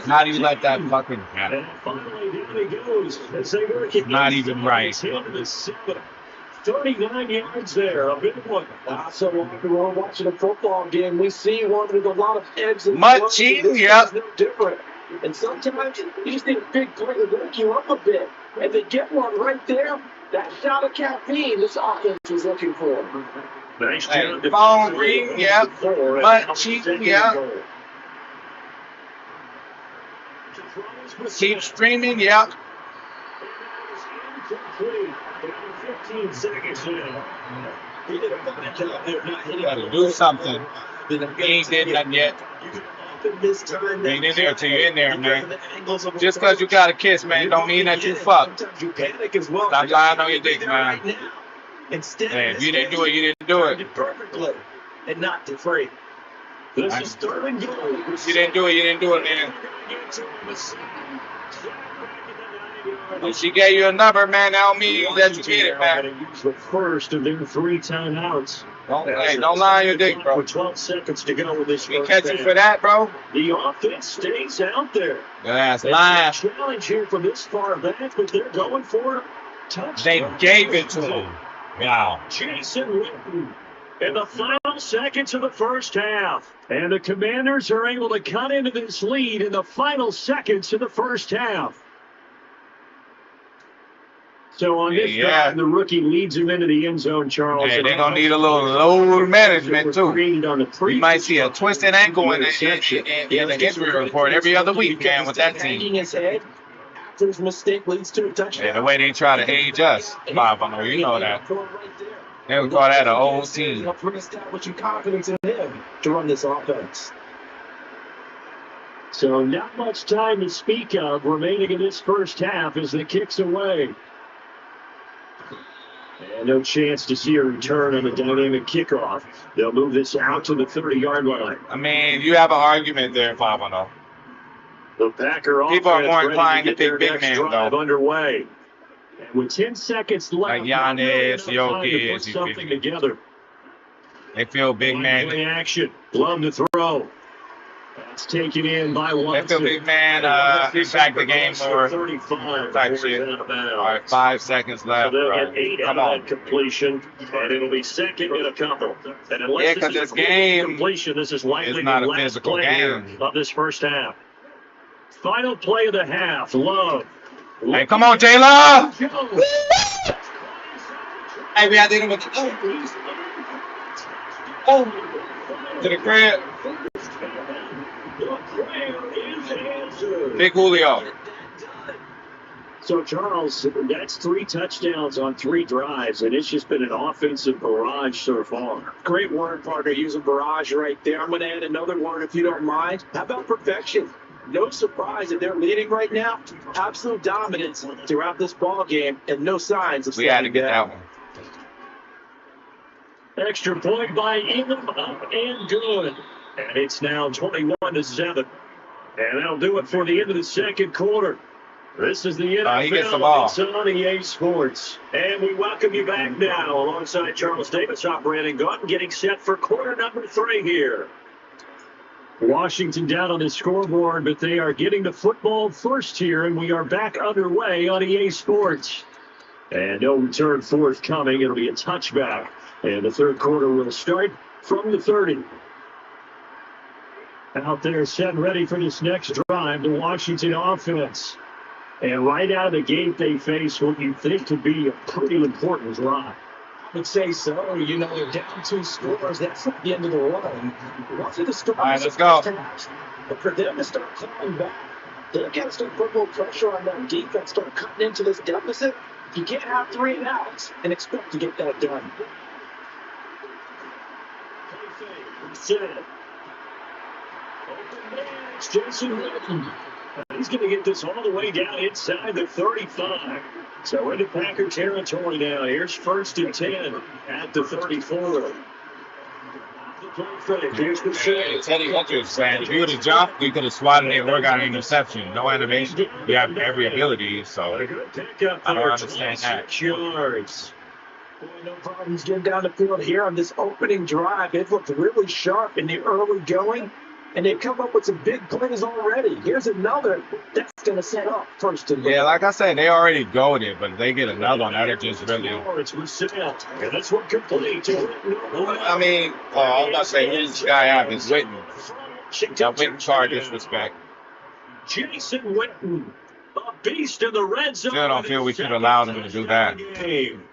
How do you let that fucking happen? And finally, down he goes. As they work it Not even right. 39 yards there. A big one. So when we're watching a football game, we see one with a lot of ebbs and MUT flows. Champs, This yep. is no different. And sometimes you just need a big play to wake you up a bit. And they get one right there. That shot of caffeine this offense was looking for. Nice Hey, job. phone ring, yep. MUT Champs, yep. Keep streaming, yep. 15 seconds now. He did a fine job there, not hitting Gotta do something. He ain't did nothing yet. He ain't in there till you're in there, man. Just because you got a kiss, man, don't mean that you fucked. Sometimes you panic as well. Stop lying on your dick, man. Instead, Hey, if you didn't do it, you didn't do it. perfectly and not afraid. This is 3rd and goal. You didn't do it, you didn't do it, man. If she gave you a number, man, that don't mean that you get it, man. Use the first of their 3 timeouts. Don't lie on your dick, bro. With 12 seconds to go with this We first catch you half. for that, bro. The offense stays out there. That's It's lying. a challenge here from this far back, but they're going for a touchdown. They gave it to him. Wow. Jason Witten in the final seconds of the first half. And the Commanders are able to cut into this lead in the final seconds of the first half. So on this drive, the rookie leads him into the end zone, Charles. Hey, they're going to need a little load management, too. We might see a twisted ankle in the injury report every other week, man, with that team. His head after his mistake leads to a touchdown. Yeah, the way they try to age us. Bob, you know that. They would call that an old team. Establishing confidence in him to run this offense. So not much time to speak of remaining in this first half as the kick's away. And no chance to see a return on the dynamic kickoff. They'll move this out to the 30-yard line. I mean, you have an argument there, Bob. The Packer People are offense more ready inclined to get their pick big next man, drive though. underway. And with 10 seconds left, Like Giannis, they're enough time to Jokic, put something together. They feel big man. Play action. Glove to throw. That's taken in by They Watson. feel big man impact the game more. 35 Type shit. out of bounds. All right, 5 seconds So left. they'll Right. get 8 Come out on. of completion, and it'll be second in a couple. And unless Yeah, this 'cause is this a quick game completion, this is likely is not the a last physical play here game. of this first half. Final play of the half. Love. Hey, come on, Jayla! Hey, we had to hit him with the to the crib. Big Julio. So, Charles, that's 3 touchdowns on 3 drives, and it's just been an offensive barrage so far. Great word, partner. Use a barrage right there. I'm going to add another word if you don't mind. How about perfection? No surprise that they're leading right now. Absolute dominance throughout this ball game, and no signs of We had to slowing get down. that one. Extra point by Ingham, up and good. And it's now 21-7. And that'll do it for the end of the second quarter. This is the NFL. He gets the ball. It's on EA Sports. And we welcome you back now alongside Charles Davis, operating gun, getting set for quarter number 3 here. Washington down on the scoreboard, but they are getting the football first here, and we are back underway on EA Sports. And no return forthcoming. It'll be a touchback And the third quarter will start from the 30. Out there set and ready for this next drive, the Washington offense. And right out of the gate, they face what you think could be a pretty important drive. I would say so. You know, they're down 2 scores. That's not the end of the run. Once the scores, All right, let's go. but for them to start clawing back, they've got to start putting more pressure on that defense, start cutting into this deficit. You can't have 3 and outs and expect to get that done. Set. Open man, it's Jason Witten. He's going to get this all the way down inside the 35. So into Packer territory now. Here's 1st and 10 at the 34. Here's the Hey, Teddy Hunter's man. If you would have jumped, we could have swatted it or got an interception. No animation. We have every ability, so I don't understand that. Yards. Boy, no problems getting down the field here on this opening drive. They've looked really sharp in the early going, and they've come up with some big plays already. Here's another that's going to set up 1st and 10. Yeah, like I said, they already goaded, but if they get another one, that'll just really. Yards were set. And that's what complete. I mean, I was about to say, who this guy have is Witten. Got Witten charge disrespect. Jason Witten, a beast in the red zone. Still don't feel we should allow them to do that.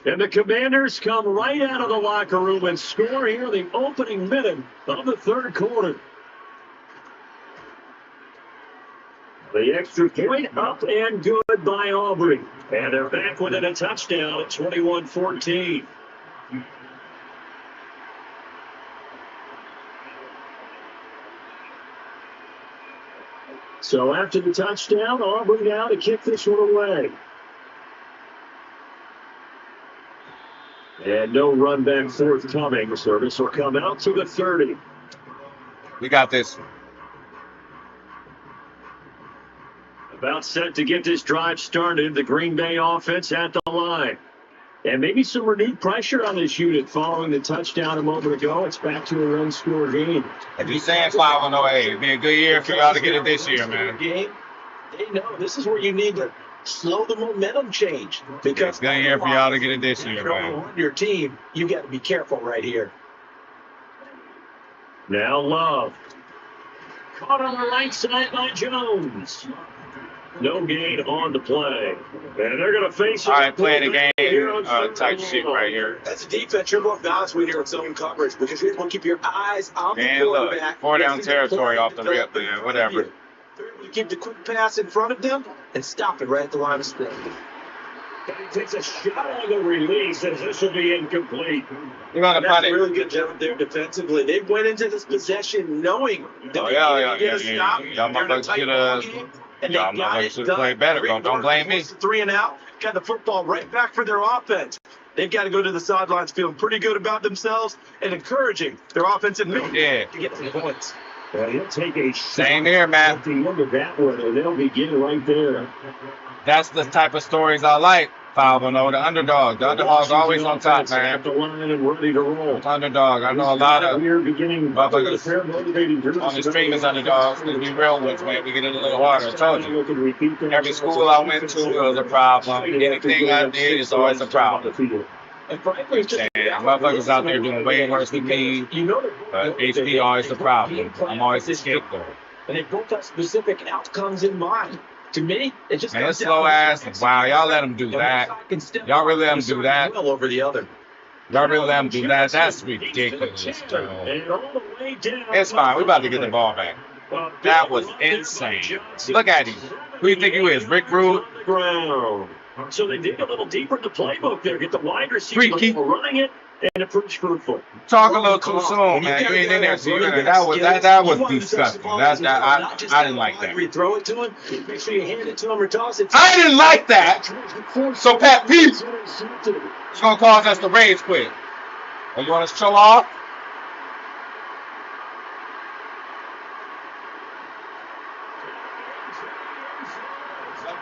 And the Commanders come right out of the locker room and score here the opening minute of the 3rd quarter. The extra point up and good by Aubrey. And they're back within a touchdown at 21-14. So after the touchdown, Aubrey now to kick this one away. And no run back forthcoming, so this will come out to the 30. We got this. About set to get this drive started, the Green Bay offense at the line. And maybe some renewed pressure on this unit following the touchdown a moment ago. It's back to a run-score game. If you're saying 5-0, hey, it'd be a good year for y'all to get it this year, man. Game, they know this is where you need to slow the momentum change. Because It's a good year for y'all to get it this year, man. on your team, you got to be careful right here. Now Love. Caught on the right side by Jones. No gain on the play. And they're going to face it. All right, playing the game type shit right here. That's a defense you're more balanced with here in zone coverage because you're going to keep your eyes on the Man, look, quarterback. 4 down territory off the rip, man. Whatever. You keep the quick pass in front of them and stop it right at the line of scrimmage. He takes a shot on the release as this will be incomplete. You're going to punt That's a it. really good job there defensively. They went into this possession knowing that Oh, they yeah. needed to get a stop. Y'all They're in a motherfuckers tight should ball have. game, and they Y'all got motherfuckers it should done. play better. Don't blame me. 3 and out. Got the football right back for their offense. They've got to go to the sidelines feeling pretty good about themselves and encouraging their offensive men Yeah. to get some points. Well, he'll take a Same here, man. at the end of that one, and they'll begin right there. That's the type of stories I like. 5-0, the underdog. The underdog's always on top, At man. the line and ready to roll. Underdog. I know a lot of We're beginning motherfuckers on the stream is underdogs. Because we real ones, man. We get it a little harder. I told you. Every school I went to, it was a problem. Anything I did is always a problem. And frankly, it's just And motherfuckers out there doing way worse than me. you know But HP always the problem. I'm always the scapegoat. and they both have specific outcomes in mind. To me, it just Man, comes it's down slow to ass. Wow, y'all let them do and one that. side can step Y'all really let up them do that. well over the other. Y'all really let them do that. That's ridiculous. Bro. And all the way down. It's fine. We about to get the ball back. That was insane. Look at him. Who you think you is? Rick Rude? Ground. So they dig a little deeper in the playbook there. Get the wide receiver Freaky. running it, and it proves fruitful. Talk a little too soon, man. You ain't in there, so you that was disgusting. I didn't like that. Throw it to him. Make sure you hand it to him or toss it. I didn't like that. So Pat Pete, it's gonna cause us to rage quit. Or you want us to show off?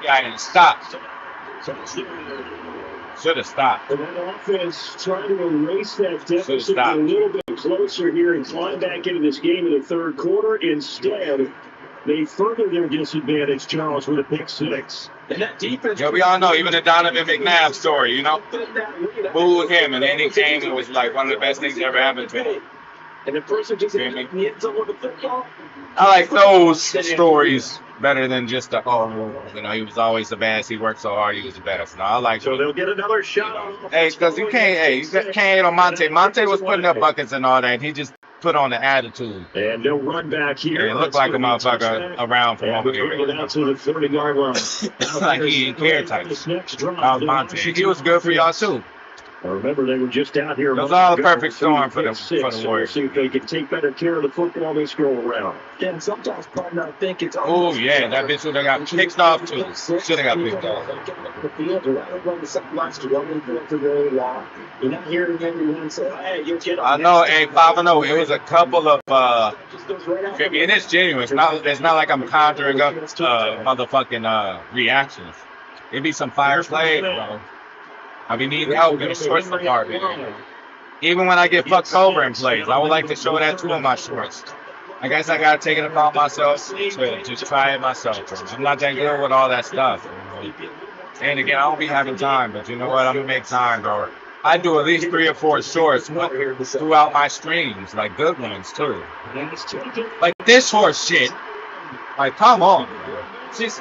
I didn't stop. Should have stopped. And that offense trying to erase that deficit stopped. a little bit closer here and climb back into this game in the 3rd quarter. Instead, They further their disadvantage, Charles, with a pick six. And that defense. Yeah, we all know, even the Donovan McNabb story, you know? Booed him, and then he came and was like one of the best things that ever happened to him. And the person just Feel me? in the end zone with the football. I like those stories better than just the, you know, he was always the best, he worked so hard, he was the best. No, I like So they'll get another shot. hey, because you can't hate on Monte. Monte was putting up buckets and all that, and he just put on the attitude. And no run back here. It looked like a motherfucker around from over here. here. Out to the 30-yard line. Like he didn't care type. That was Monte. He was good for y'all too. Remember, they were just out here. It was all a perfect storm for the Warriors. See if they can take better care of the football this go around. And sometimes probably not think it's. Oh yeah, that bitch would have got picked off too. Should have got picked off. The field, or I run the sidelines to run the field for very long. You're not hearing everyone say, "Hey, you'll get on." I know, hey, 5-0. It was a couple of and it's genuine. It's not like I'm conjuring up motherfucking reactions. It be some fire play, bro. I be needing help in the shorts department. Even when I get fucked over in plays, I would like to show that too in my shorts. I guess I gotta take it upon myself to just try it myself. I'm not that good with all that stuff. And again, I don't be having time, but you know what? I'm gonna make time, bro. I do at least 3 or 4 shorts throughout my streams, like good ones too. Like this horse shit. Like, come on, bro. Just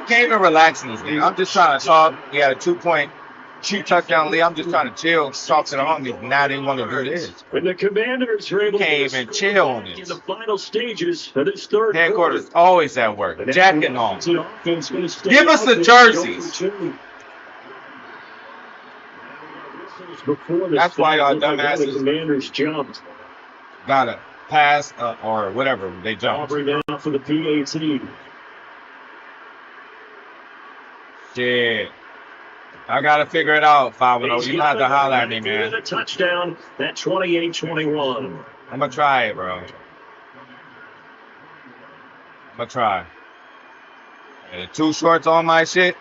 can't even relax in this game. I'm just trying to talk. We had a 2-point touchdown lead. I'm just trying to chill, talk to the homies. Now they want to do this. When the Commanders are able can't to even chill on this. In the final stages of this third headquarters always at work. Jacking on. Give us the jerseys. That's why y'all dumbasses Commanders jumped. Gotta pass or whatever they jump. Now for the PAT. Shit. I gotta figure it out, 5-0. You have to holler at me, man. A touchdown at 28-21. I'm gonna try it, bro. I'm gonna try. And the 2 shorts on my shit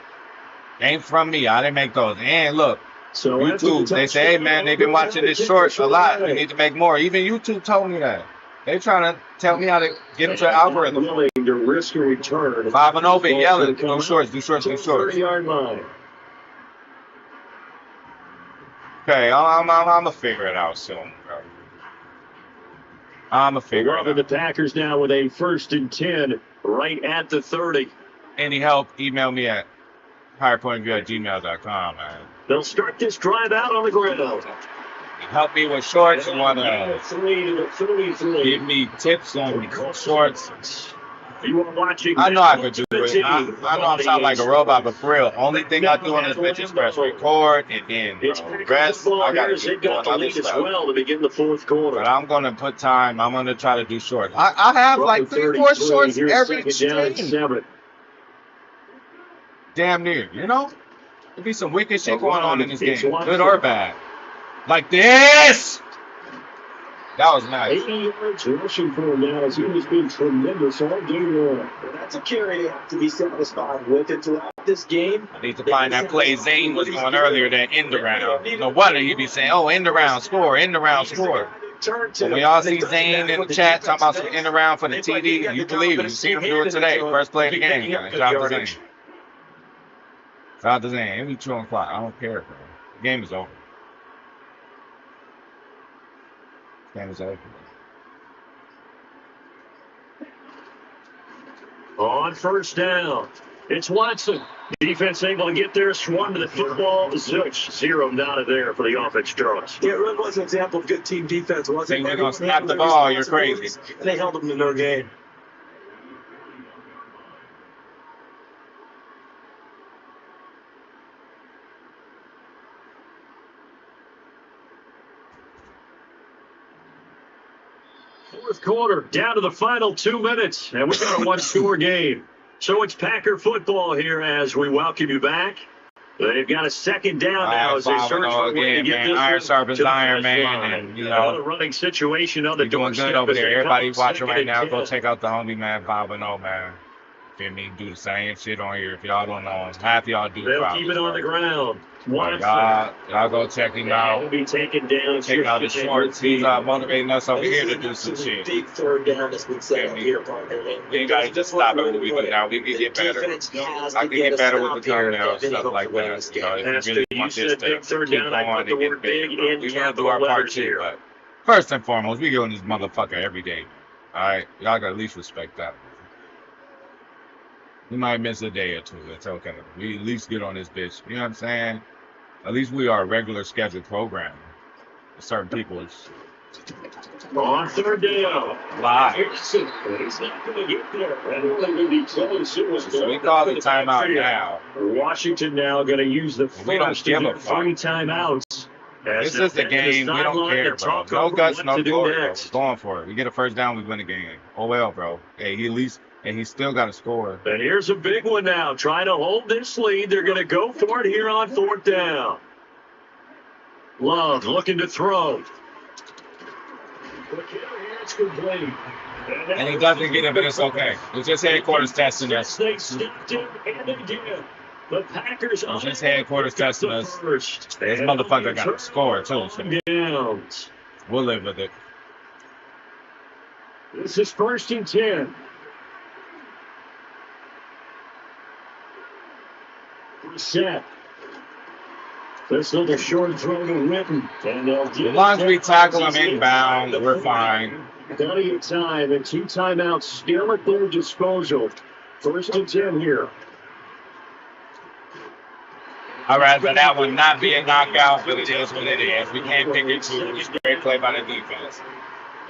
ain't from me. I didn't make those. And look, so YouTube, they say, hey, man, they've been watching this short a lot. We need to make more. Even YouTube told me that. They trying to tell me how to get into the algorithm. Willing to risk a return. 5-0 been yelling. Do shorts, do shorts, do shorts. 30-yard line. Okay, I'm gonna figure it out soon, bro. I'm gonna figure it out. The Packers now with a 1st and 10 right at the 30. Any help, email me at higherpointview@gmail.com, man. They'll start this drive out on the ground. Help me with shorts. You want to give me tips on shorts? You are watching. I know I could do it. I know I sound like a robot, but for real, only thing I do on this bitch is press record and then rest. I gotta keep doing other stuff. Well to begin the 4th quarter. But I'm gonna put time. I'm gonna try to do shorts. I have like 3 or 4 shorts every stream. Damn near, you know. There be some wicked shit going on in this game, good or bad. Like this. That was nice. 80 yards rushing for him now as he has been tremendous all game long. That's a carry they have to be satisfied with it throughout this game. I need to find that play Zane was doing earlier, that end around. No wonder he'd be saying, oh, end around, score, end around, score. When we all see Zane in the chat talking about some end around for the TD, you believe it. You see him do it today. First play of the game. Shout out to Zane. Shout out to Zane. It'll be 2 o'clock. I don't care, bro. The game is over. Game is over. On 1st down, it's Watson. Defense able to get there, swung to the football. Zuch zeroed out of there for the offense, Charles. Yeah, it really was an example of good team defense, wasn't it? Think they're going to snap the ball, you're crazy. And they held them to no gain. Fourth quarter, down to the final 2 minutes, and we got a 1-score game. So it's Packer football here as we welcome you back. They've got a 2nd down now as they search for a way to get this iron sharpens iron, man. line. And, you know, Another running situation on the doing good over there. Everybody watching right now, go check out the homie, man, 5-0, man. Feel me? Do the same shit on here. If y'all don't know, half y'all do They'll probably. keep it on the ground. But Watson. y'all go check him He'll out. be taken down. Check out his shorts. He's motivating us over here to do some shit. Big third down that's been set up here, partner. We ain't gotta just stop it when we do now. We can get better. I can get better with the thumbnail stuff like that. You know, if you really want this to keep going and get bigger, we want to do our part too. But first and foremost, we go on this motherfucker every day. All right, y'all gotta at least respect that. We might miss a day or two. It's okay. We at least get on this bitch. You know what I'm saying? At least we are a regular scheduled program. Certain people is On third down. live. He's not going to get there. And only going to be close. It was So we call the timeout now. Washington now going to use the We don't first give of a their fuck. 3 timeouts. This is the game. We don't care, bro. No guts, no glory, bro. We're going for it. We get a first down, we win the game. Oh well, bro. Hey, he at least, and he's still got to score. And here's a big one now. Trying to hold this lead. They're going to go for it here on fourth down. Love looking to throw. It's complete. And he doesn't get it, but it's okay. It's just headquarters testing us. They stepped in and they did. The Packers It's just headquarters testing us. This motherfucker got to score, too. So Downs. we'll live with it. This is 1st and 10. Reset. This little short throw to Witten. And they'll get As long as we tackle him inbound, we're fine. Plenty of time and 2 timeouts still at their disposal. 1st and 10 here. I'd rather that one not be a knockout, but it is what it is. We can't pick it too. It's a great play by the defense.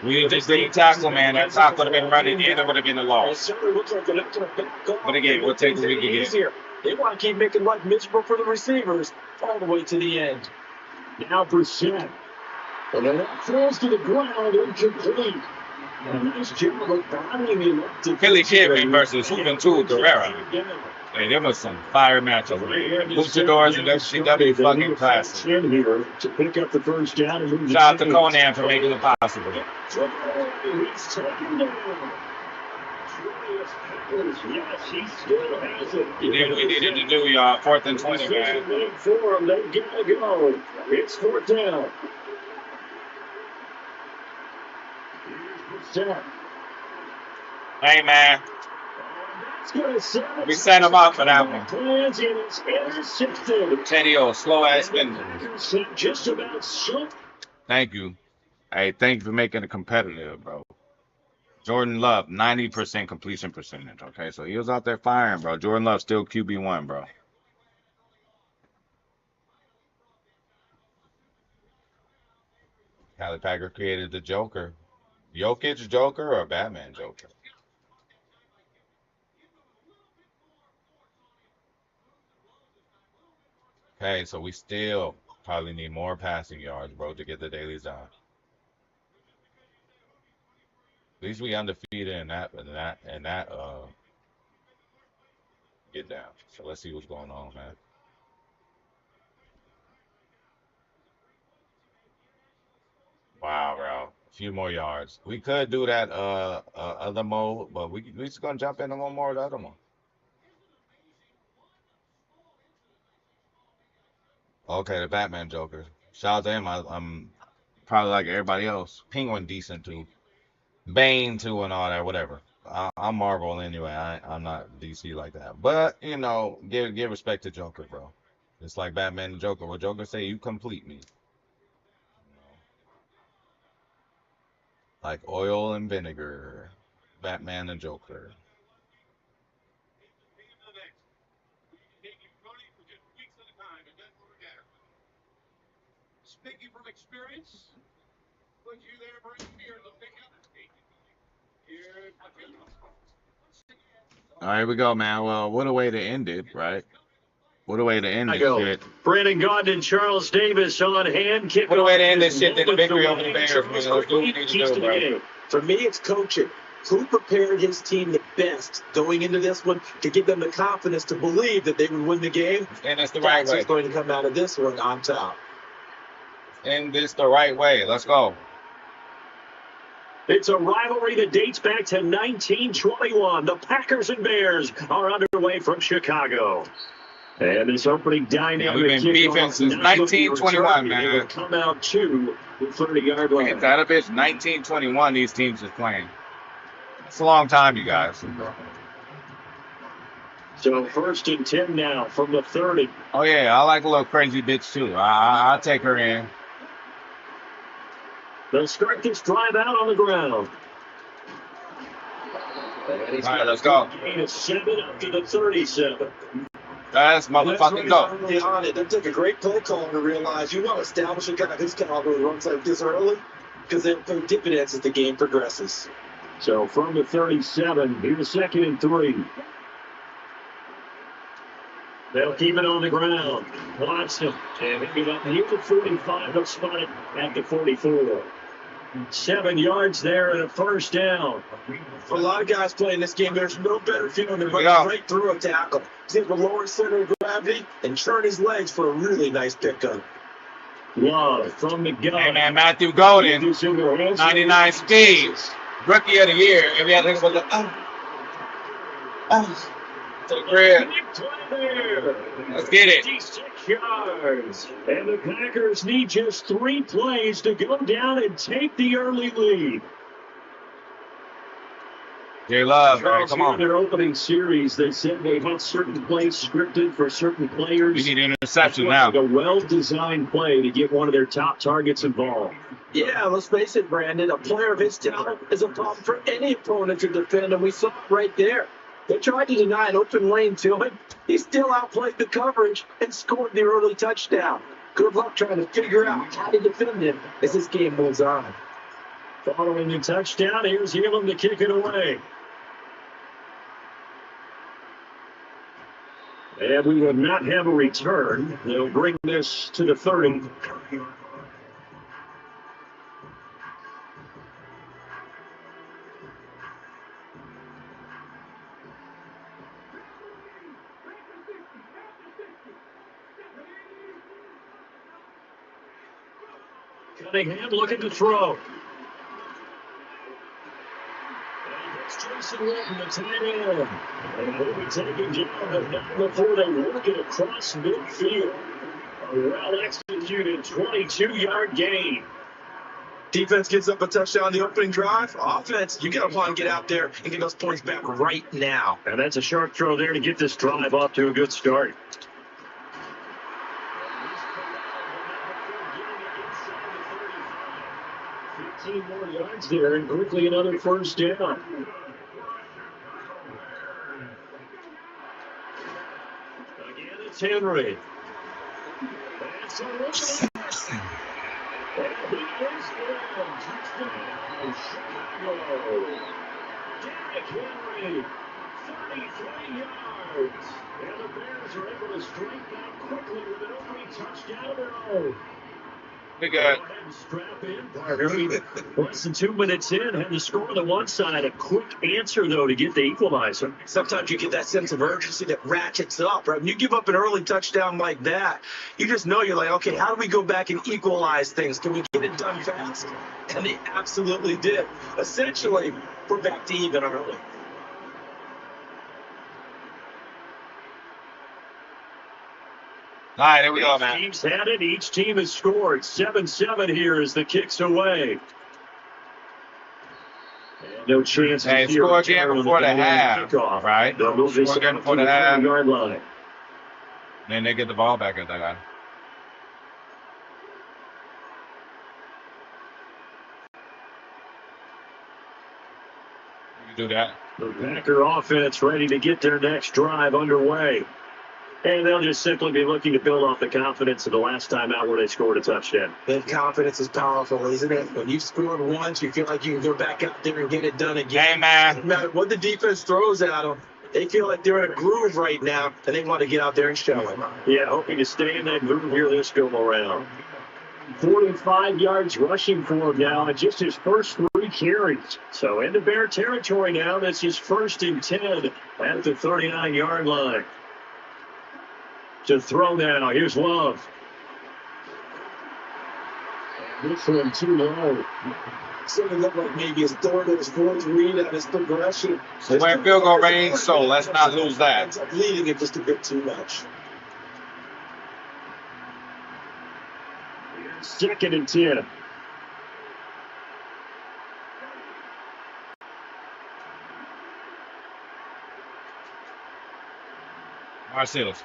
We just didn't tackle, man. That top would have been running in, it would have been a loss. But again, we'll take what we can get. They want to keep making life miserable for the receivers all the way to the end. Now Brissett. And then that throws to the ground, incomplete. Nice job of battling the Philly Kidman versus Juventud Guerrera. Hey, there was some fire matchup. Luchadors and WCW fucking classic. Here to pick up the first down and move the Shout out to chains. Conan for making it possible. He's taken down. Yes, he still has it. We did what we needed to do, y'all. 4th and 20, man. For him, they gotta go. It's 4th down. Hey, man. We set him up for that one. Teddy O, slow ass spinner. Just about so. Thank you. Hey, thank you for making it competitive, bro. Jordan Love, 90% completion percentage. Okay, so he was out there firing, bro. Jordan Love still QB1, bro. Callie Packer created the Joker. Jokic Joker or Batman Joker? Okay, so we still probably need more passing yards, bro, to get the dailies done. At least we undefeated in that get down. So let's see what's going on, man. Wow, bro. A few more yards. We could do that other mode, but we just gonna jump into one more of the other one. Okay, the Batman Joker. Shout out to him. I'm probably like everybody else. Penguin decent too. Bane too and all that, whatever. I'm Marvel anyway. I'm not DC like that. But, you know, give respect to Joker, bro. It's like Batman and Joker. What Joker say, you complete me. Like oil and vinegar. Batman and Joker. Speaking from experience, would you there bring fear to pick up? All right, here we go, man. Well, what a way to end it, right? What a way to end this shit. Brandon Gaudin and Charles Davis on hand. What a way to end this shit than the victory over the Bears, man. Let's do what we need to do, bro. For me, it's coaching. Who prepared his team the best going into this one to give them the confidence to believe that they would win the game? And that's the right way. That's going to come out of this one on top. End this the right way. Let's go. It's a rivalry that dates back to 1921. The Packers and Bears are underway from Chicago. And this opening Yeah, we've dynamic been beefing kickoff since not looking to 1921, return. It'll man. come out to the 30-yard line. That a bitch 1921 these teams are playing. It's a long time, you guys. So 1st and 10 now from the 30. Oh yeah, I like a little crazy bitch too. I'll take her in. They'll start this drive out on the ground. All right, let's go. Gain of 7 up to the 37. That's motherfucking go. Early on it, they took a great play call to realize you want to establish a guy this caliber who runs like this early because they'll pay dividends as the game progresses. So from the 37, here's 2nd and 3. They'll keep it on the ground. Watson, and he'll get up near the 45. They'll spot it at the 44. 7 yards there and a 1st down. For a lot of guys playing this game, there's no better feeling than running right through a tackle. He's able to lower his center of gravity and turn his legs for a really nice pickup. Love from the gun. Hey man, Matthew Golden, 99 speed, rookie of the year. Every other thing was like, to the crib. Let's get it. 56 yards. And the Packers need just 3 plays to go down and take the early lead. J Love, man, come In on. their opening series, they said they had certain plays scripted for certain players. We need an interception now. A well-designed play to get one of their top targets involved. Yeah, let's face it, Brandon. A player of his talent is a problem for any opponent to defend, and we saw it right there. They tried to deny an open lane to him. He still outplayed the coverage and scored the early touchdown. Good luck trying to figure out how to defend him as this game moves on. Following the touchdown, here's Elam to kick it away. And we will not have a return. They'll bring this to the 30. Cunningham looking to throw. Jason Witten, the tight end. And he'll be taking down before they work it across midfield. A well-executed 22-yard gain. Defense gets up a touchdown on the opening drive. Offense, you got to want to get out there and get those points back right now. And that's a sharp throw there to get this drive off to a good start. 15 more yards there, and quickly another 1st down. Again, it's Henry. That's a run. And he is down. Touchdown, Chicago. Derrick Henry, 33 yards. And the Bears are able to strike back quickly with an opening touchdown run. We good. Strap in. Less than 2 minutes in, had to score on the one side. A quick answer, though, to get the equalizer. Sometimes you get that sense of urgency that ratchets up, right? When you give up an early touchdown like that, you just know you're like, okay, how do we go back and equalize things? Can we get it done fast? And they absolutely did. Essentially, we're back to even early. All right, here we go, Each man. team's had it. Each team has scored. 7-7 here as the kick's away. And no chance. Hey, score again before the half, right? They'll move this Score again out before to the half. 30-yard line. Then they get the ball back at that guy. You can do that. The Packer offense ready to get their next drive underway. And they'll just simply be looking to build off the confidence of the last time out where they scored a touchdown. That confidence is powerful, isn't it? When you've scored once, you feel like you can go back out there and get it done again. Hey, man. No matter what the defense throws at them, they feel like they're in a groove right now, and they want to get out there and show it. Yeah, hoping to stay in that groove here this go around. 45 yards rushing for him now, and just his first 3 carries. So into Bear territory now. That's his 1st and 10 at the 39-yard line. To throw now. Here's Love. And this one too low. So it looked like maybe his third or his fourth read on his progression. So we're in field goal range, so let's not lose that. Ends up leading it just a bit too much. 2nd and 10. Marcellus.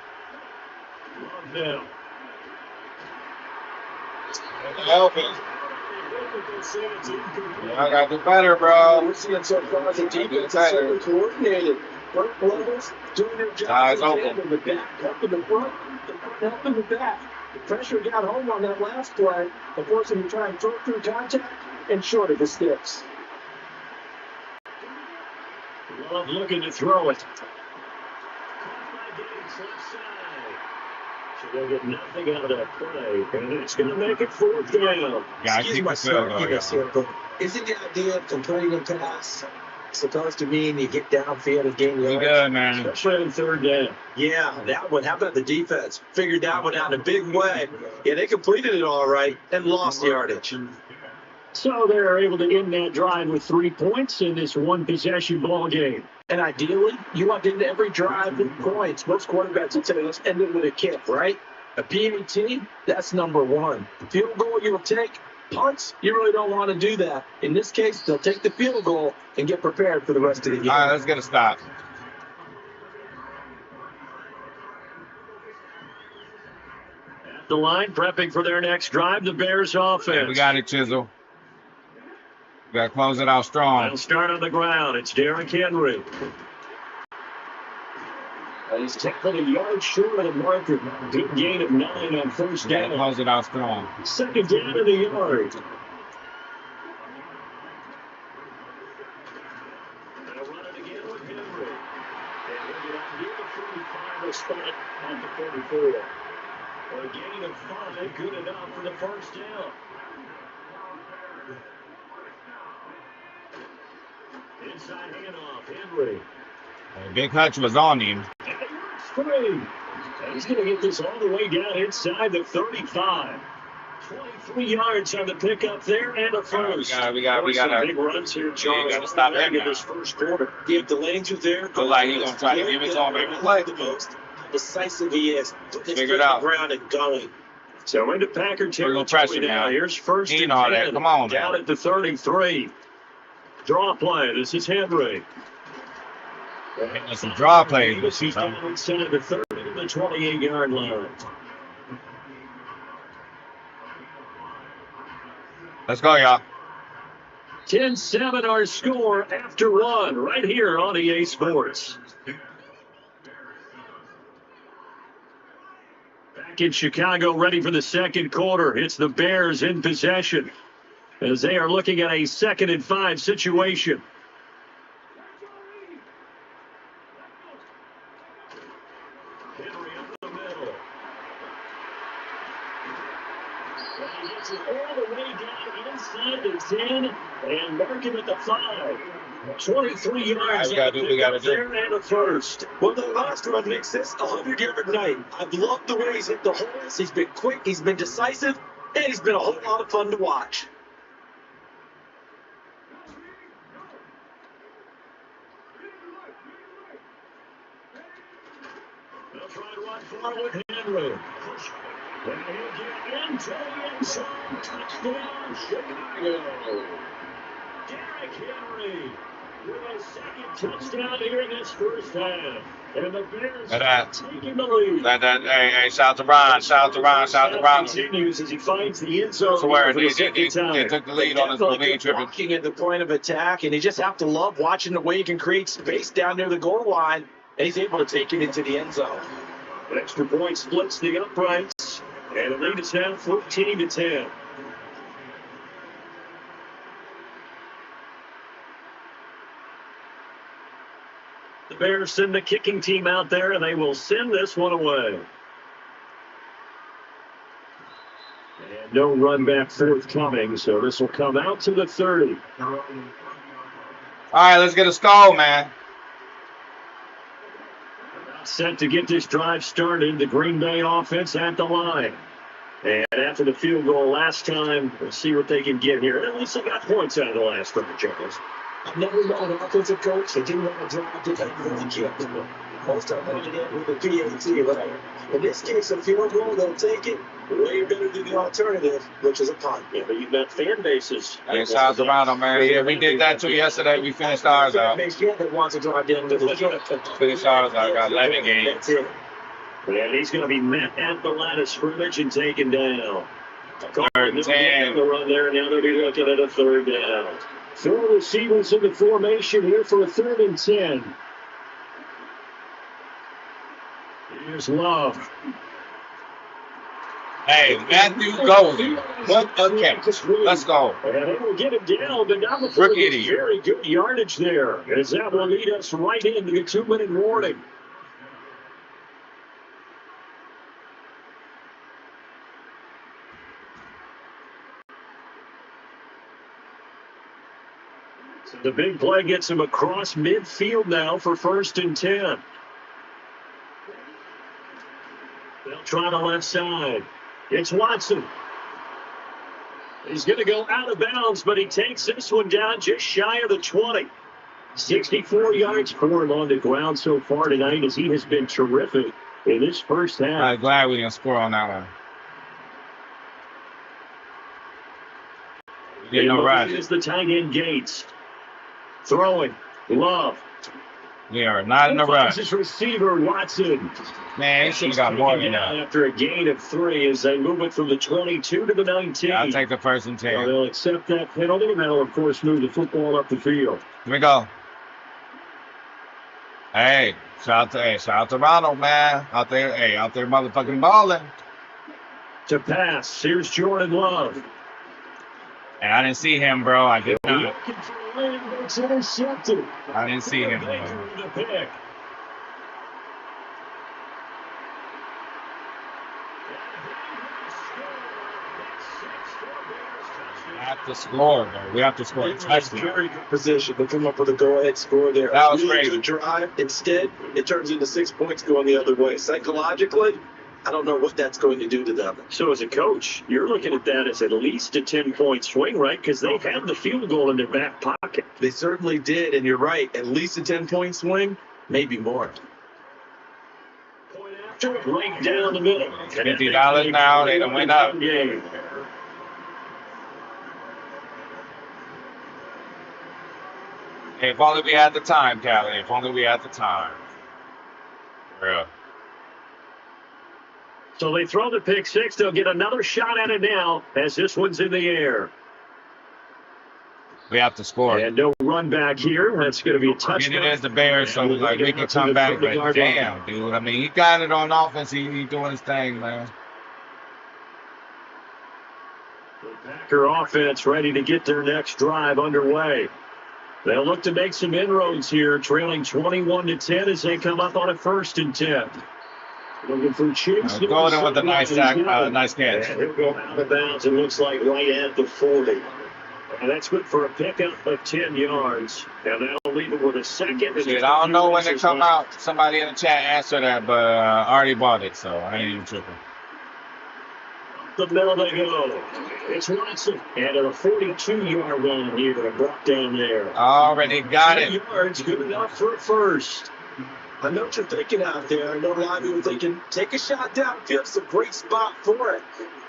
Now. Help us. I got to do better, bro. We're seeing so far the defense is so coordinated. Front levels doing their job. Eyes open. In the back, helping the front helping the back. The pressure got home on that last play, forcing him to try and throw through contact and short of the sticks. Love looking to throw it. So they'll get nothing out of that play, and it's going to make it 4th down. Excuse my snarkiness here, but isn't the idea of completing a pass supposed to mean you get downfield and gain yards? You good, man. Especially on 3rd down. Yeah, that one. How about the defense? Figured that one out in a big way. Yeah, they completed it all right and lost yardage. So they're able to end that drive with 3 points in this one-possession ball game. And ideally, you want to end every drive with points. Most quarterbacks would say, let's end it with a kick, right? A PAT, that's number one. Field goal you will take. Punts, you really don't want to do that. In this case, they'll take the field goal and get prepared for the rest of the game. All right, let's get a stop. At the line, prepping for their next drive, the Bears offense. Yeah, we got it, Chisel. We got to close it out strong. They'll start on the ground. It's Derrick Henry. He's tackled a yard short of the marker. Big gain of 9 on 1st down. Close it out strong. 2nd down in the yard. They'll run it again with Henry. And he'll get out near the 45 spot at the 44. A gain of 5, good enough for the 1st down. Inside handoff, Henry. Big Hutch was on him. Free. He's going to get this all the way down inside the 35. 23 yards on the pickup there and a first. We got big runs here, Charles. Got to stop him in this first quarter. If the lanes are there, look like he's going to try to give his own every play. The most decisive he is. Figure it out. Ground and going. So into Packer territory pressure now. Here's 1st and 10. Come on, down man. at the 33. Draw play. This is Henry. That's some draw plays. He's down inside the 30 to the 28-yard line. Let's go, y'all. 10-7 our score after run right here on EA Sports. Back in Chicago, ready for the 2nd quarter. It's the Bears in possession as they are looking at a 2nd and 5 situation. Henry up the middle. And he gets it all the way down inside the 10 and mark him at the 5. 23 yards. We gotta do. There and a first. Well, the last run makes this a 100-yard night. I've loved the way he's hit the holes. He's been quick, he's been decisive, and he's been a whole lot of fun to watch. They'll try to run far with Henry. And he'll get into the end zone. Touchdown, Chicago. Derrick Henry with a 2nd touchdown here in this first half. And the Bears taking the lead. Hey, shout to Ron. Shout to Ron. Continues as he finds the end zone. So where for he the second time. took the lead on his lead tripping. Walking at the point of attack, and you just have to love watching the way he can create space down near the goal line, and he's able to take it into the end zone. An extra point splits the uprights, and the lead is now 14-10. The Bears send the kicking team out there, and they will send this one away. And no run back forthcoming, so this will come out to the 30. All right, let's get a skull, man. Set to get this drive started, the Green Bay offense at the line. And after the field goal last time, we'll see what they can get here. At least they got points out of the last one, Charles. I've never known an offensive coach that didn't want to drive to end when he can't do it. Most of them ended it with a PAT, right? In this case, a field goal, they'll take it way better than the alternative, which is a punt. Yeah, but you've got fan bases. Hey, shout out to Ronald, man. Yeah, we did that too yesterday. We finished ours out. That wants to drive down to the Finished ours out. Got 11 games. That's it. And he's going to be met at the line of scrimmage and taken down. Third and 10. The run there. Now they'll be looking at a third down. Four receivers in the formation here for a 3rd and 10. Here's Love. Hey, Matthew Golden. What a catch. Let's go. And they will get him down, but not before Rookie of the year. very good yardage there. As that will lead us right into the 2-minute warning. So the big play gets him across midfield now for 1st and 10. They'll try the left side. It's Watson. He's going to go out of bounds, but he takes this one down just shy of the 20. 64 yards for him on the ground so far tonight, as he has been terrific in this first half. I'm glad we didn't score on that one. We did no rush. Is the tight end Gates. Throwing. Love. We are not in a rush. This receiver, Watson. Man, he should have got more than that. After a gain of 3 as they move it from the 22 to the 19. Yeah, I'll take the 1st and 10. Well, they'll accept that penalty, and that'll, of course, move the football up the field. Here we go. Hey, shout out to Ronald, man. Out there motherfucking balling. To pass, here's Jordan Love. And I didn't see him, bro. I did not. It's intercepted. I didn't see him, bro. The pick. We have to score, bro. We have to score a touchdown. Very good position to come up with a go-ahead score there. That was Really crazy. good drive. Instead, it turns into 6 points going the other way. Psychologically, I don't know what that's going to do to them. So as a coach, you're looking at that as at least a 10-point swing, right? Because they have the field goal in their back pocket. They certainly did, and you're right. At least a 10-point swing, maybe more. Point after, right down the middle. $50 now. They done went up. Game. Hey, if only we had the time, Callie. If only we had the time. For real. So they throw the pick 6. They'll get another shot at it now as this one's in the air. We have to score. And no run back here. That's going to be a touchdown. It is the Bears, so like we can come back. But damn, dude. I mean, he got it on offense. He doing his thing, man. The Packer offense ready to get their next drive underway. They'll look to make some inroads here, trailing 21-10 as they come up on a 1st and 10. Looking for Chase. Golden with a nice catch. And he'll go out of bounds, it looks like right at the 40. And that's good for a pickup of 10 yards. And they'll leave it with a second. Shit, I don't know when they come out. Somebody in the chat answered that, but I already bought it, so I ain't even tripping. The middle they go. It's Watson. And at a 42-yard run here, brought down there. Already got it. 10 yards, good enough for a first. I know what you're thinking out there. I know a lot of you are thinking, take a shot downfield. It's a great spot for it.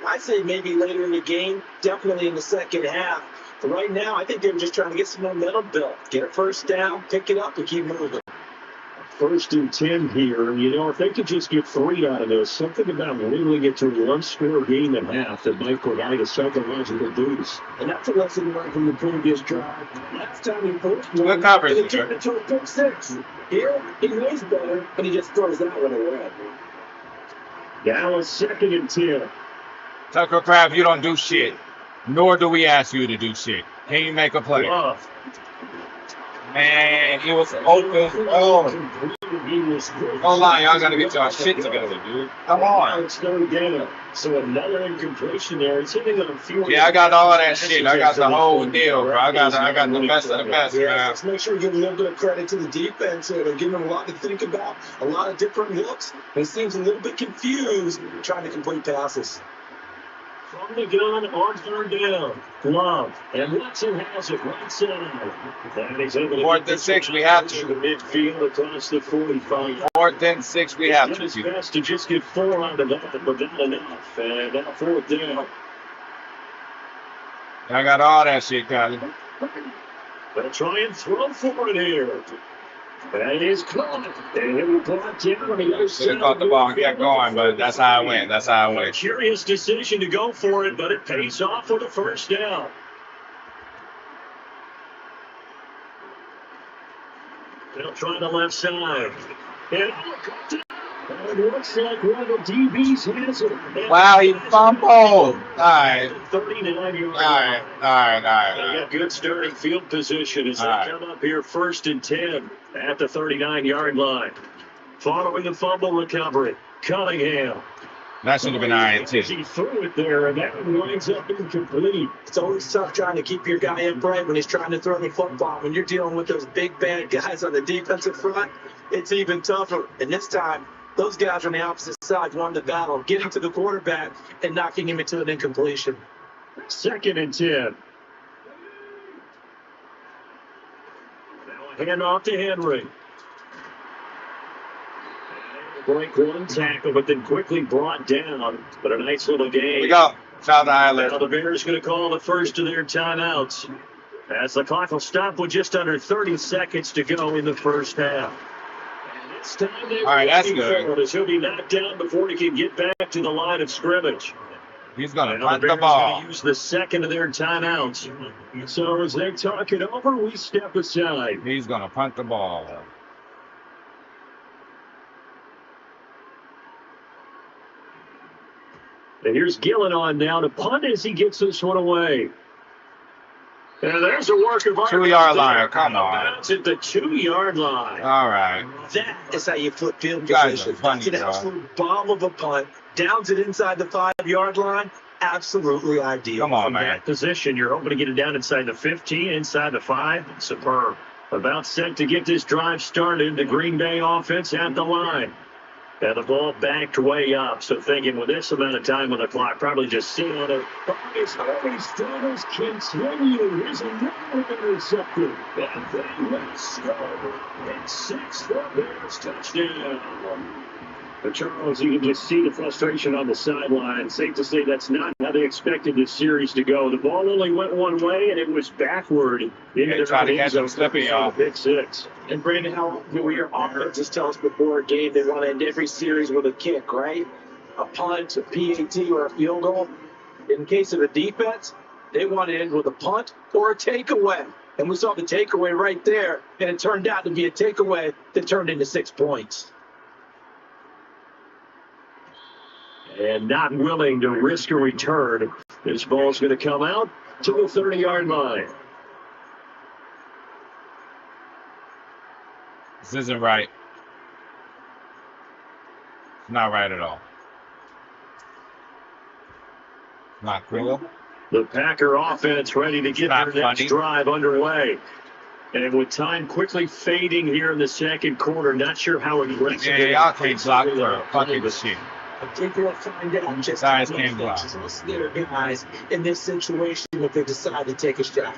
I say maybe later in the game, definitely in the second half. But right now, I think they're just trying to get some momentum built. Get a first down, pick it up, and keep moving. 1st and 10 here. You know, if they could just get 3 out of this, something about literally get to a one-score game and a half that might provide a psychological boost. And that's a lesson learned from the previous drive. Last time he pushed one, Good coverage, and it turned into a pick 6. Here, he knows better, but he just throws that one away. Now it's 2nd and 10. Tucker Craft, you don't do shit. Nor do we ask you to do shit. Can you make a play? Love. Man, he was open. Oh. Don't lie, y'all gotta get y'all shit together, dude. Come on. It's going down. So another incompletion there. It's hitting on a few. Yeah, I got all that shit. I got the whole deal, bro. I got the best of the best, Yeah, man. let's make sure we give a little bit of credit to the defense here. They're giving them a lot to think about, a lot of different looks. And it seems a little bit confused trying to complete passes. From the gun on third down. Love. And Watson has it right side. And he's able to Fourth get and this 6, we one have out to to. the midfield across the 45. Fourth and 6, we have Did to. his best to just get 4 out of that, but not enough. And now fourth down. I got all that shit, Kylie. They'll try and throw for it here. That is caught. And it will block down on the other Should have side. caught the ball and kept going, but that's how I went. That's how I A went. curious decision to go for it, but it pays off with a first down. They'll try the left side. And it looks like one of the DBs has it. Wow, he fumbled. All right. 39-yard All right. They got good starting field position as they come up here first and 10 at the 39-yard line. Following the fumble recovery, Cunningham. That should have been INT. He threw it there, and that one winds up incomplete. It's always tough trying to keep your guy upright when he's trying to throw the football. When you're dealing with those big, bad guys on the defensive front, it's even tougher. And this time, those guys on the opposite side won the battle, getting to the quarterback and knocking him into an incompletion. Second and 10. Now a handoff to Henry. Break one tackle, but then quickly brought down. But a nice little game. Here we go. South Island. Now the Bears going to call the first of their timeouts. As the clock will stop with just under 30 seconds to go in the first half. And this time All right, that's good. As he'll be knocked down before he can get back to the line of scrimmage. He's going to And punt the Bears ball. going to use the second of their timeouts. So as they talk it over, we step aside. He's going to punt the ball. And here's Gillen on now to punt as he gets this one away. And there's a work of art. 2-yard line. Come on. Bounce at the 2-yard line. All right. That is how you flip field You guys position. are funny, That's an bro. absolute bomb of a punt. Downs it inside the 5-yard line. Absolutely ideal. Come on, From man. that position, you're hoping to get it down inside the 15, inside the 5. Superb. About set to get this drive started. The Green Bay offense at the line. And the ball backed way up. So thinking with this amount of time on the clock, probably just sit on it. But his early struggles continue. Here's another interception. And then let's go. It's 6 for Bears touchdown. But Charles, you can just see the frustration on the sideline. Safe to say that's not how they expected this series to go. The ball only went one way, and it was backward. Yeah, try to catch them slipping, y'all. Big 6. And Brandon, how often do we hear offenses tell us before a game they want to end every series with a kick, right? A punt, a PAT, or a field goal. In case of a defense, they want to end with a punt or a takeaway. And we saw the takeaway right there, and it turned out to be a takeaway that turned into 6 points. And not willing to risk a return. This ball's going to come out to the 30-yard line. This isn't right. It's not right at all. Not cool. The Packer offense ready to get Not their next funny. drive underway. And with time quickly fading here in the second quarter, not sure how aggressive. Yeah, y'all can't block for a fucking shit. I think we'll find out just Guys how can't block. much their guys in this situation if they decide to take a shot.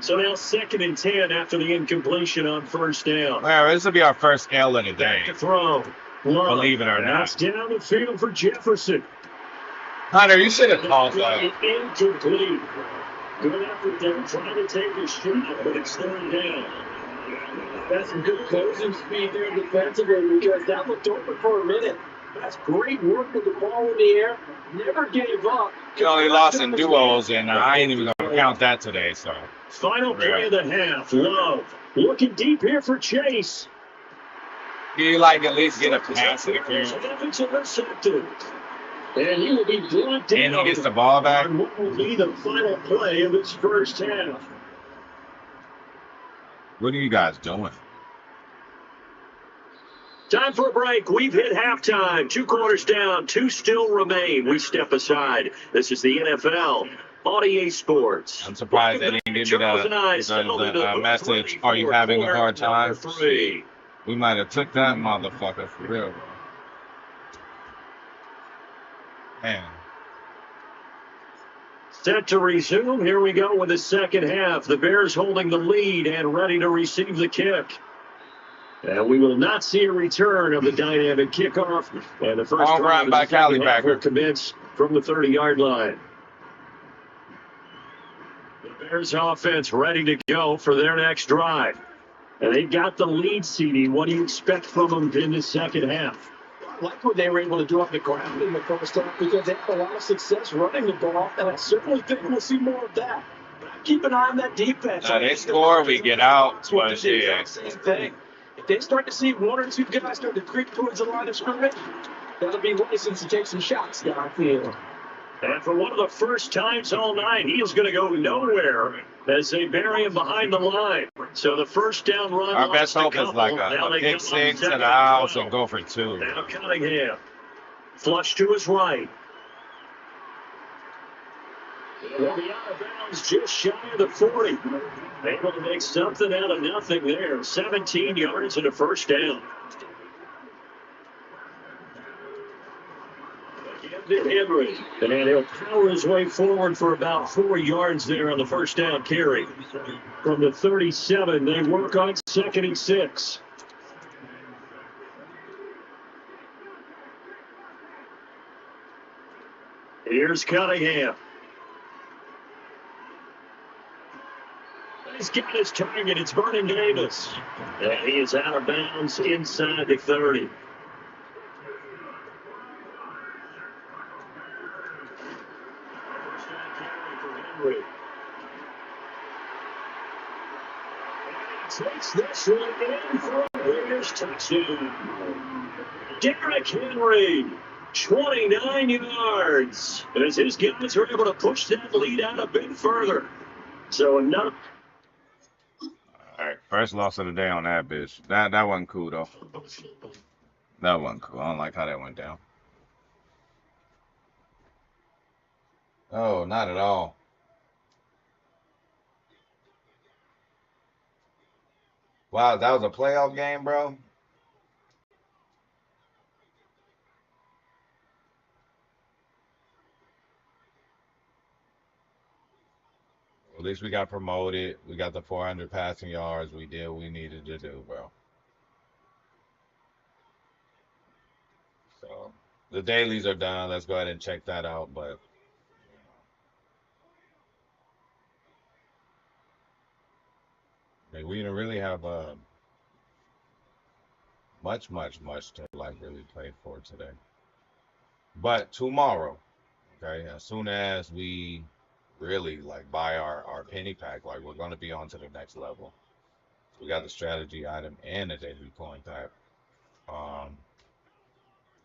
So now 2nd and 10 after the incompletion on first down. Well, this will be our first L of the day. Back to throw. Love. Believe it or That's not. down the field for Jefferson. Hunter, you should have called that. Incomplete. Good effort there, trying to take the shot, but it's third down. That's some good closing speed there defensively because that looked open for a minute. That's great work with the ball in the air. Never gave up. You only lost in duos, and I ain't even going to count that today, so. Final play of the half. Love. Looking deep here for Chase. You like at least get a pass if you Evans intercepted. And he will be brought down. and he gets the ball back. On what will be the final play of this first half. What are you guys doing? Time for a break. We've hit halftime. 2 quarters down. 2 still remain. We step aside. This is the NFL on EA Sports. I'm surprised they didn't give me the message. Are you having a hard time? Three. We might have took that motherfucker for real. Man. Set to resume. Here we go with the second half. The Bears holding the lead and ready to receive the kick. And we will not see a return of the dynamic kickoff. And the first Home drive run of by the second half will Calibacker. commence from the 30-yard line. The Bears offense ready to go for their next drive. And they've got the lead, CD. What do you expect from them in the second half? I like what they were able to do on the ground in the first half because they had a lot of success running the ball, and I certainly think we'll see more of that. But keep an eye on that defense. They score, we get out. We'll do But the yeah, exact same thing. If they start to see one or two guys start to creep towards the line of scrimmage, that'll be license to take some shots downfield. And for one of the first times all night, he is going to go nowhere as they bury him behind the line. So the first down run. our best hope is like a pick six to the house and go for two. Now Cunningham. Flush to his right. They'll be out of bounds just shy of the 40. Able to make something out of nothing there. 17 yards and a first down. Henry. And he'll power his way forward for about 4 yards there on the first down carry. From the 37, they work on 2nd and 6. Here's Cunningham. He's got his target. It's Vernon Davis. And he is out of bounds inside the 30. Takes this one in for a Raiders touchdown. Derrick Henry, 29 yards. As his guys are able to push that lead out a bit further. So enough. All right, first loss of the day on that bitch. That wasn't cool though. That wasn't cool. I don't like how that went down. Oh, not at all. Wow, that was a playoff game, bro. At least we got promoted. We got the 400 passing yards. We did what we needed to do, bro. So the dailies are done. Let's go ahead and check that out. But we didn't really have much to like really play for today. But tomorrow, okay, as soon as we really like buy our penny pack, like we're gonna be on to the next level. We got the strategy item and the daily coin pack.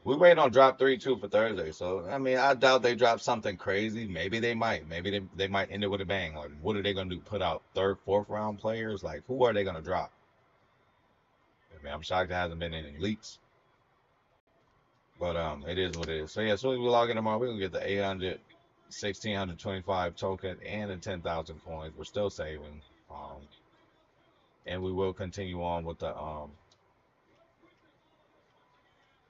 We wait on drop 3 too for Thursday. So I mean, I doubt they drop something crazy. Maybe they might. Maybe they might end it with a bang. Like, what are they gonna do? Put out 3rd, 4th round players? Like, who are they gonna drop? I mean, I'm shocked there hasn't been any leaks. But it is what it is. So yeah, as soon as we log in tomorrow, we're gonna get the 800, 1,625 token and the 10,000 coins. We're still saving. And we will continue on with the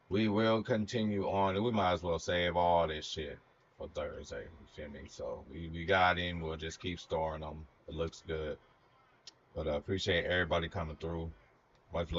we will continue on, and we might as well save all this shit for Thursday. You feel me? So we got in. We'll just keep storing them. It looks good. But I appreciate everybody coming through. Much love.